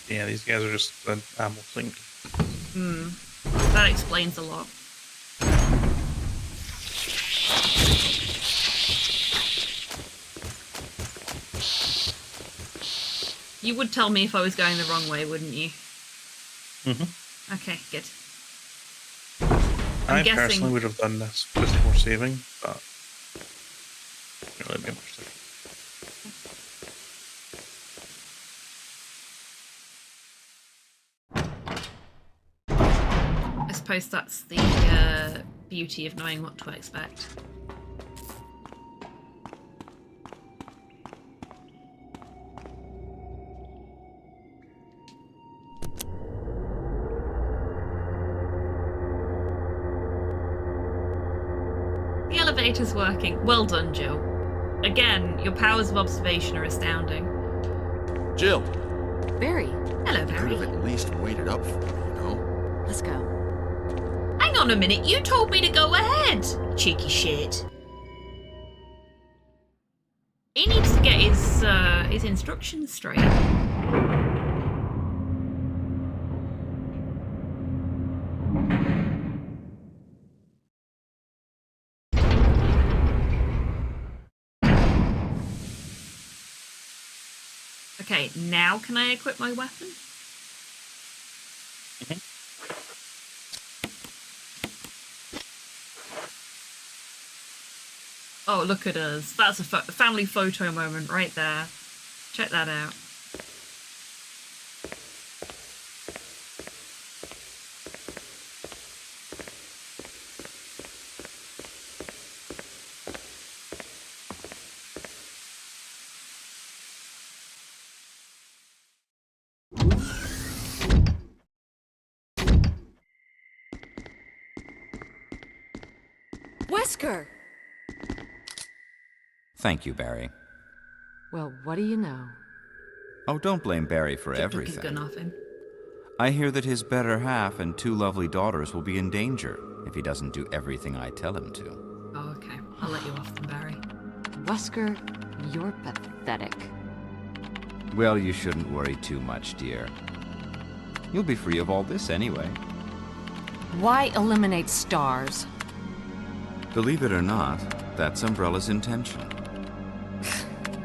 Yeah, these guys are just an ammo sink. That explains a lot. You would tell me if I was going the wrong way, wouldn't you? Okay, good. I personally would have done this before saving, but it didn't really make much difference. I suppose that's the beauty of knowing what to expect. The elevator's working. Well done, Jill. Again, your powers of observation are astounding. Jill. Barry. Hello, You could Barry. have at least waited up for me, you know? Let's go. Hang on a minute, you told me to go ahead. Cheeky shit. He needs to get his instructions straight. Okay, now can I equip my weapon? Oh, look at us. That's a family photo moment right there. Check that out. Wesker! Thank you, Barry. Well, what do you know? Oh, don't blame Barry for Took his everything. gun off him. I hear that his better half and 2 lovely daughters will be in danger if he doesn't do everything I tell him to. Oh, okay. I'll let you off then, Barry. Wesker, you're pathetic. Well, you shouldn't worry too much, dear. You'll be free of all this anyway. Why eliminate stars? Believe it or not, that's Umbrella's intention.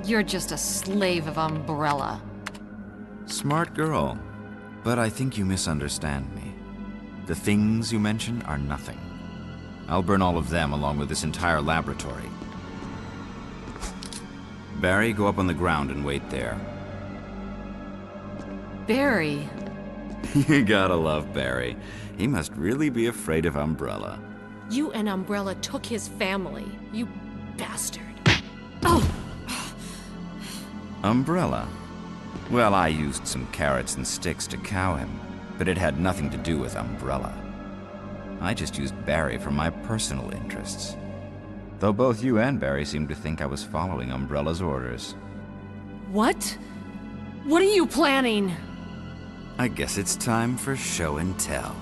You're just a slave of Umbrella. Smart girl. But I think you misunderstand me. The things you mention are nothing. I'll burn all of them along with this entire laboratory. Barry, go up on the ground and wait there. Barry? You gotta love Barry. He must really be afraid of Umbrella. You and Umbrella took his family, you bastard. Oh! Umbrella? Well, I used some carrots and sticks to cow him, but it had nothing to do with Umbrella. I just used Barry for my personal interests. Though both you and Barry seem to think I was following Umbrella's orders. What? What are you planning? I guess it's time for show and tell.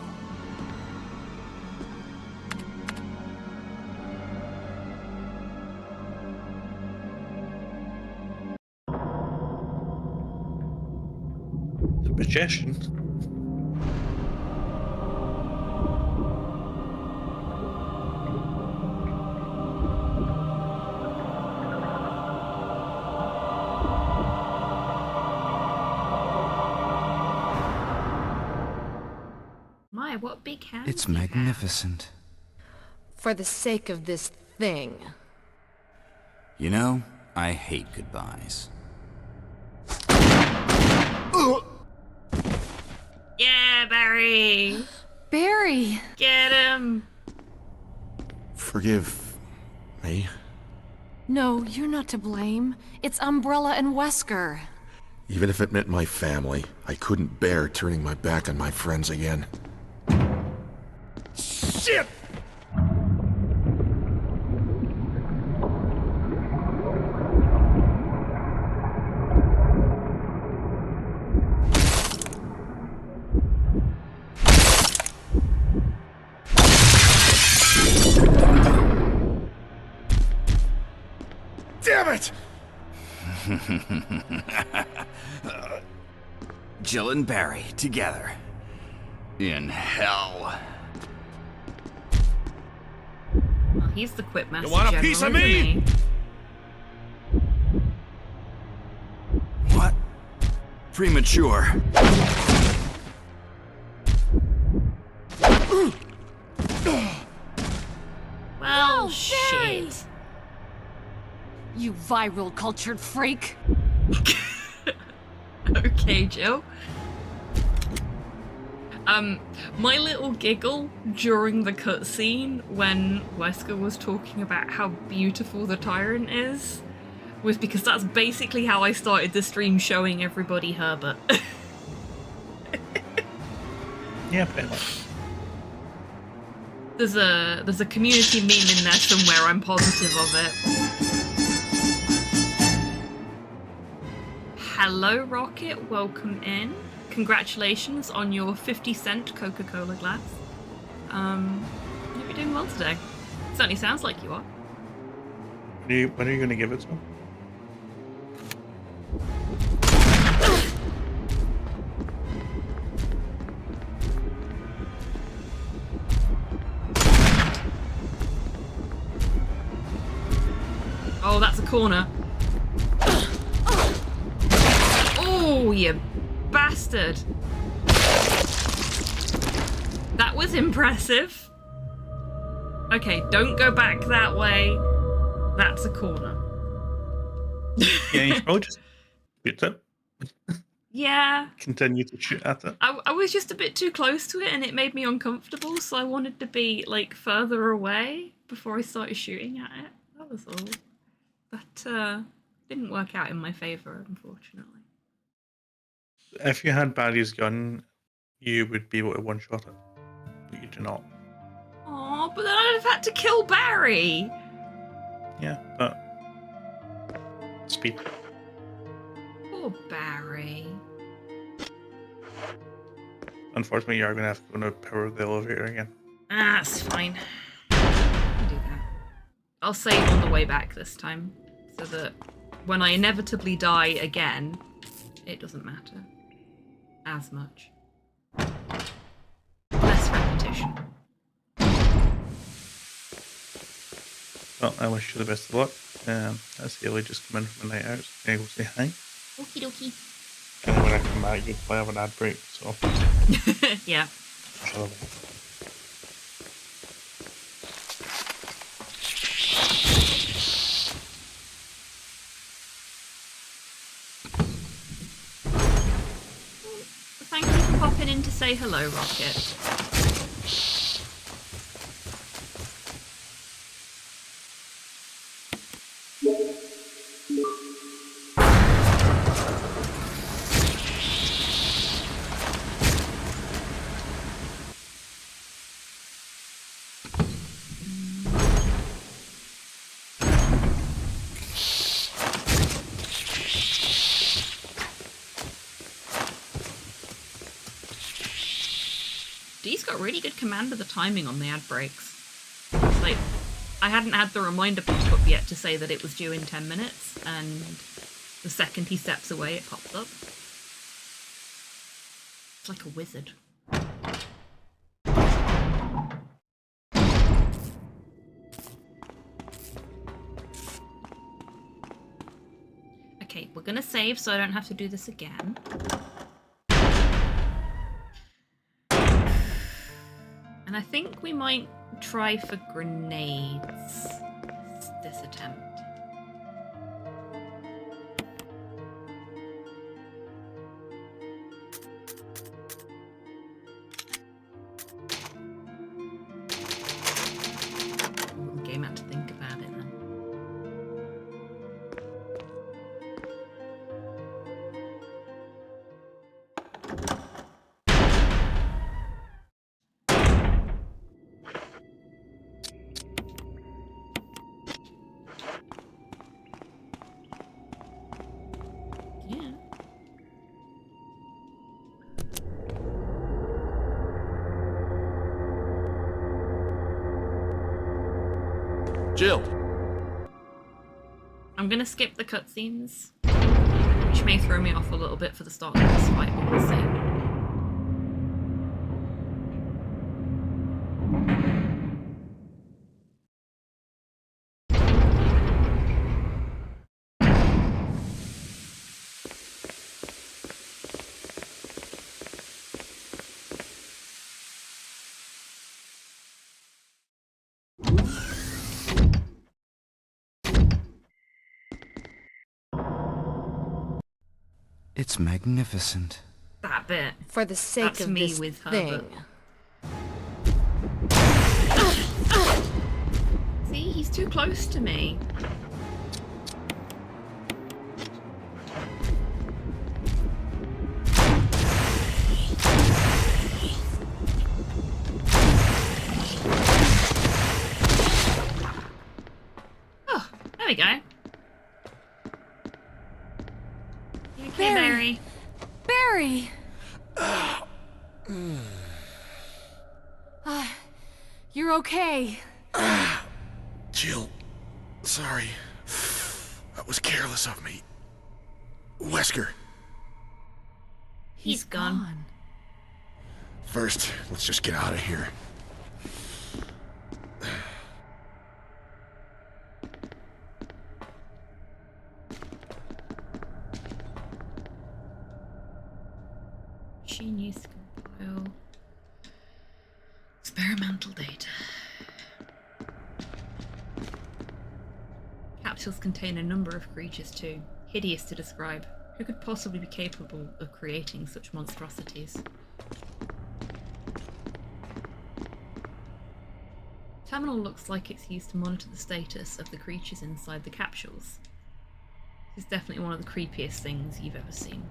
The magician. My, what big hands. It's magnificent. For the sake of this thing. You know, I hate goodbyes. Yeah, Barry. Barry! Get him. Forgive me. No, you're not to blame. It's Umbrella and Wesker. Even if it meant my family, I couldn't bear turning my back on my friends again. Shit! Damn it! Jill and Barry together. In hell. Well, he's the Quipmaster. You want a General, piece of isn't me? he? What? Premature. Well, No, shit. You viral cultured freak. Okay, Jill. My little giggle during the cutscene when Wesker was talking about how beautiful the Tyrant is was because that's basically how I started the stream showing everybody Herbert. Yeah, pretty much. There's a community meme in there somewhere, I'm positive of it. Hello, Rocket, welcome in. Congratulations on your 50-cent Coca-Cola glass. You're doing well today. Certainly sounds like you are. When are you going to give it to him? Oh, that's a corner. Oh, you bastard. That was impressive. Okay, don't go back that way. That's a corner. Yeah, you probably just shoot it. Yeah. Continue to shoot at it. I was just a bit too close to it and it made me uncomfortable, so I wanted to be, like, further away before I started shooting at it. That was all. But, didn't work out in my favour, unfortunately. If you had Barry's gun, you would be able to one-shot it. But you do not. Aw, but then I'd have had to kill Barry! Yeah, but... speed. Poor Barry. Unfortunately, you are going to have to go to power the elevator again. Ah, that's fine. I'll do that. I'll save on the way back this time, so that when I inevitably die again, it doesn't matter as much. Less repetition. Well, I wish you the best of luck. That's Haley just come in from the night out. So I'm gonna go say hi. Okie dokie. And when I come back, you'll probably have an ad break. So. Yeah. So, Thank you for popping in to say hello, Rocket. Dee's got really good command of the timing on the ad breaks. Like, I hadn't had the reminder pop up yet to say that it was due in 10 minutes, and the second he steps away, it pops up. It's like a wizard. Okay, we're gonna save so I don't have to do this again. And I think we might try for grenades this attempt. Ooh, the game had to think about it then. Yeah. Jill! I'm gonna skip the cutscenes, which may throw me off a little bit for the start of this fight, but we'll see. It's magnificent. That bit. For the sake That's of me this with her, thing. See, he's too close to me. Oh, there we go. You okay, Barry? Barry! You're okay. Jill, sorry. That was careless of me. Wesker, He's gone. first, let's just get out of here. Machine use to compile experimental data. Capsules contain a number of creatures too, hideous to describe. Who could possibly be capable of creating such monstrosities? Terminal looks like it's used to monitor the status of the creatures inside the capsules. This is definitely one of the creepiest things you've ever seen.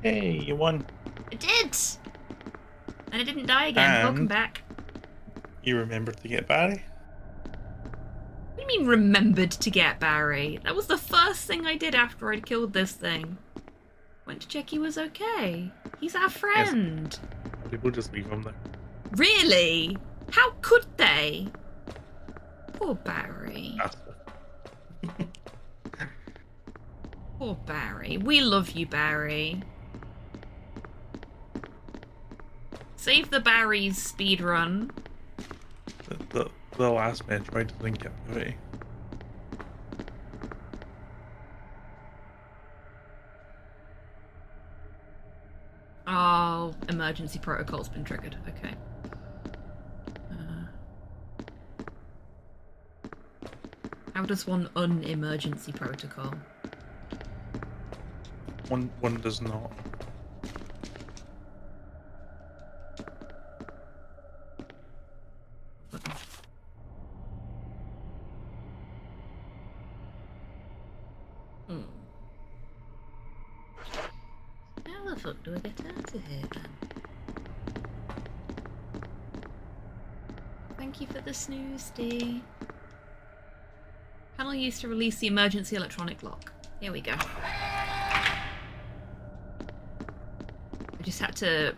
hey, you won. I did! And I didn't die again. Welcome And- back. You remembered to get Barry? What do you mean remembered to get Barry? That was the first thing I did after I'd killed this thing. Went to check he was okay. He's our friend. People just leave him there. Really? How could they? Poor Barry. Poor Barry. We love you, Barry. Save the Barry's speedrun. The The last Metroid doesn't get away. Oh, emergency protocol's been triggered. Okay. How does one un-emergency protocol? One does not. How the fuck do I get out of here then? Thank you for the snooze, D. Panel used to release the emergency electronic lock. Here we go. I just had to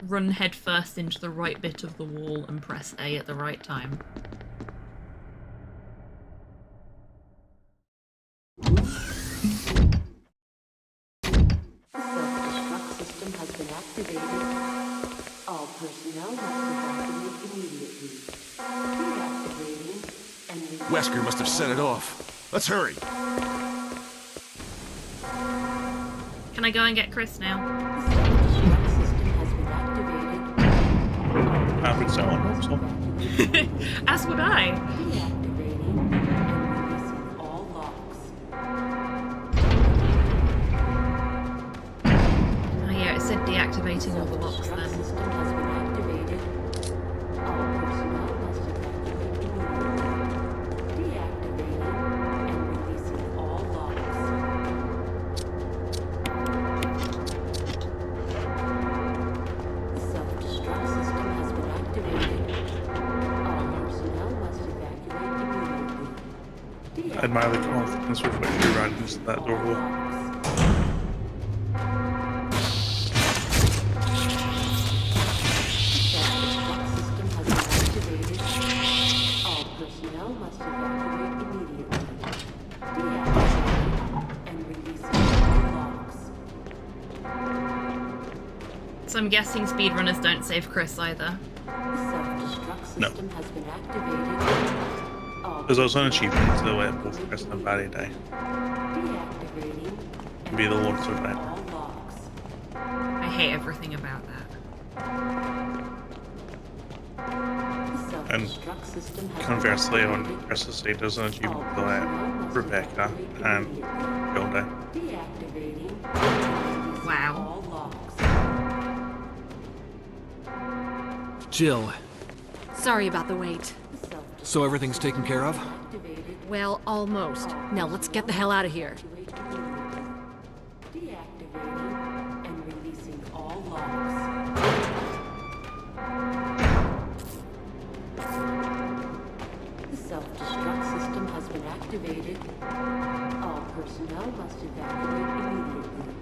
run headfirst into the right bit of the wall and press A at the right time. Self-destruct system has been activated. All personnel must evacuate immediately. Deactivating and Wesker must have set it off. Let's hurry. Can I go and get Chris now? I would so and hope so. As would I. Oh yeah, it said deactivating all the locks then. I admire the confidence with which you ran into that door though. So I'm guessing speedrunners don't save Chris either. No. There's also an achievement to let both Chris and Barry die. And be the lone survivor. I hate everything about that. And conversely, on Chris's side, there's an achievement to let Rebecca and Jill die. Wow. Jill, Sorry about the wait. so everything's taken care of? Well, almost. Now let's get the hell out of here. The self-destruct system has been activated. All personnel must evacuate immediately.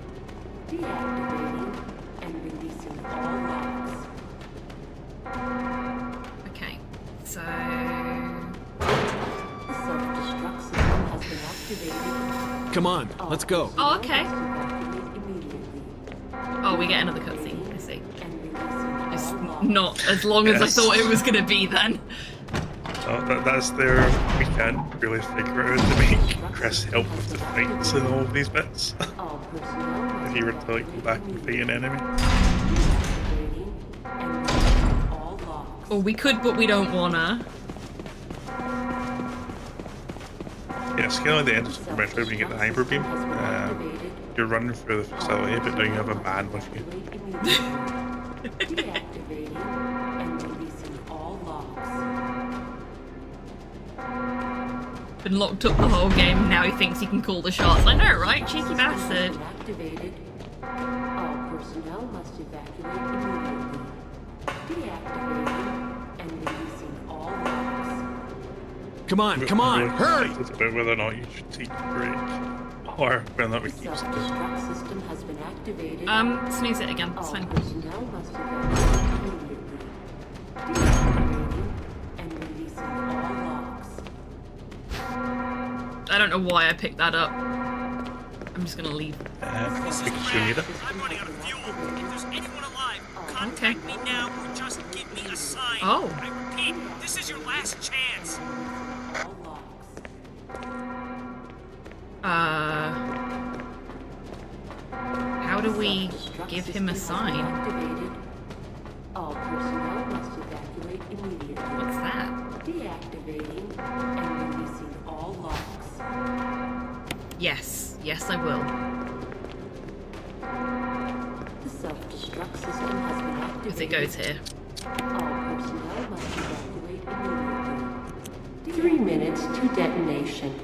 Deactivating and releasing all locks. Okay, so... The self-destruct system has been activated. Come on, let's go. Oh, okay. Oh, we get another cutscene, I see. It's not as long as I thought it was going to be then. That's their... We can't really figure out how to make Chris help with the fights and all of these bits. If he were to like go back and fight an enemy. Or we could, but we don't wanna. Yeah, it's kind of like the end of Super Metroid when you get the Hyper Beam. You're running through the facility, but now you have a man with you. Been locked up the whole game, now he thinks he can call the shots. I know, right? Cheeky bastard. Activated. All personnel must evacuate immediately. Deactivating and releasing all locks. Come on, come on, hurry! It's about whether or not you should take a break, or whether or not we keep it. Self-destruct system has been activated. Snooze it again. It's All fine. personnel must evacuate immediately. Deactivating and releasing all locks. I don't know why I picked that up. I'm just gonna leave. Because you need it. I'm running out of fuel. If there's anyone alive, contact me now or just give me a sign. Oh. I repeat, this is your last chance. How do we give him a sign? All personnel must evacuate immediately. What's that? Deactivating and releasing all locks. Yes, yes, I will. The self-destruct system has been activated. If it goes here. All personnel must evacuate immediately. 3 minutes to detonation.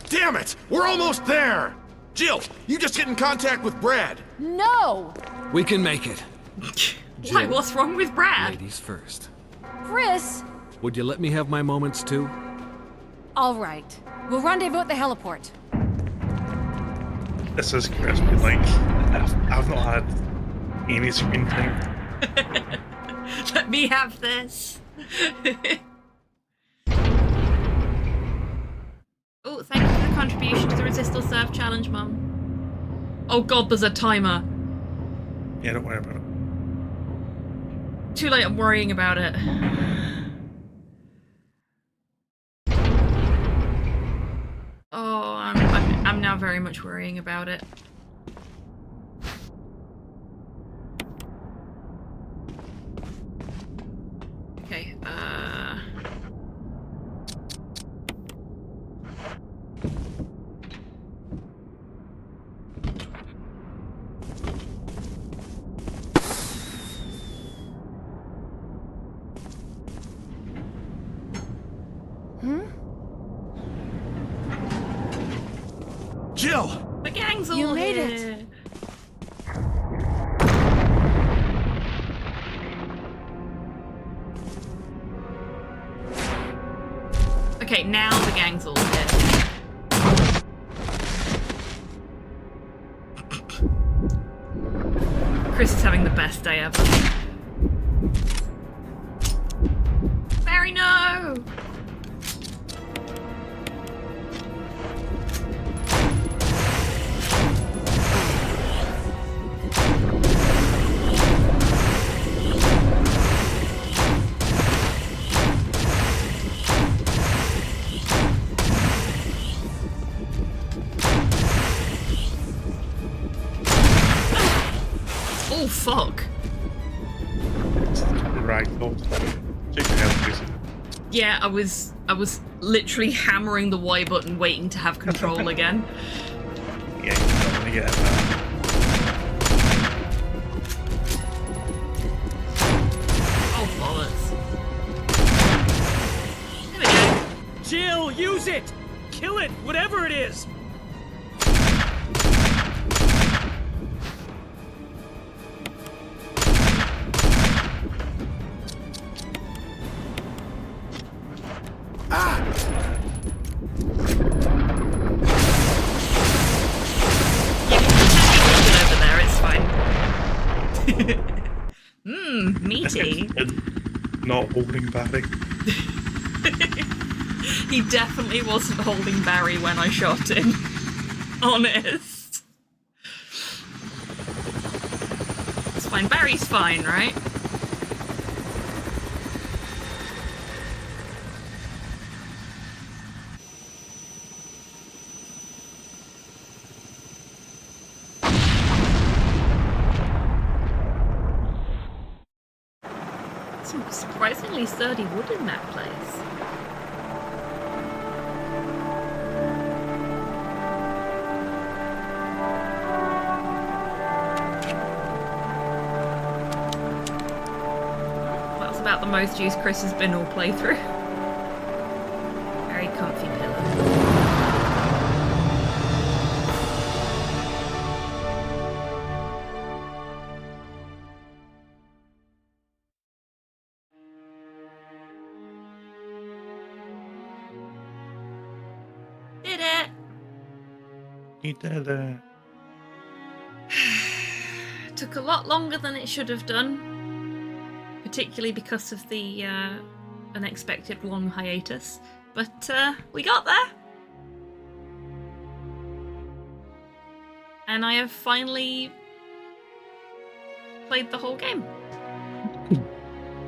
Damn it! We're almost there! Jill, you just get in contact with Brad. No! We can make it. Why, what's wrong with Brad? Ladies first. Chris! Would you let me have my moments too? All right. We'll rendezvous at the heliport. This is Chris being like, I've not had any screen time. Let me have this. Oh, thank you for the contribution to the Resist or Serve challenge, Mum. Oh god, there's a timer. Yeah, don't worry about it. Too late, I'm worrying about it. Oh, I'm now very much worrying about it. Okay, Jill! The gang's all You made here. it. Okay, now the gang's all here. Chris is having the best day ever. Barry, no! Oh, fuck. Ragdoll. Check your health, please. Yeah, I was literally hammering the Y button waiting to have control again. Yeah, you don't want to get it now. Oh, bollocks. There we go. Jill, use it! Kill it, whatever it is! Over there, it's fine. Mmm, meaty. Not holding Barry. He definitely wasn't holding Barry when I shot him. Honest. It's fine. Barry's fine, right? Some surprisingly sturdy wood in that place. That's about the most use Chris has been all playthrough. Very comfy pillow. Did it! He did it. Took a lot longer than it should have done, particularly because of the unexpected long hiatus, but we got there! And I have finally played the whole game.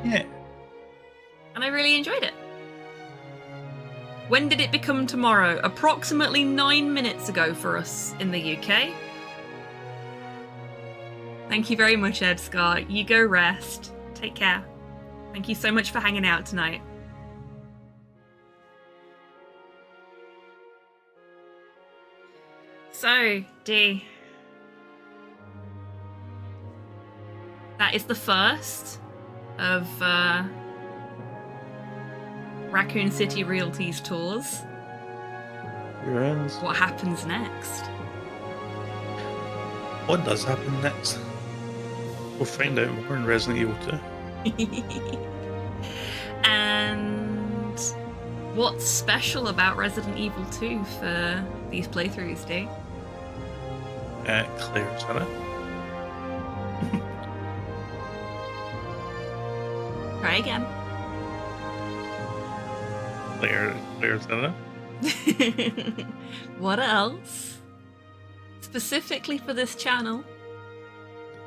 Yeah. And I really enjoyed it. When did it become tomorrow? Approximately 9 minutes ago for us in the UK. Thank you very much, Ed Scott. You go rest. Take care. Thank you so much for hanging out tonight. So, D. That is the first of Raccoon City Realty's tours. Yes. What happens next? What does happen next? We'll find out more in Resident Evil 2. And what's special about Resident Evil 2 for these playthroughs, D? Claire's in it. Try again. Claire's in it. What else? Specifically for this channel.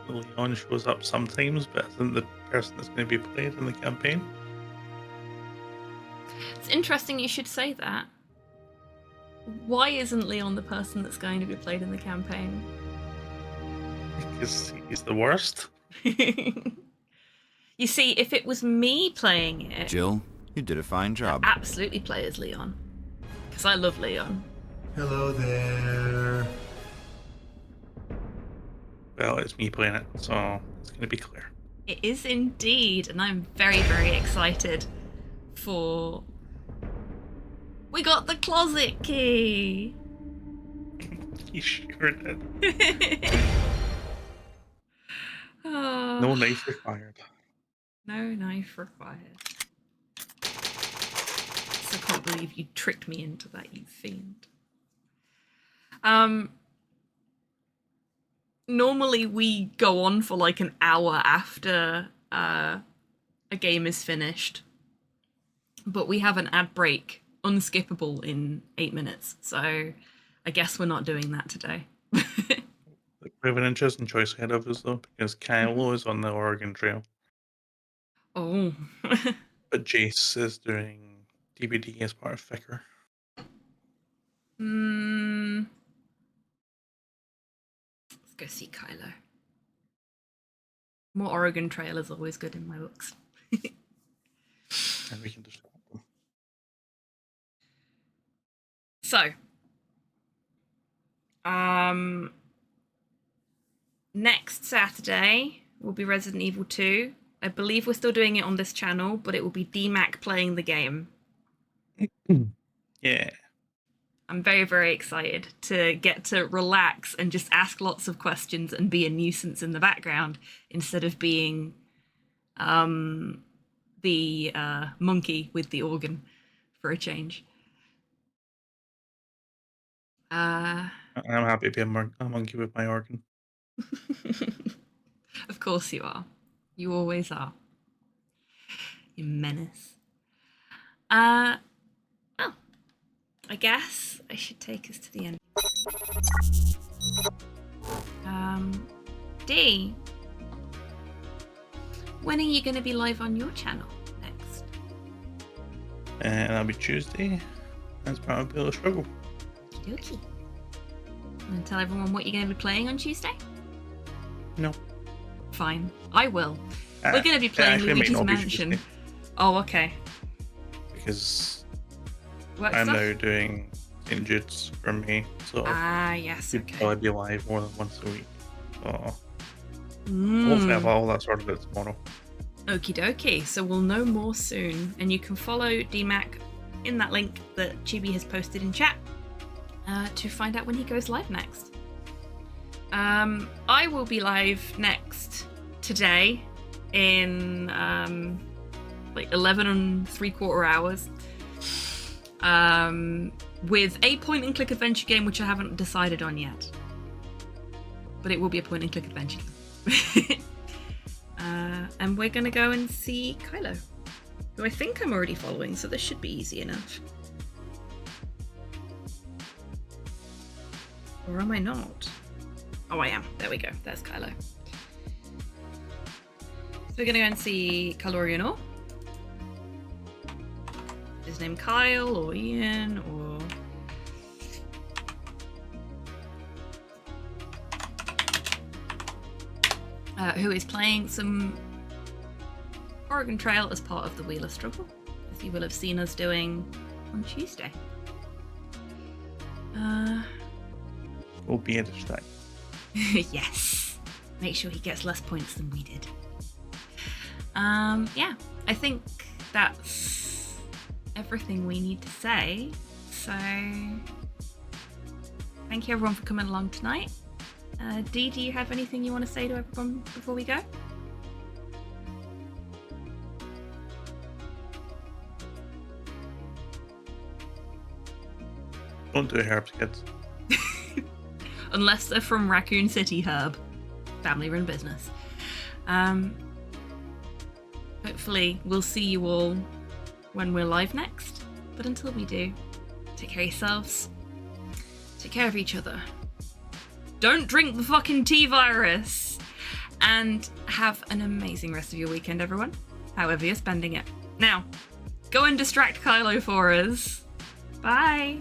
Leon shows up sometimes, but isn't the person that's going to be played in the campaign. It's interesting you should say that. Why isn't Leon the person that's going to be played in the campaign? Because he's the worst. You see, if it was me playing it, Jill, you did a fine job. I'd absolutely play as Leon. Because I love Leon. Hello there. Well, it's me playing it, so it's going to be Claire. It is indeed, and I'm very, very excited for... We got the closet key! You sure did. Oh. No knife required. No knife required. So I can't believe you tricked me into that, you fiend. Normally we go on for like an hour after a game is finished, but we have an ad break unskippable in 8 minutes, so I guess we're not doing that today. We have an interesting choice ahead of us though, because Kylo is on the Oregon Trail. Oh. But Jace is doing DBD as part of Ficker. Let's go see Kylo. More Oregon Trail is always good in my books. And we can just... So, next Saturday will be Resident Evil 2. I believe we're still doing it on this channel, but it will be DMAC playing the game. Yeah. I'm very, very excited to get to relax and just ask lots of questions and be a nuisance in the background instead of being the monkey with the organ for a change. I'm happy to be a monkey with my organ. Of course you are. You always are. You menace. Well, I guess I should take us to the end. D, when are you going to be live on your channel next? And that'll be Tuesday. That's part of Build a Struggle. Okie dokie. Want to tell everyone what you're going to be playing on Tuesday? No. Fine, I will. We're going to be playing Luigi's Mansion. Oh, okay. Because What I'm stuff? now doing St. Jude's for me, so yes, you'd okay. probably be live more than once a week. So Mm. hopefully I'll have all that sorted out tomorrow. Okie dokie, so we'll know more soon, and you can follow DMAC in that link that Chibi has posted in chat to find out when he goes live next. I will be live next today in like 11 3/4 hours with a point and click adventure game which I haven't decided on yet, but it will be a point and click adventure game. And we're gonna go and see Kylo, who I think I'm already following, so this should be easy enough. Or am I not? Oh, I am. There we go. There's Kylo. So we're going to go and see Caloriano. Is his name Kyle or Ian or... who is playing some Oregon Trail as part of the Wheel of Struggle, as you will have seen us doing on Tuesday. We'll be in distract. Yes. Make sure he gets less points than we did. Yeah, I think that's everything we need to say. So, thank you everyone for coming along tonight. Dee, do you have anything you want to say to everyone before we go? Don't do herbs, kids. Unless they're from Raccoon City Herb. Family run business. Hopefully we'll see you all when we're live next. But until we do, take care of yourselves. Take care of each other. Don't drink the fucking T-virus. And have an amazing rest of your weekend, everyone. However you're spending it. Now, go and distract Kylo for us. Bye.